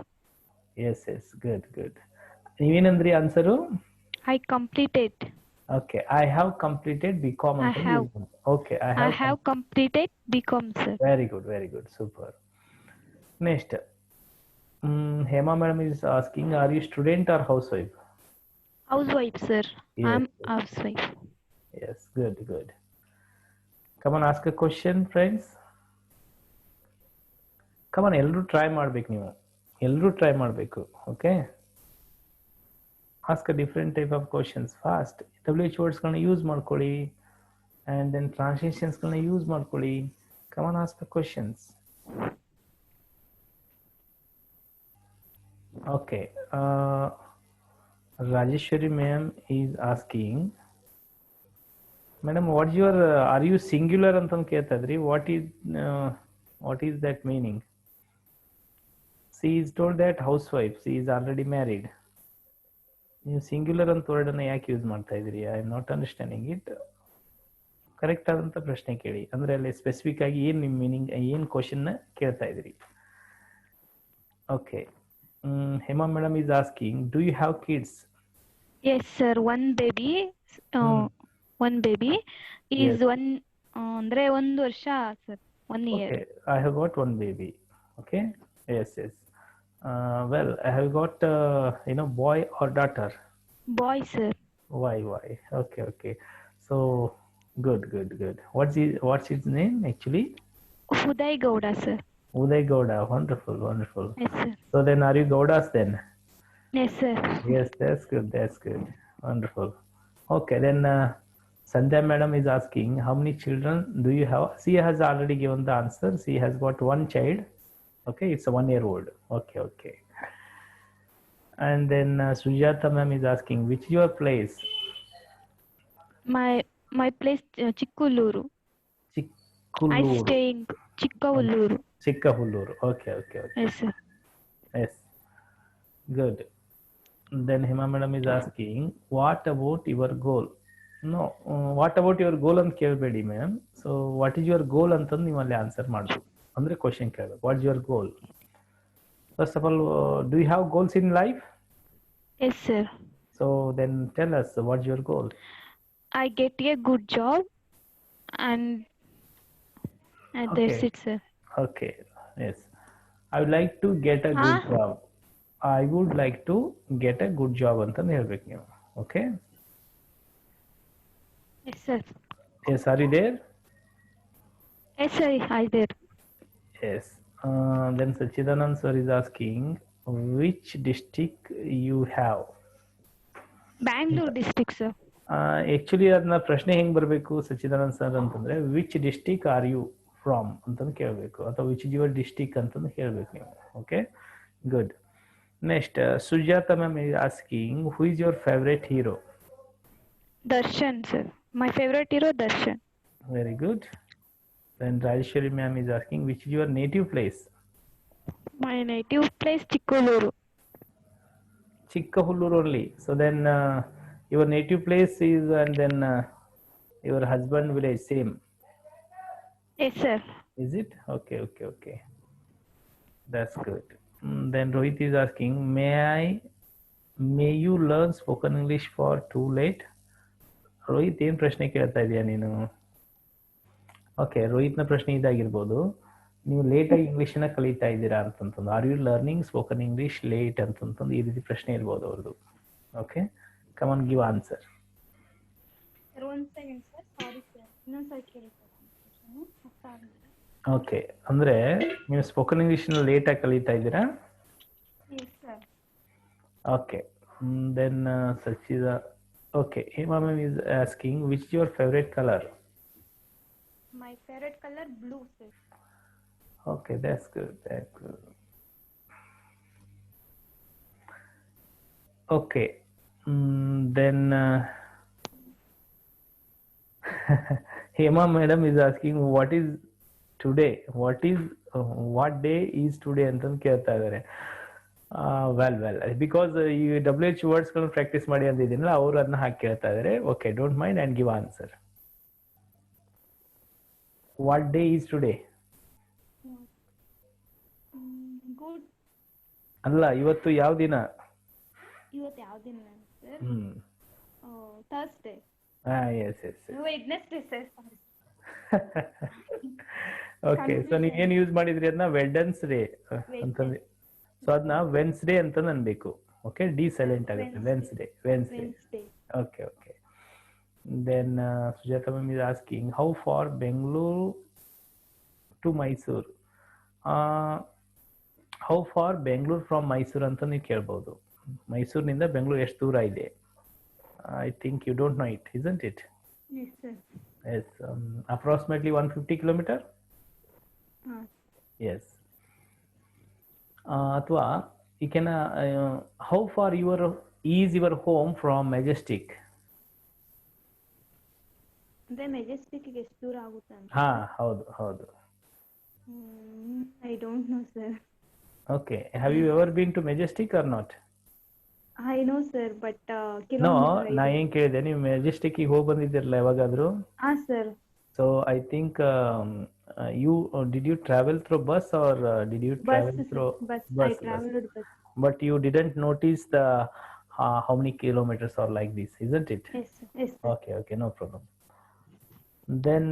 Yes, yes, good, good. ನೀವೇನಂದ್ರಿ answer? I completed. Okay, I have completed BCom I ಅಂತ have use ಮಾಡಿ. Okay, I I have have completed BCom, sir. very good, super. Next, Hema madam is asking, are you student or housewife? Housewife, sir. Yes, I'm housewife. yes, good. Come on, ask a question, friends. Come on, ಎಲ್ಲರೂ try ಮಾಡ್ಬೇಕು ನೀವು, ಎಲ್ಲರೂ try ಮಾಡಬೇಕು. Okay, ask a different type of questions fast. WH wordsಗಳನ್ನ use ಮಾಡ್ಕೊಳ್ಳಿ, and then transitionsಗಳನ್ನ use ಮಾಡ್ಕೊಳ್ಳಿ. Come on, ask the questions. Okay, Rajeshwari ma'am is asking, madam, what's your are you singular ಅಂತ ಕೇಳ್ತಾ ಇದ್ರಿ, what is that meaning? She is told that housewife, she is already married. ನೀವು singular ಅಂತ word ಅನ್ನ ಯಾಕೆ use ಮಾಡ್ತಾ ಇದ್ರಿ? I am not understanding it. Correct ಆದಂತ ಪ್ರಶ್ನೆ ಕೇಳಿ, ಅಂದ್ರೆ ಅಲ್ಲಿ ಸ್ಪೆಸಿಫಿಕ್ ಆಗಿ ಏನ್ ನಿಮ್ ಮೀನಿಂಗ್, ಏನ್ ಕ್ವಶನ್ ಕೇಳ್ತಾ ಇದ್ರಿ? Okay, Hema madam is asking, do you have kids? Yes, sir. One baby is Yes. ಅಂದ್ರೆ 1 ವರ್ಷ, sir. 1 year. Okay, I have got one baby. Okay, yes. Well, I have got boy or daughter? Boy, sir. Why? Okay. So good. What's his name actually? Uday Gowda, sir. Uday Gowda. Wonderful. Yes, sir. So then, are you Gowdas then? Yes, sir. Yes, that's good. Wonderful. Okay, then Sandhya madam is asking, how many children do you have? She has already given the answer. She has got one child. Okay, it's a 1-year-old. Okay. And then Sujata ma'am is asking, which is your place? My place, Chikkuluru. I Chikkuluru. stay in Chikkavalluru. Chikkahuluru. Okay. Yes, sir. Yes. Good. Then Hema madam is asking, what about your goal? No, what about your goal ಅಂತ ಕೇಳಬೇಡಿ ma'am. So what is your goal ಅಂತಂದು ನೀವು ಅಲ್ಲಿ answer ಮಾಡಬೇಕು. ಅಂದ್ರೆ question ಕೇಳಬೇಕು, what is your goal? First of all, do you have goals in life? Yes, sir. So then tell us, what is your goal? I get a good job and that's it, sir. Okay, yes. I would like to get a good job. I would like to get a good job ಅಂತಂದು ಹೇಳ್ಬೇಕು ನೀವು. Okay. Yes, sir. Yes, are you there? Yes, sir. I did. Yes. Then Sachidanand sir is asking, which district you have? Bangalore district, sir. Actually ಅದನ್ನ ಪ್ರಶ್ನೆ ಹೆಂಗ್ ಬರಬೇಕು Sachidanand sir ಅಂತಂದ್ರೆ, which district are you from ಅಂತಂದು ಕೇಳಬೇಕು, ಅಥವಾ which is your district ಅಂತಂದು ಹೇಳ್ಬೇಕು ನೀವು. Okay, good. Next, Sujatha ma'am is asking, who is your favorite hero? Darshan, sir. My favorite hero, Darshan. Very good. Then Rajeshwari ma'am is asking, which is your native place? My native place, Chikkuluru. Chikkahuluru only. So then your native place is, and then your husband village same. Yes, sir. Is it? Okay. That's good. Then Rohit is asking, may you learn spoken English for too late? Rohit, ಏನ್ ಪ್ರಶ್ನೆ ಕೇಳ್ತಾ ಇದೀಯ ನೀನು? Okay, ರೋಹಿತ್ನ ಪ್ರಶ್ನೆ ಇದಾಗಿರ್ಬೋದು, ನೀವು ಲೇಟಾಗಿ ಇಂಗ್ಲೀಷನ್ನ ಕಲಿತಾ ಇದ್ದೀರಾ ಅಂತಂತಂದು, are you learning spoken English late ಅಂತಂತಂದು ಈ ರೀತಿ ಪ್ರಶ್ನೆ ಇರ್ಬೋದು ಅವ್ರದ್ದು. Okay, come on, give answer. Okay, ಅಂದ್ರೆ ನೀವು ಸ್ಪೋಕನ್ ಇಂಗ್ಲೀಷ್ನ ಲೇಟಾಗಿ ಕಲಿತಾ ಇದ್ದೀರಾ? Okay, then Sachida. Okay, Hema ma'am is asking, which is your favorite color? My favorite color, blue, sir. Okay, that's good. Okay, then Hema madam is asking, what is today? What day is today ಅಂತಂದು ಕೇಳ್ತಾ ಇದ್ದಾರೆ. Well because ಈ WH ವರ್ಡ್ಸ್ಗಳನ್ನ practice ಮಾಡಿ ಅಂದಿದ್ದೀನಲ್ಲ, ಅವರು ಅದನ್ನ ಹಾಕಿ ಕೇಳ್ತಾ ಇದ್ದಾರೆ. Okay, don't mind and give answer. What day is today? Good. ಅಲ್ಲ, ಇವತ್ತು ಯಾವ ದಿನ? ಇವತ್ತು ಯಾವ ದಿನ sir? Thursday. Yes, yes, yes. Wednesday sir. Okay, so ನೀವು ಏನು ಯೂಸ್ ಮಾಡಿದ್ರಿ ಅದನ್ನ ವೆಡ್ನೆಸ್ಡೇ ಅಂತಂದ್ರೆ, ಸೊ ಅದನ್ನ ವೆನ್ಸ್ಡೇ ಅಂತ ಅನ್ಬೇಕು. ಓಕೆ, ಡಿ ಸೈಲೆಂಟ್ ಆಗುತ್ತೆ. Wednesday. Okay, okay. Then Sujatha ma'am is asking how far Bengaluru to Mysuru. How far Bengaluru from Mysuru ಅಂತ ನೀವು ಕೇಳ್ಬೋದು. ಮೈಸೂರಿನಿಂದ ಬೆಂಗಳೂರು ಎಷ್ಟು ದೂರ ಇದೆ? I think you don't know it, isn't it? Yes, sir. Yes, approximately 150 kilometer. Yes. Athwa, you can. How far is your home from Majestic? ಅಂದ್ರೆ ಮೆಜೆಸ್ಟಿಕ್ಗೆ ಎಷ್ಟು ದೂರ ಆಗುತ್ತೆ ಅಂತ? ಹಾ, ಹೌದು. I don't know, sir. Okay. Have you ever been to Majestic or not? I know, sir, but No, ನಾ ಏನ್ ಕೇಳಿದೆ, ನೀವು ಮೆಜೆಸ್ಟಿಕ್ಗೆ ಹೋಗಿ ಬಂದಿದ್ದೀರಲ್ಲ ಯಾವಾಗಾದ್ರೂ? ಹಾ sir. So I think did you travel through bus or did you travel through bus? I traveled bus. But you didn't notice the how many kilometers are like this, isn't it? Yes, sir. Yes, sir. Okay, no problem. Then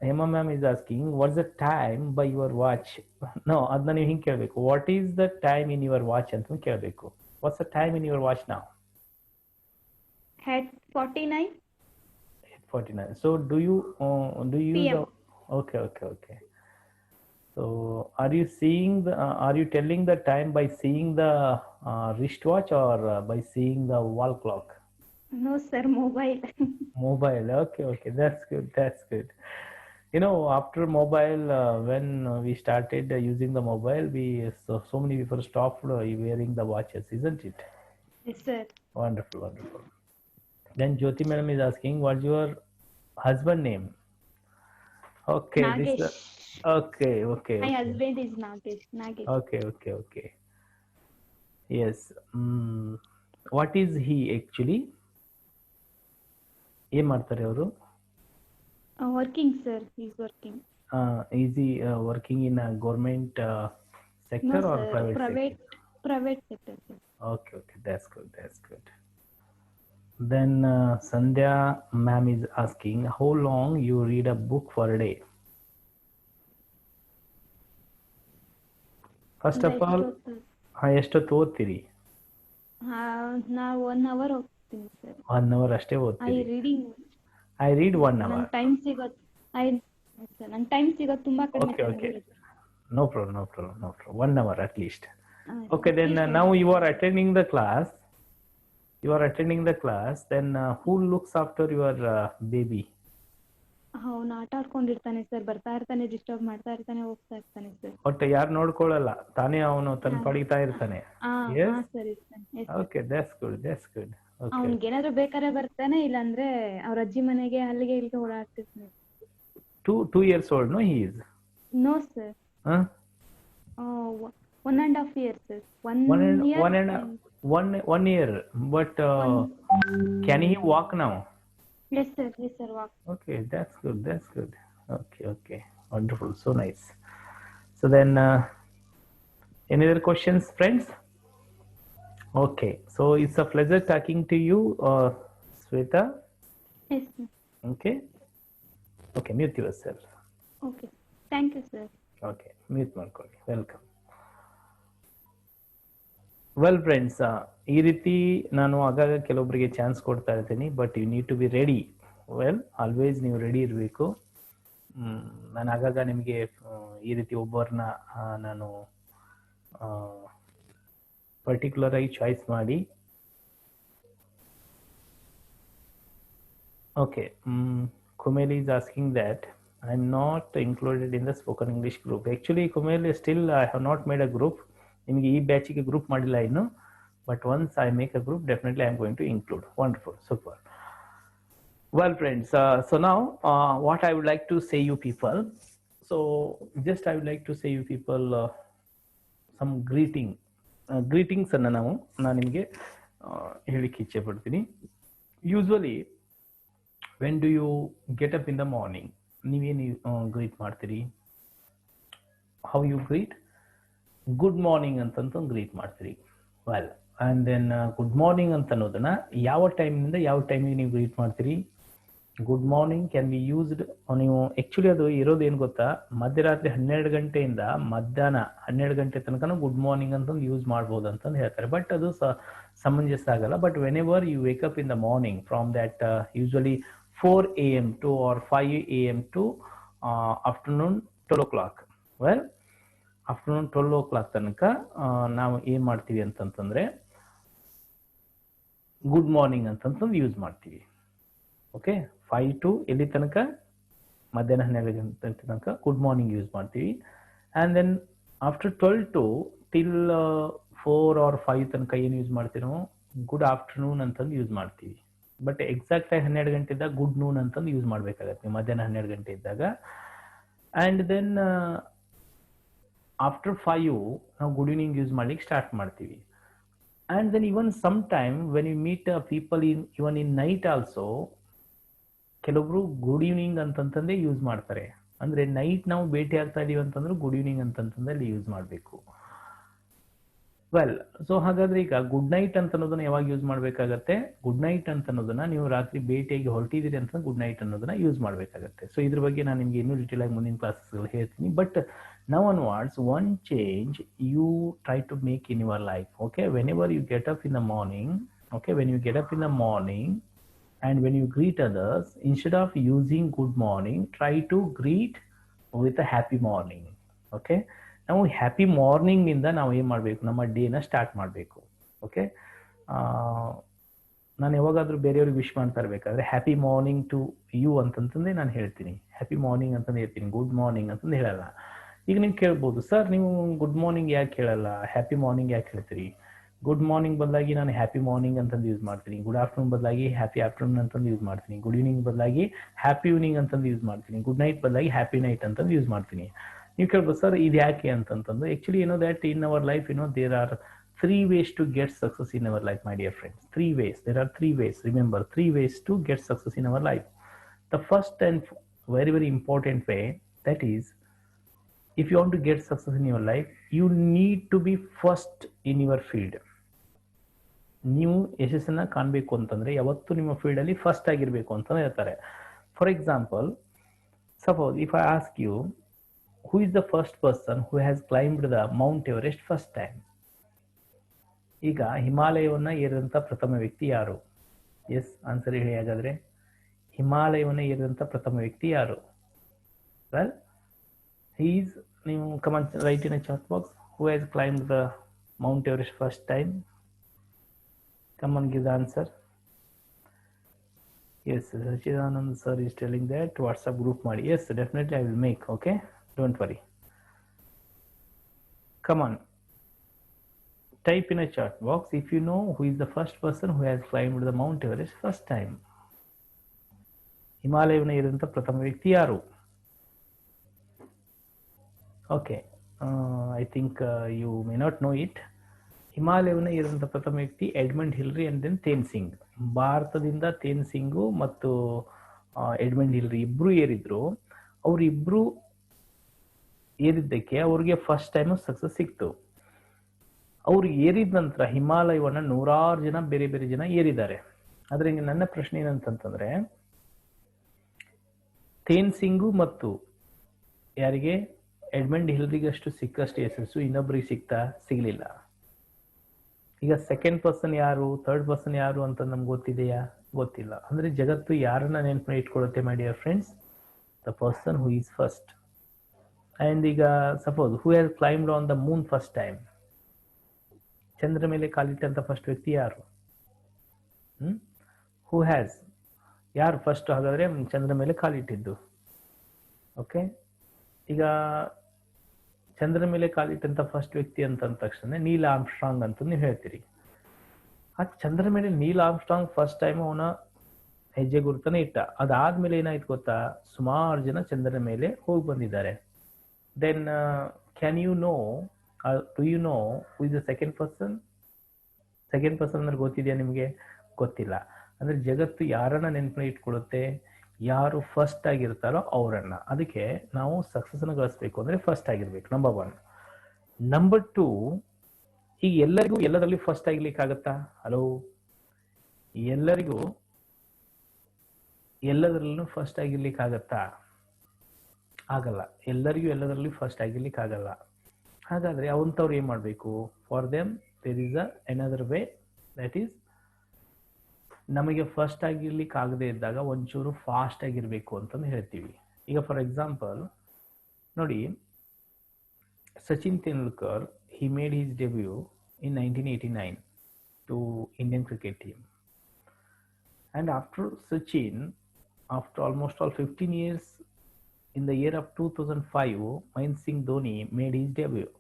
Hema ma'am is asking, what's the time by your watch? No, adna ನೀವು ಹಿಂಗೆ ಕೇಳಬೇಕು. What is the time in your watch ಅಂತ ಕೇಳಬೇಕು. What's the time in your watch now? At 49. 49. So do you PM. Okay. So are you seeing are you telling the time by seeing the wristwatch or by seeing the wall clock? No, sir, mobile. Mobile. Okay. That's good. You know, after mobile, when we started using the mobile, so many people stopped wearing the watches, isn't it? Yes, sir. Wonderful. Then Jyoti madam is asking, what's your husband name? Okay. Nagesh. Okay. My husband is Nagesh. Okay. Yes. What is he actually? ಏನ್ ಮಾಡ್ತಾರೆ ಅವರು? Working, sir. He's working. Is he working in a government sector No, or sir. Private sector, sir. Okay. That's good. Then Sandhya ma'am is asking, how long you read a book for a day? First of all, ಎಷ್ಟೊತ್ತು ಓದ್ತೀರಿ? ನಾವು 1 hour ಓದ್ತೀನಿ, sir. 1 hour ಅಷ್ಟೇ ಓದ್ತೀರಿ? I read 1 hour. ನಂಗೆ time ಸಿಗೋದು ತುಂಬಾ ಕಡಿಮೆ. Okay. No problem. 1 hour at least. Okay, then now you are attending the class. Then who looks after your baby? ಅವನು ಆಟ ಆಡ್ಕೊಂಡಿರ್ತಾನೆ ಸರ್, ಬರ್ತಾ ಇರ್ತಾನೆ, ಡಿಸ್ಟರ್ಬ್ ಮಾಡ್ತಾ ಇರ್ತಾನೆ, ಹೋಗ್ತಾ ಇರ್ತಾನೆ ಸರ್. ಒಟ್ಟು ಯಾರು ನೋಡ್ಕೊಳ್ಳಲ್ಲ, ತಾನೇ ಅವನು ತನ್ನ ಪಡಿತಾ ಇರ್ತಾನೆ. ಸರ್ ಇರ್ತಾನೆ. Okay, that's good. Okay. ಅವ್ನಿಗೆ ಏನಾದ್ರು ಬೇಕಾದ್ರೆ ಬರ್ತಾನೆ, ಇಲ್ಲಾಂದ್ರೆ ಅವ್ರ ಅಜ್ಜಿ ಮನೆಗೆ ಅಲ್ಲಿಗೆ ಇಲ್ಲಿಗೆ ಓಡಾಡ್ತಿರ್ತಾನೆ. 2 years old, no, he is? No, sir. 1.5 years, sir. 1 year. But can he walk now? Yes, sir. Walk. Okay, that's good. Okay. Wonderful. So nice. So then, any other questions, friends? Okay. So it's a pleasure talking to you, Sweta. Yes, sir. Okay, mute yourself. Okay. Thank you, sir. Okay, mute ಮಾಡ್ಕೊಳ್ಳಿ. Welcome. Well friends, ಈ ರೀತಿ ನಾನು ಆಗಾಗ ಕೆಲವೊಬ್ಬರಿಗೆ chance ಕೊಡ್ತಾ ಇರ್ತೀನಿ, but you need to be ready. Always ನೀವು ready ಇರಬೇಕು. ನಾನು ಆಗಾಗ ನಿಮಗೆ ಈ ರೀತಿ ಒಬ್ಬರನ್ನ ನಾನು ಪರ್ಟಿಕ್ಯುಲರ್ ಆಗಿ ಚಾಯ್ಸ್ ಮಾಡಿ. Okay, Kumeli is asking that I am not included in the spoken English group. Actually, Kumeli, still I have not made a group. ನಿಮಗೆ ಈ ಬ್ಯಾಚಿಗೆ ಗ್ರೂಪ್ ಮಾಡಿಲ್ಲ ಇನ್ನು, but once I make a group definitely I am going to include. Wonderful, super. Well friends, so now what I would like to say you people, I would like to say you people some greetings ಅನ್ನ ನಾನು ನಿಮಗೆ ಹೇಳಿಕ್ಕೆ ಇಚ್ಛೆ ಪಡ್ತೀನಿ. Usually when do you get up in the morning, ನೀವೇನು greet ಮಾಡ್ತೀರಿ? How you greet? Good morning ಅಂತಂತ greet ಮಾಡ್ತೀರಿ. Well, and then good morning ಅಂತ ಅನ್ನೋದನ್ನ ಯಾವ ಟೈಮಿಂದ ಯಾವ ಟೈಮಿಗೆ ನೀವು ಗ್ರೀಟ್ ಮಾಡ್ತೀರಿ? Good morning can be used. ನೀವು ಆಕ್ಚುಲಿ ಅದು ಇರೋದು ಏನು ಗೊತ್ತಾ, ಮಧ್ಯರಾತ್ರಿ 12 ಗಂಟೆಯಿಂದ ಮಧ್ಯಾಹ್ನ 12 ಗಂಟೆ ತನಕ ಗುಡ್ ಮಾರ್ನಿಂಗ್ ಅಂತಂದು ಯೂಸ್ ಮಾಡ್ಬೋದು ಅಂತಂದು ಹೇಳ್ತಾರೆ. ಬಟ್ ಅದು ಸಮಂಜಸ ಆಗಲ್ಲ. But whenever you wake up in the morning from that usually 4 AM to or 5 AM to afternoon 12 o'clock. Well, afternoon 12 o'clock ತನಕ ನಾವು ಏನು ಮಾಡ್ತೀವಿ ಅಂತಂತಂದರೆ ಗುಡ್ ಮಾರ್ನಿಂಗ್ ಅಂತಂತಂದು ಯೂಸ್ ಮಾಡ್ತೀವಿ. ಓಕೆ, 5 to ಎಲ್ಲಿ ತನಕ, ಮಧ್ಯಾಹ್ನ 12 ಗಂಟೆ ತನಕ ಗುಡ್ ಮಾರ್ನಿಂಗ್ ಯೂಸ್ ಮಾಡ್ತೀವಿ. And then after 12 to till 4 or 5 ತನಕ ಏನು ಯೂಸ್ ಮಾಡ್ತೀವಿ ನಾವು, ಗುಡ್ ಆಫ್ಟರ್ನೂನ್ ಅಂತಂದು ಯೂಸ್ ಮಾಡ್ತೀವಿ. ಬಟ್ ಎಕ್ಸಾಕ್ಟಾಗಿ 12 ಗಂಟೆ ಇದ್ದಾಗ ಗುಡ್ ನೂನ್ ಅಂತಂದು ಯೂಸ್ ಮಾಡಬೇಕಾಗತ್ತೆ, ಮಧ್ಯಾಹ್ನ 12 ಗಂಟೆ ಇದ್ದಾಗ. ಆ್ಯಂಡ್ ದೆನ್ ಆಫ್ಟರ್ 5 ನಾವು ಗುಡ್ ಈವ್ನಿಂಗ್ ಯೂಸ್ ಮಾಡ್ಲಿಕ್ಕೆ ಸ್ಟಾರ್ಟ್ ಮಾಡ್ತೀವಿ. And then even some time when you meet people even in night also, ಕೆಲವೊಬ್ರು ಗುಡ್ ಈವ್ನಿಂಗ್ ಅಂತಂತಂದೇ ಯೂಸ್ ಮಾಡ್ತಾರೆ. ಅಂದರೆ ನೈಟ್ ನಾವು ಭೇಟಿ ಆಗ್ತಾ ಇದೀವಿ ಅಂತಂದ್ರೆ ಗುಡ್ ಈವ್ನಿಂಗ್ ಅಂತಂತಂದ್ರೆ ಅಲ್ಲಿ ಯೂಸ್ ಮಾಡಬೇಕು. ವೆಲ್, ಸೊ ಹಾಗಾದ್ರೆ ಈಗ ಗುಡ್ ನೈಟ್ ಅಂತ ಅನ್ನೋದನ್ನ ಯಾವಾಗ ಯೂಸ್ ಮಾಡಬೇಕಾಗತ್ತೆ, ಗುಡ್ ನೈಟ್ ಅಂತ ಅನ್ನೋದನ್ನ ನೀವು ರಾತ್ರಿ ಭೇಟಿಯಾಗಿ ಹೊರಟಿದ್ದೀರಿ ಅಂತ ಗುಡ್ ನೈಟ್ ಅನ್ನೋದನ್ನ ಯೂಸ್ ಮಾಡಬೇಕಾಗತ್ತೆ. ಸೊ ಇದ್ರ ಬಗ್ಗೆ ನಾನು ನಿಮ್ಗೆ ಇನ್ನೂ ಡೀಟೇಲ್ ಆಗಿ ಮುಂದಿನ ಕ್ಲಾಸಸ್ಗಳು ಹೇಳ್ತೀನಿ. But now onwards, one change you try to make in your life. Okay, whenever you get up in the morning, okay, when you get up in the morning and when you greet others, instead of using good morning, try to greet with a happy morning. Okay, ನಾವು happy morning ಇಂದ ನಾವು ಏನು ಮಾಡಬೇಕು, ನಮ್ಮ ಡೇನ start ಮಾಡಬೇಕು. Okay, ನಾನು ಯಾವಾಗಾದ್ರೂ ಬೇರೆಯವ್ರಿಗೆ ವಿಶ್ ಮಾಡ್ತಾ ಇರಬೇಕಾದ್ರೆ ಹ್ಯಾಪಿ ಮಾರ್ನಿಂಗ್ ಟು ಯು ಅಂತಂತಂದ್ರೆ ನಾನು ಹೇಳ್ತೀನಿ, ಹ್ಯಾಪಿ ಮಾರ್ನಿಂಗ್ ಅಂತಂದು ಹೇಳ್ತೀನಿ, ಗುಡ್ ಮಾರ್ನಿಂಗ್ ಅಂತಂದು ಹೇಳಲ್ಲ. ಈಗ ನೀವು ಕೇಳ್ಬೋದು, ಸರ್ ನೀವು ಗುಡ್ ಮಾರ್ನಿಂಗ್ ಯಾಕೆ ಹೇಳಲ್ಲ, ಹ್ಯಾಪಿ ಮಾರ್ನಿಂಗ್ ಯಾಕೆ ಹೇಳ್ತೀರಿ? ಗುಡ್ ಮಾರ್ನಿಂಗ್ ಬದಲಾಗಿ ನಾನು ಹ್ಯಾಪಿ ಮಾರ್ನಿಂಗ್ ಅಂತಂದು ಯೂಸ್ ಮಾಡ್ತೀನಿ, ಗುಡ್ ಆಫ್ಟರ್ನೂನ್ ಬದಲಾಗಿ ಹ್ಯಾಪಿ ಆಫ್ಟರ್ನೂನ್ ಅಂತಂದು ಯೂಸ್ ಮಾಡ್ತೀನಿ, ಗುಡ್ ಈವ್ನಿಂಗ್ ಬದಲಾಗಿ ಹ್ಯಾಪಿ ಈವ್ನಿಂಗ್ ಅಂತಂದು ಯೂಸ್ ಮಾಡ್ತೀನಿ, ಗುಡ್ ನೈಟ್ ಬದಲಾಗಿ ಹ್ಯಾಪಿ ನೈಟ್ ಅಂತಂದು ಯೂಸ್ ಮಾಡ್ತೀನಿ. ನೀವು ಕೇಳ್ಬೋದು, ಸರ್ ಇದು ಯಾಕೆ ಅಂತಂತಂದು. Actually that in our life there are 3 ways to get success in our life, my dear friends. 3 ways. There are 3 ways. Remember, 3 ways to get success in our life. The first and very, very important way, that is, if you want to get success in your life, you need to be first in your field. ನೀವು ಯಶಸ್ಸನ್ನ ಕಾಣಬೇಕು ಅಂತಂದ್ರೆ ಯಾವತ್ತೂ ನಿಮ್ಮ ಫೀಲ್ಡಲ್ಲಿ first ಆಗಿರಬೇಕು ಅಂತ ಹೇಳ್ತಾರೆ. For example, suppose if I ask you, who is the first person who has climbed the Mount Everest first time? ಈಗ ಹಿಮಾಲಯವನ್ನ ಏರಿದಂಥ ಪ್ರಥಮ ವ್ಯಕ್ತಿ ಯಾರು? ಎಸ್, ಆನ್ಸರ್ ಹೇಳಿ ಹಾಗಾದ್ರೆ. ಹಿಮಾಲಯವನ್ನ ಏರಿದಂಥ ಪ್ರಥಮ ವ್ಯಕ್ತಿ ಯಾರು? ವೆಲ್, ಈಸ್, ನೀವು come on write in a chat box, who has climbed the Mount Everest first time? Come on, give the answer. Yes, Sachidanand sir is telling that WhatsApp group ಮಾಡಿ. Yes, definitely I will make. Okay, don't worry. Come on, type in a chat box if you know who is the first person who has climbed the Mount Everest first time. ಹಿಮಾಲಯವನ್ನು ಏರಿದಂಥ ಪ್ರಥಮ ವ್ಯಕ್ತಿ ಯಾರು? Okay, I think you may not know it. ಹಿಮಾಲಯವನ್ನು ಏರಿದಂಥ ಪ್ರಥಮ ವ್ಯಕ್ತಿ Edmund ಹಿಲ್ರಿ and then ತೇನ್ Singh. ಭಾರತದಿಂದ ತೇನ್ ಸಿಂಗು ಮತ್ತು Edmund ಹಿಲ್ರಿ ಇಬ್ರು ಏರಿದ್ರು. ಅವರಿಬ್ರು ಏರಿದ್ದಕ್ಕೆ ಅವ್ರಿಗೆ ಫಸ್ಟ್ ಟೈಮ್ ಸಕ್ಸಸ್ ಸಿಕ್ತು. ಅವ್ರು ಏರಿದ ನಂತರ ಹಿಮಾಲಯವನ್ನ 100 ಜನ ಬೇರೆ ಬೇರೆ ಜನ ಏರಿದ್ದಾರೆ. ಆದ್ರೆ ನನ್ನ ಪ್ರಶ್ನೆ ಏನಂತಂತಂದ್ರೆ, ತೇನ್ ಸಿಂಗು ಮತ್ತು ಯಾರಿಗೆ ಎಡ್ಮಂಡ್ ಹಿಲ್ರಿಗಷ್ಟು ಸಿಕ್ಕಷ್ಟು ಯಶಸ್ಸು ಇನ್ನೊಬ್ಬರಿಗೆ ಸಿಗ್ಲಿಲ್ಲ. ಈಗ ಸೆಕೆಂಡ್ ಪರ್ಸನ್ ಯಾರು, ಥರ್ಡ್ ಪರ್ಸನ್ ಯಾರು ಅಂತ ನಮ್ಗೆ ಗೊತ್ತಿದೆಯಾ? ಗೊತ್ತಿಲ್ಲ. ಅಂದ್ರೆ ಜಗತ್ತು ಯಾರನ್ನ ನೆನಪು ಇಟ್ಕೊಳ್ಳುತ್ತೆ my dear friends? The person who is first. And ಈಗ suppose, who has climbed on the moon first time? ಚಂದ್ರ ಮೇಲೆ ಕಾಲಿಟ್ಟಂತ ಫಸ್ಟ್ ವ್ಯಕ್ತಿ ಯಾರು? ಹೂ ಹ್ಯಾಸ್, ಯಾರು ಫಸ್ಟ್ ಹಾಗಾದ್ರೆ ಚಂದ್ರ ಮೇಲೆ ಕಾಲಿಟ್ಟಿದ್ದು? ಓಕೆ, ಈಗ ಚಂದ್ರ ಮೇಲೆ ಕಾಲಿಟ್ಟಂತ ಫಸ್ಟ್ ವ್ಯಕ್ತಿ ಅಂತ ತಕ್ಷಣ ನೀಲ್ ಆರ್ಮ್ಸ್ಟ್ರಾಂಗ್ ಅಂತ ನೀವು ಹೇಳ್ತೀರಿ. ಆ ಚಂದ್ರ ಮೇಲೆ ನೀಲ್ ಆರ್ಮ್ಸ್ಟ್ರಾಂಗ್ ಫಸ್ಟ್ ಟೈಮ್ ಅವನ ಹೆಜ್ಜೆ ಗುರುತನೇ ಇಟ್ಟ. ಅದಾದ್ಮೇಲೆ ಏನಾಯ್ತು ಗೊತ್ತಾ, ಸುಮಾರು ಜನ ಚಂದ್ರನ ಮೇಲೆ ಹೋಗಿ ಬಂದಿದ್ದಾರೆ. Then can you know, do you know who is the second person? Second person ಅಂದ್ರೆ ಗೊತ್ತಿದೆಯಾ ನಿಮಗೆ? ಗೊತ್ತಿಲ್ಲ. ಅಂದ್ರೆ ಜಗತ್ತು ಯಾರನ್ನ ನೆನಪನ್ನ ಇಟ್ಕೊಳ್ಳುತ್ತೆ? ಯಾರು ಫಸ್ಟ್ ಆಗಿರ್ತಾರೋ ಅವರನ್ನ. ಅದಕ್ಕೆ ನಾವು ಸಕ್ಸಸ್ ಅನ್ನು ಗಳಿಸ್ಬೇಕು ಅಂದ್ರೆ ಫಸ್ಟ್ ಆಗಿರ್ಬೇಕು, ನಂಬರ್ 1. ನಂಬರ್ 2, ಈಗ ಎಲ್ಲರಿಗೂ ಎಲ್ಲರಲ್ಲಿ ಫಸ್ಟ್ ಆಗಿರ್ಲಿಕ್ಕೆ ಆಗತ್ತಾ? ಹಲೋ, ಎಲ್ಲರಿಗೂ ಎಲ್ಲದರಲ್ಲೂ ಫಸ್ಟ್ ಆಗಿರ್ಲಿಕ್ಕೆ ಆಗತ್ತಾ? ಆಗಲ್ಲ. ಎಲ್ಲರಿಗೂ ಎಲ್ಲದರಲ್ಲಿ ಫಸ್ಟ್ ಆಗಿರ್ಲಿಕ್ಕೆ ಆಗಲ್ಲ. ಹಾಗಾದರೆ ಅವಂಥವ್ರು ಏನು ಮಾಡಬೇಕು? For them there is another way, that is ನಮಗೆ ಫಸ್ಟ್ ಆಗಿರ್ಲಿಕ್ಕೆ ಆಗದೆ ಇದ್ದಾಗ ಒಂಚೂರು ಫಾಸ್ಟ್ ಆಗಿರಬೇಕು ಅಂತಂದು ಹೇಳ್ತೀವಿ. ಈಗ ಫಾರ್ ಎಕ್ಸಾಂಪಲ್ ನೋಡಿ, Sachin Tendulkar he made his debut in 1989 to Indian cricket team, and after Sachin, after almost all 15 years, in the year of 2005 Mahendra Singh Dhoni made his debut.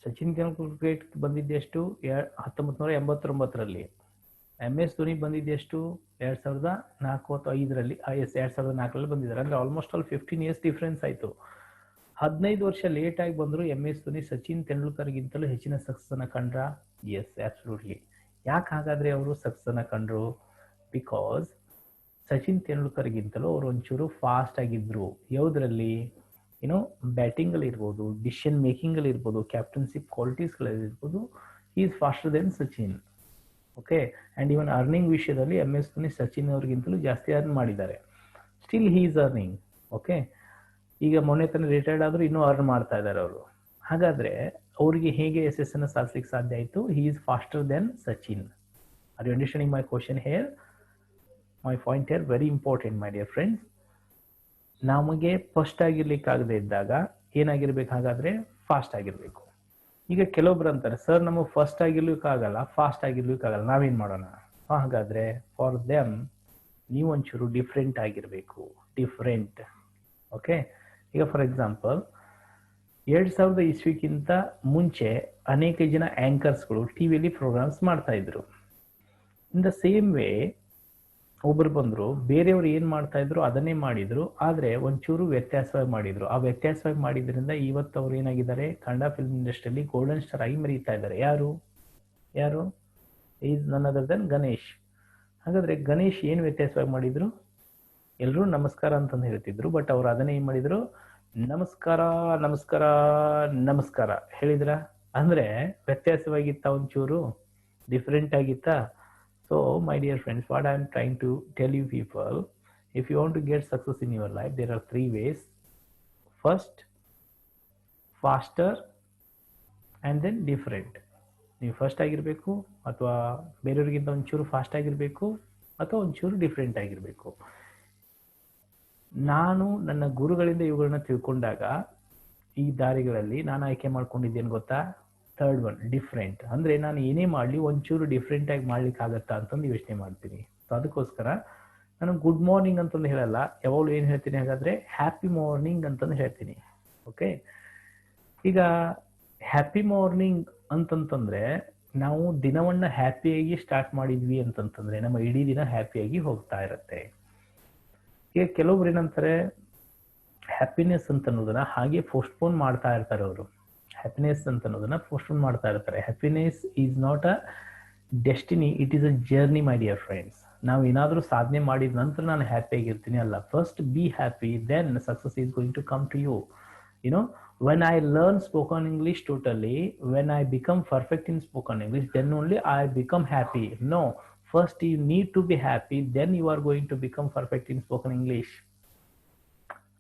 Sachin Tendulkar cricket ಬಂದಿದ್ದೆಷ್ಟು 1989ರಲ್ಲಿ. MS ಧೋನಿ ಬಂದಿದ್ದೆಷ್ಟು 2004 ಅಥವಾ 5ರಲ್ಲಿ, 2004ರಲ್ಲಿ ಬಂದಿದ್ದಾರೆ. ಅಂದರೆ ಆಲ್ಮೋಸ್ಟ್ ಆಲ್ 15 ಇಯರ್ಸ್ ಡಿಫ್ರೆನ್ಸ್ ಆಯಿತು. 15 ವರ್ಷ late ಆಗಿ ಬಂದರೂ MS ಧೋನಿ ಸಚಿನ್ ತೆಂಡೂಲ್ಕರ್ಗಿಂತಲೂ ಹೆಚ್ಚಿನ ಸಕ್ಸಸ್ಸನ್ನು ಕಂಡ್ರ? S, absolutely. ಯಾಕೆ ಹಾಗಾದರೆ ಅವರು ಸಕ್ಸಸ್ಸನ್ನು ಕಂಡ್ರು? ಬಿಕಾಸ್ ಸಚಿನ್ ತೆಂಡೂಲ್ಕರ್ಗಿಂತಲೂ ಅವರು ಒಂಚೂರು ಫಾಸ್ಟ್ ಆಗಿದ್ರು. ಯಾವುದರಲ್ಲಿ? ಬ್ಯಾಟಿಂಗಲ್ಲಿ ಇರ್ಬೋದು, ಡಿಸಿಷನ್ ಮೇಕಿಂಗಲ್ಲಿ ಇರ್ಬೋದು, ಕ್ಯಾಪ್ಟನ್ಶಿಪ್ ಕ್ವಾಲಿಟೀಸ್ಗಳಲ್ಲಿ ಇರ್ಬೋದು. ಹಿ is faster than Sachin. Okay. And even earning ವಿಷಯದಲ್ಲಿ MS ಧೋನಿ ಸಚಿನ್ ಅವ್ರಿಗಿಂತಲೂ ಜಾಸ್ತಿ ಅರ್ನ್ ಮಾಡಿದ್ದಾರೆ. Still he is earning. Okay. ಈಗ ಮೊನ್ನೆ ತನಕ ರಿಟೈರ್ಡ್ ಆದರೂ ಇನ್ನೂ ಅರ್ನ್ ಮಾಡ್ತಾ ಇದ್ದಾರೆ ಅವರು. ಹಾಗಾದರೆ ಅವರಿಗೆ ಹೇಗೆ ಯಶಸ್ಸನ್ನು ಸಾಧಿಸಲಿಕ್ಕೆ ಸಾಧ್ಯ ಆಯಿತು? He is faster than Sachin. Are you understanding my question here? My point here very important my dear friends. ನಮಗೆ ಫಸ್ಟ್ ಆಗಿರ್ಲಿಕ್ಕಾಗದೇ ಇದ್ದಾಗ ಏನಾಗಿರ್ಬೇಕು? ಹಾಗಾದರೆ ಫಾಸ್ಟ್ ಆಗಿರಬೇಕು. ಈಗ ಕೆಲವೊಬ್ರು ಅಂತಾರೆ, ಸರ್ ನಮಗೆ ಫಸ್ಟ್ ಆಗಿರ್ಲಿಕ್ಕಾಗಲ್ಲ, ಫಾಸ್ಟ್ ಆಗಿರ್ಲಿಕ್ಕಾಗಲ್ಲ, ನಾವೇನು ಮಾಡೋಣ? ಹಾಗಾದರೆ ಫಾರ್ ದೆಮ್ ನೀವು ಒಂಚೂರು ಡಿಫ್ರೆಂಟ್ ಆಗಿರಬೇಕು. ಡಿಫ್ರೆಂಟ್. ಓಕೆ. ಈಗ ಫಾರ್ ಎಕ್ಸಾಂಪಲ್ 2000 ಇಸ್ವಿಗಿಂತ ಮುಂಚೆ ಅನೇಕ ಜನ ಆ್ಯಂಕರ್ಸ್ಗಳು ಟಿವಿಯಲ್ಲಿ ಪ್ರೋಗ್ರಾಮ್ಸ್ ಮಾಡ್ತಾ ಇದ್ರು. ಇನ್ ದ ಸೇಮ್ ವೇ ಒಬ್ಬರು ಬಂದರು, ಬೇರೆಯವರು ಏನು ಮಾಡ್ತಾ ಇದ್ರು ಅದನ್ನೇ ಮಾಡಿದ್ರು, ಆದರೆ ಒಂಚೂರು ವ್ಯತ್ಯಾಸವಾಗಿ ಮಾಡಿದ್ರು. ಆ ವ್ಯತ್ಯಾಸವಾಗಿ ಮಾಡಿದ್ರಿಂದ ಇವತ್ತು ಅವ್ರು ಏನಾಗಿದ್ದಾರೆ? ಕನ್ನಡ ಫಿಲ್ಮ್ ಇಂಡಸ್ಟ್ರಿಯಲ್ಲಿ ಗೋಲ್ಡನ್ ಸ್ಟಾರ್ ಆಗಿ ಮೆರೀತಾ ಇದ್ದಾರೆ. ಯಾರು? ಈಸ್ ನನ್ ಅದರ್ ದೆನ್ ಗಣೇಶ್. ಹಾಗಾದರೆ ಗಣೇಶ್ ಏನು ವ್ಯತ್ಯಾಸವಾಗಿ ಮಾಡಿದ್ರು? ಎಲ್ಲರೂ ನಮಸ್ಕಾರ ಅಂತಂದು ಹೇಳ್ತಿದ್ರು, ಬಟ್ ಅವ್ರು ಅದನ್ನೇ ಏನು ಮಾಡಿದ್ರು? ನಮಸ್ಕಾರ ನಮಸ್ಕಾರ ನಮಸ್ಕಾರ ಹೇಳಿದ್ರ? ಅಂದರೆ ವ್ಯತ್ಯಾಸವಾಗಿತ್ತ? ಒಂಚೂರು ಡಿಫ್ರೆಂಟ್ ಆಗಿತ್ತಾ? So my dear friends, what I am trying to tell you people, if you want to get success in your life, there are 3 ways. First, faster, and then different. ನೀವು ಫಸ್ಟ್ ಆಗಿರಬೇಕು, ಅಥವಾ ಬೇರೆಯವ್ರಿಗಿಂತ ಒಂಚೂರು fast ಆಗಿರಬೇಕು, ಅಥವಾ ಒಂಚೂರು different ಆಗಿರಬೇಕು. ನಾನು ನನ್ನ ಗುರುಗಳಿಂದ ಇವುಗಳನ್ನ ತಿಳ್ಕೊಂಡಾಗ ಈ ದಾರಿಗಳಲ್ಲಿ ನಾನು ಆಯ್ಕೆ ಮಾಡ್ಕೊಂಡಿದ್ದೇನು ಗೊತ್ತಾ? Third one, different. ಅಂದರೆ ನಾನು ಏನೇ ಮಾಡಲಿ ಒಂಚೂರು ಡಿಫ್ರೆಂಟಾಗಿ ಮಾಡ್ಲಿಕ್ಕೆ ಆಗತ್ತಾ ಅಂತಂದು ಯೋಚನೆ ಮಾಡ್ತೀನಿ. ಸೊ ಅದಕ್ಕೋಸ್ಕರ ನಾನು ಗುಡ್ ಮಾರ್ನಿಂಗ್ ಅಂತಂದು ಹೇಳಲ್ಲ, ಯಾವಾಗಲೂ ಏನು ಹೇಳ್ತೀನಿ ಹಾಗಾದರೆ? ಹ್ಯಾಪಿ ಮಾರ್ನಿಂಗ್ ಅಂತಂದು ಹೇಳ್ತೀನಿ. ಓಕೆ. ಈಗ ಹ್ಯಾಪಿ ಮಾರ್ನಿಂಗ್ ಅಂತಂತಂದರೆ ನಾವು ದಿನವನ್ನು ಹ್ಯಾಪಿಯಾಗಿ ಸ್ಟಾರ್ಟ್ ಮಾಡಿದ್ವಿ ಅಂತಂತಂದರೆ ನಮ್ಮ ಇಡೀ ದಿನ ಹ್ಯಾಪಿಯಾಗಿ ಹೋಗ್ತಾ ಇರುತ್ತೆ. ಈಗ ಕೆಲವೊಬ್ರು ಏನಂತಾರೆ, ಹ್ಯಾಪಿನೆಸ್ ಅಂತ ಅನ್ನೋದನ್ನ ಹಾಗೆ ಪೋಸ್ಟ್ಪೋನ್ ಮಾಡ್ತಾ ಇರ್ತಾರೆ ಅವರು. ಹ್ಯಾಪಿನೆಸ್ ಅಂತ ಅನ್ನೋದನ್ನ ಪೋಸ್ಟ್ಪೋನ್ ಮಾಡ್ತಾ ಇರ್ತಾರೆ. Happiness is not a destiny, it is a journey my dear friends. ನಾವು ಏನಾದರೂ ಸಾಧನೆ ಮಾಡಿದ ನಂತರ ನಾನು ಹ್ಯಾಪಿಯಾಗಿರ್ತೀನಿ ಅಲ್ಲ. First be happy, then success is going to come to you. When I learn spoken English totally, when I become perfect in spoken English, then only I become happy. No, first you need to be happy, then you are going to become perfect in spoken English.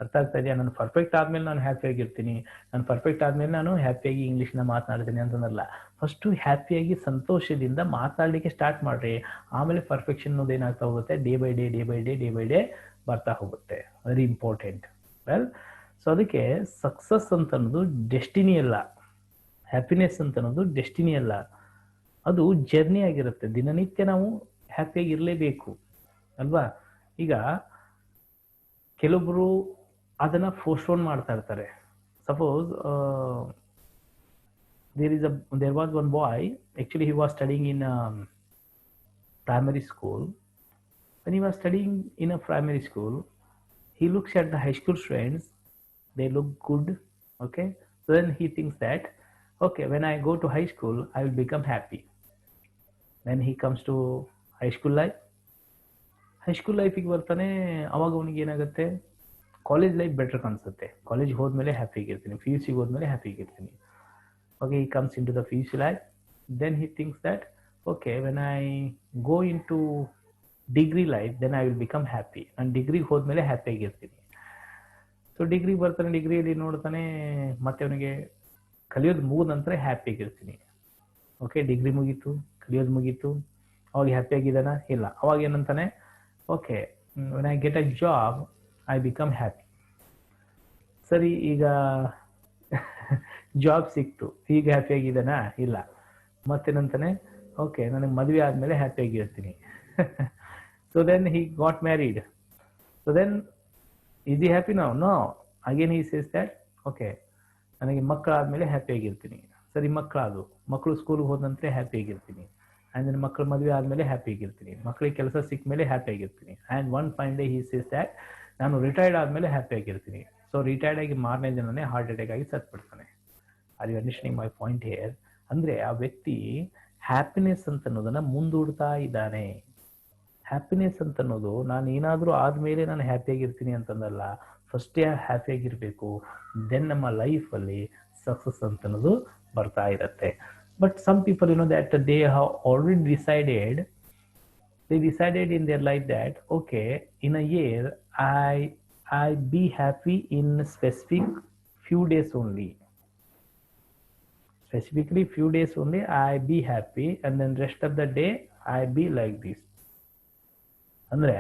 ಅರ್ಥ ಆಗ್ತಾ ಇದೆಯಾ? ನಾನು perfect ಆದ್ಮೇಲೆ ನಾನು ಹ್ಯಾಪಿಯಾಗಿರ್ತೀನಿ, ನಾನು perfect ಆದ್ಮೇಲೆ ನಾನು ಹ್ಯಾಪಿಯಾಗಿ ಇಂಗ್ಲೀಷ್ನ ಮಾತನಾಡ್ತೀನಿ ಅಂತಂದಲ್ಲ. First ಹ್ಯಾಪಿಯಾಗಿ ಸಂತೋಷದಿಂದ ಮಾತಾಡಲಿಕ್ಕೆ ಸ್ಟಾರ್ಟ್ ಮಾಡ್ರಿ, ಆಮೇಲೆ ಪರ್ಫೆಕ್ಷನ್ ಅನ್ನೋದು ಏನಾಗ್ತಾ ಹೋಗುತ್ತೆ? ಡೇ ಬೈ ಡೇ ಬರ್ತಾ ಹೋಗುತ್ತೆ. Very important. ವೆಲ್, ಸೊ ಅದಕ್ಕೆ ಸಕ್ಸಸ್ ಅಂತ ಅನ್ನೋದು ಡೆಸ್ಟಿನಿ ಅಲ್ಲ, ಹ್ಯಾಪಿನೆಸ್ ಅಂತ ಅನ್ನೋದು ಡೆಸ್ಟಿನಿ ಅಲ್ಲ, ಅದು ಜರ್ನಿ ಆಗಿರುತ್ತೆ. ದಿನನಿತ್ಯ ನಾವು ಹ್ಯಾಪಿಯಾಗಿ ಇರಲೇಬೇಕು ಅಲ್ವಾ? ಈಗ ಕೆಲವೊಬ್ರು ಅದನ್ನ ಪೋಸ್ಟ್ಪೋನ್ ಮಾಡ್ತಾ ಇರ್ತಾರೆ. Suppose there was one boy, actually he was studying in primary school. When he was studying in a primary school, he looks at the high school students, they look good. Okay, so then he thinks that, okay, when I go to high school I will become happy. Then he comes to high school ಲೈಫಿಗೆ ಬರ್ತಾನೆ. ಅವಾಗ ಅವನಿಗೆ ಏನಾಗುತ್ತೆ? College life better ಕಾಣಿಸುತ್ತೆ. College ಹೋದ್ಮೇಲೆ happy ಆಗಿರ್ತೀನಿ, PUC ಹೋದ್ಮೇಲೆ happy ಆಗಿರ್ತೀನಿ. Okay, he comes into the PUC life, then he thinks that, okay, when I go into degree life then I will become happy. ನಾನು ಡಿಗ್ರಿಗೆ ಹೋದ್ಮೇಲೆ ಹ್ಯಾಪಿಯಾಗಿರ್ತೀನಿ. ಸೊ ಡಿಗ್ರಿಗೆ ಬರ್ತಾನೆ, ಡಿಗ್ರಿಯಲ್ಲಿ ನೋಡ್ತಾನೆ ಮತ್ತೆ ಅವನಿಗೆ ಕಲಿಯೋದು ಮುಗಿದ ನಂತರ ಹ್ಯಾಪಿಯಾಗಿರ್ತೀನಿ. ಓಕೆ, ಡಿಗ್ರಿ ಮುಗೀತು, ಕಲಿಯೋದು ಮುಗೀತು, ಅವಾಗ ಹ್ಯಾಪಿಯಾಗಿದ್ದಾನ? ಇಲ್ಲ. ಅವಾಗ ಏನಂತಾನೆ, okay when I get a job I become happy. ಸರಿ, ಈಗ ಜಾಬ್ ಸಿಕ್ತು, ಈಗ ಹ್ಯಾಪಿಯಾಗಿದ್ದಾನ? ಇಲ್ಲ. ಮತ್ತೇನಂತಾನೆ, ಓಕೆ ನನಗೆ ಮದುವೆ ಆದಮೇಲೆ ಹ್ಯಾಪಿಯಾಗಿರ್ತೀನಿ. So then he got married. So then is he happy now? No. Again he says that okay ನನಗೆ ಮಕ್ಕಳಾದ್ಮೇಲೆ ಹ್ಯಾಪಿಯಾಗಿರ್ತೀನಿ. ಸರಿ, ಮಕ್ಕಳು ಸ್ಕೂಲ್ಗೆ ಹೋದ ನಂತರ ಹ್ಯಾಪಿಯಾಗಿರ್ತೀನಿ. ಆ್ಯಂಡ್ ನನ್ನ ಮಕ್ಕಳ ಮದುವೆ ಆದಮೇಲೆ ಹ್ಯಾಪಿಯಾಗಿರ್ತೀನಿ. ಮಕ್ಕಳಿಗೆ ಕೆಲಸ ಸಿಕ್ಕ ಮೇಲೆ ಹ್ಯಾಪಿಯಾಗಿರ್ತೀನಿ. And one fine day he says that ನಾನು ರಿಟೈರ್ಡ್ ಆದಮೇಲೆ ಹ್ಯಾಪಿಯಾಗಿರ್ತೀನಿ. ಸೊ ರಿಟೈರ್ಡ್ ಆಗಿ ಮಾರನೇ ದಿನನೇ ಹಾರ್ಟ್ ಅಟ್ಯಾಕ್ ಆಗಿ ಸತ್ಬಿಡ್ತಾನೆ. Are you understanding my point here? ಅಂದರೆ ಆ ವ್ಯಕ್ತಿ ಹ್ಯಾಪಿನೆಸ್ ಅಂತ ಅನ್ನೋದನ್ನು ಮುಂದೂಡ್ತಾ ಇದ್ದಾನೆ. ಹ್ಯಾಪಿನೆಸ್ ಅಂತ ಅನ್ನೋದು ನಾನು ಏನಾದರೂ ಆದಮೇಲೆ ನಾನು ಹ್ಯಾಪಿಯಾಗಿರ್ತೀನಿ ಅಂತಂದಲ್ಲ, ಫಸ್ಟೇ ಹ್ಯಾಪಿಯಾಗಿರಬೇಕು. ದೆನ್ ನಮ್ಮ ಲೈಫಲ್ಲಿ ಸಕ್ಸಸ್ ಅಂತ ಅನ್ನೋದು ಬರ್ತಾ ಇರುತ್ತೆ. But some people that they have already decided in their life that okay, in a year I be happy in specific few days only. Specifically few days only I be happy, and then rest of the day I be like this. ಅಂದ್ರೆ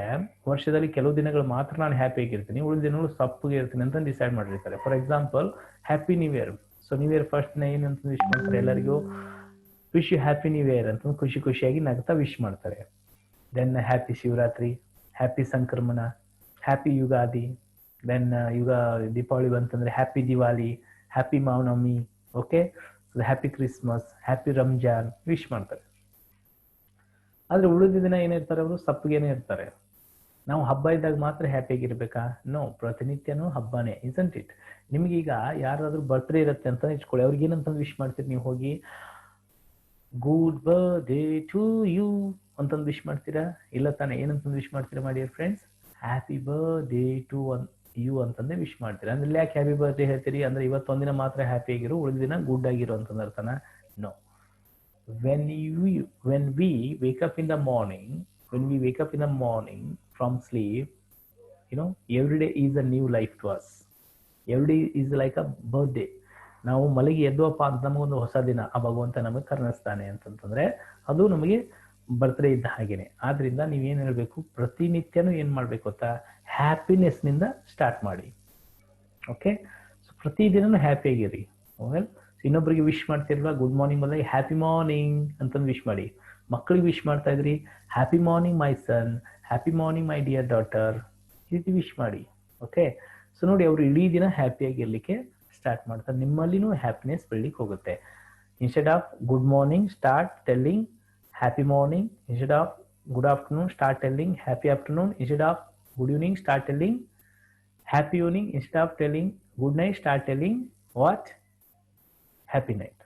ವರ್ಷದಲ್ಲಿ ಕೆಲವು ದಿನಗಳು ಮಾತ್ರ ನಾನು happy ಆಗಿರ್ತೀನಿ, ಉಳಿದ ದಿನಗಳು ಸಪ್ಪಗೆ ಇರ್ತೀನಿ ಅಂತ ಡಿಸೈಡ್ ಮಾಡಿರ್ತಾರೆ. For example, happy new year. So new year first ಏನಂತ ವಿಶ್ ಮಾಡ್ತಾರೆ, ಎಲ್ಲರಿಗೂ wish you happy new year ಅಂತ ಖುಷಿಯಾಗಿ ನಗ್ತಾ ವಿಶ್ ಮಾಡ್ತಾರೆ. Then happy Shivaratri, happy Sankramana, happy Ugadi. Then Deepavali ಬಂತಂದ್ರೆ happy Diwali, happy Mahanavami. Okay, happy Christmas, happy Ramzan wish ಮಾಡ್ತಾರೆ. ಆದ್ರೆ ಉಳಿದ ದಿನ ಏನಿರ್ತಾರೆ, ಅವರು ಸಪ್ಪಗೇನೆ ಇರ್ತಾರೆ. ನಾವು ಹಬ್ಬ ಇದ್ದಾಗ ಮಾತ್ರ ಹ್ಯಾಪಿಯಾಗಿರ್ಬೇಕಾ? ನೋ, ಪ್ರತಿನಿತ್ಯನೂ ಹಬ್ಬನೇ, ಇಸಂಟ್ ಇಟ್? ನಿಮ್ಗೀಗ ಯಾರಾದ್ರೂ ಬರ್ತ್ಡೇ ಇರುತ್ತೆ ಅಂತ ಇಟ್ಕೊಳ್ಳಿ, ಅವ್ರಿಗೆ ಏನಂತ ವಿಶ್ ಮಾಡ್ತೀರಿ ನೀವು? ಹೋಗಿ ಗುಡ್ ಬರ್ತ್ಡೇ ಟು ಯು ಅಂತಂದು ವಿಶ್ ಮಾಡ್ತೀರಾ? ಇಲ್ಲ ತಾನೆ? ಏನಂತಂದು ವಿಶ್ ಮಾಡ್ತೀರಾ my dear friends? Happy birthday to you ಅಂತಂದೇ ವಿಶ್ ಮಾಡ್ತೀರಾ. ಅಂದ್ರೆ ಯಾಕೆ ಹ್ಯಾಪಿ ಬರ್ತ್ಡೇ ಹೇಳ್ತೀರಿ? ಅಂದ್ರೆ ಇವತ್ತೊಂದಿನ ಮಾತ್ರ ಹ್ಯಾಪಿ ಆಗಿರು, ಉಳಿದ ದಿನ ಗುಡ್ ಆಗಿರು ಅಂತಂದ ಅರ್ಥನ? No. When we wake up in the morning from sleep, every day is a new life to us. Every day is like a birthday. ನಾವು ಮಲಗಿ ಎದ್ದುವಪ್ಪ ಅಂತ ನಮಗೊಂದು ಹೊಸ ದಿನ ಆ ಭಗವಂತ ನಮಗೆ ಕರುಣಿಸ್ತಾನೆ ಅಂತಂತಂದ್ರೆ ಅದು ನಮಗೆ ಬರ್ತ್ಡೇ ಇದ್ದ ಹಾಗೇನೆ. ಆದ್ರಿಂದ ನೀವೇನ್ ಹೇಳ್ಬೇಕು, ಪ್ರತಿನಿತ್ಯನೂ ಏನ್ ಮಾಡ್ಬೇಕು ಗೊತ್ತಾ? ಹ್ಯಾಪಿನೆಸ್ ನಿಂದ ಸ್ಟಾರ್ಟ್ ಮಾಡಿ. ಓಕೆ, ಸೊ ಪ್ರತಿದಿನನೂ ಹ್ಯಾಪಿ ಆಗಿರಿ. ವೆಲ್, ಇನ್ನೊಬ್ಬರಿಗೆ ವಿಶ್ ಮಾಡ್ತಿರ್ವಾ, ಗುಡ್ ಮಾರ್ನಿಂಗ್ ಬಂದಾಗ ಹ್ಯಾಪಿ ಮಾರ್ನಿಂಗ್ ಅಂತಂದು ವಿಶ್ ಮಾಡಿ. ಮಕ್ಕಳಿಗೆ ವಿಶ್ ಮಾಡ್ತಾ ಇದ್ರಿ, happy morning my son, happy morning my dear daughter, ಈ ರೀತಿ ವಿಶ್ ಮಾಡಿ. ಓಕೆ, ಸೊ ನೋಡಿ, ಅವರು ಇಡೀ ದಿನ ಹ್ಯಾಪಿಯಾಗಿರ್ಲಿಕ್ಕೆ ಸ್ಟಾರ್ಟ್ ಮಾಡ್ತಾರೆ. ನಿಮ್ಮಲ್ಲಿನೂ ಹ್ಯಾಪಿನೆಸ್ ಬೆಳಿಲಿಕ್ಕೆ ಹೋಗುತ್ತೆ. Instead of good morning start telling happy morning. Instead of good afternoon start telling happy afternoon. Instead of good evening start telling happy evening. Instead of telling good night start telling what? Happy night.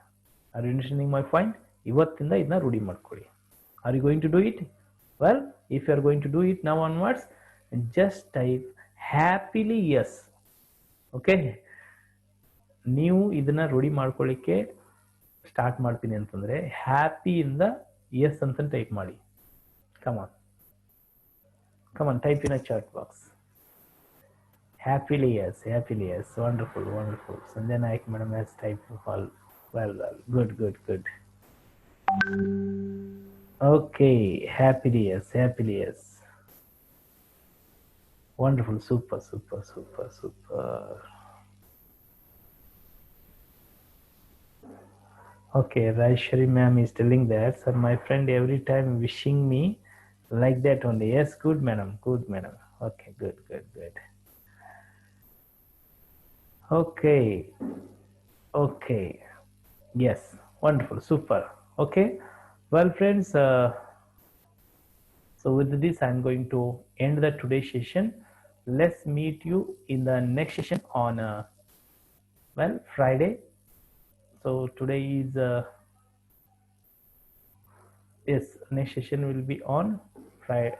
Are you understanding my point? ಇವತ್ತಿಂದ ಇದನ್ನ ರೂಢಿ ಮಾಡ್ಕೊಳ್ಳಿ. Are you going to do it? Well, if you are going to do it now onwards, just type happily yes. Okay, ನೀವು ಇದನ್ನ ರೂಢಿ ಮಾಡ್ಕೊಳ್ಳಿಕ್ಕೆ start ಮಾಡ್ತೀನಿ ಅಂತಂದ್ರೆ ಹ್ಯಾಪಿಯಿಂದ ಎಸ್ ಅಂತ ಟೈಪ್ ಮಾಡಿ. Come on type in a chat box. Happily yes. Wonderful. Sanjay Naik madam has typed all well. Good. Okay, happily yes. Wonderful, super. Okay, Raishari ma'am is telling that, sir, my friend every time wishing me like that only. Yes, good madam. Okay, good. Okay, yes, wonderful, super. Okay, well friends, so with this I'm going to end the today's session. Let's meet you in the next session on Friday. So today is yes, next session will be on Friday.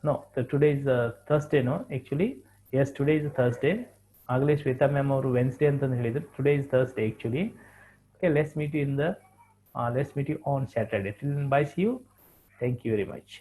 No, today is Thursday. No, actually, yes, today is Thursday. ಆಗಲೇ Shweta ma'am ಅವರು Wednesday ಅಂತಂದು ಹೇಳಿದ್ರು. Today is Thursday actually. Okay, let's meet you on Saturday. Till then, bye, see you. Thank you very much.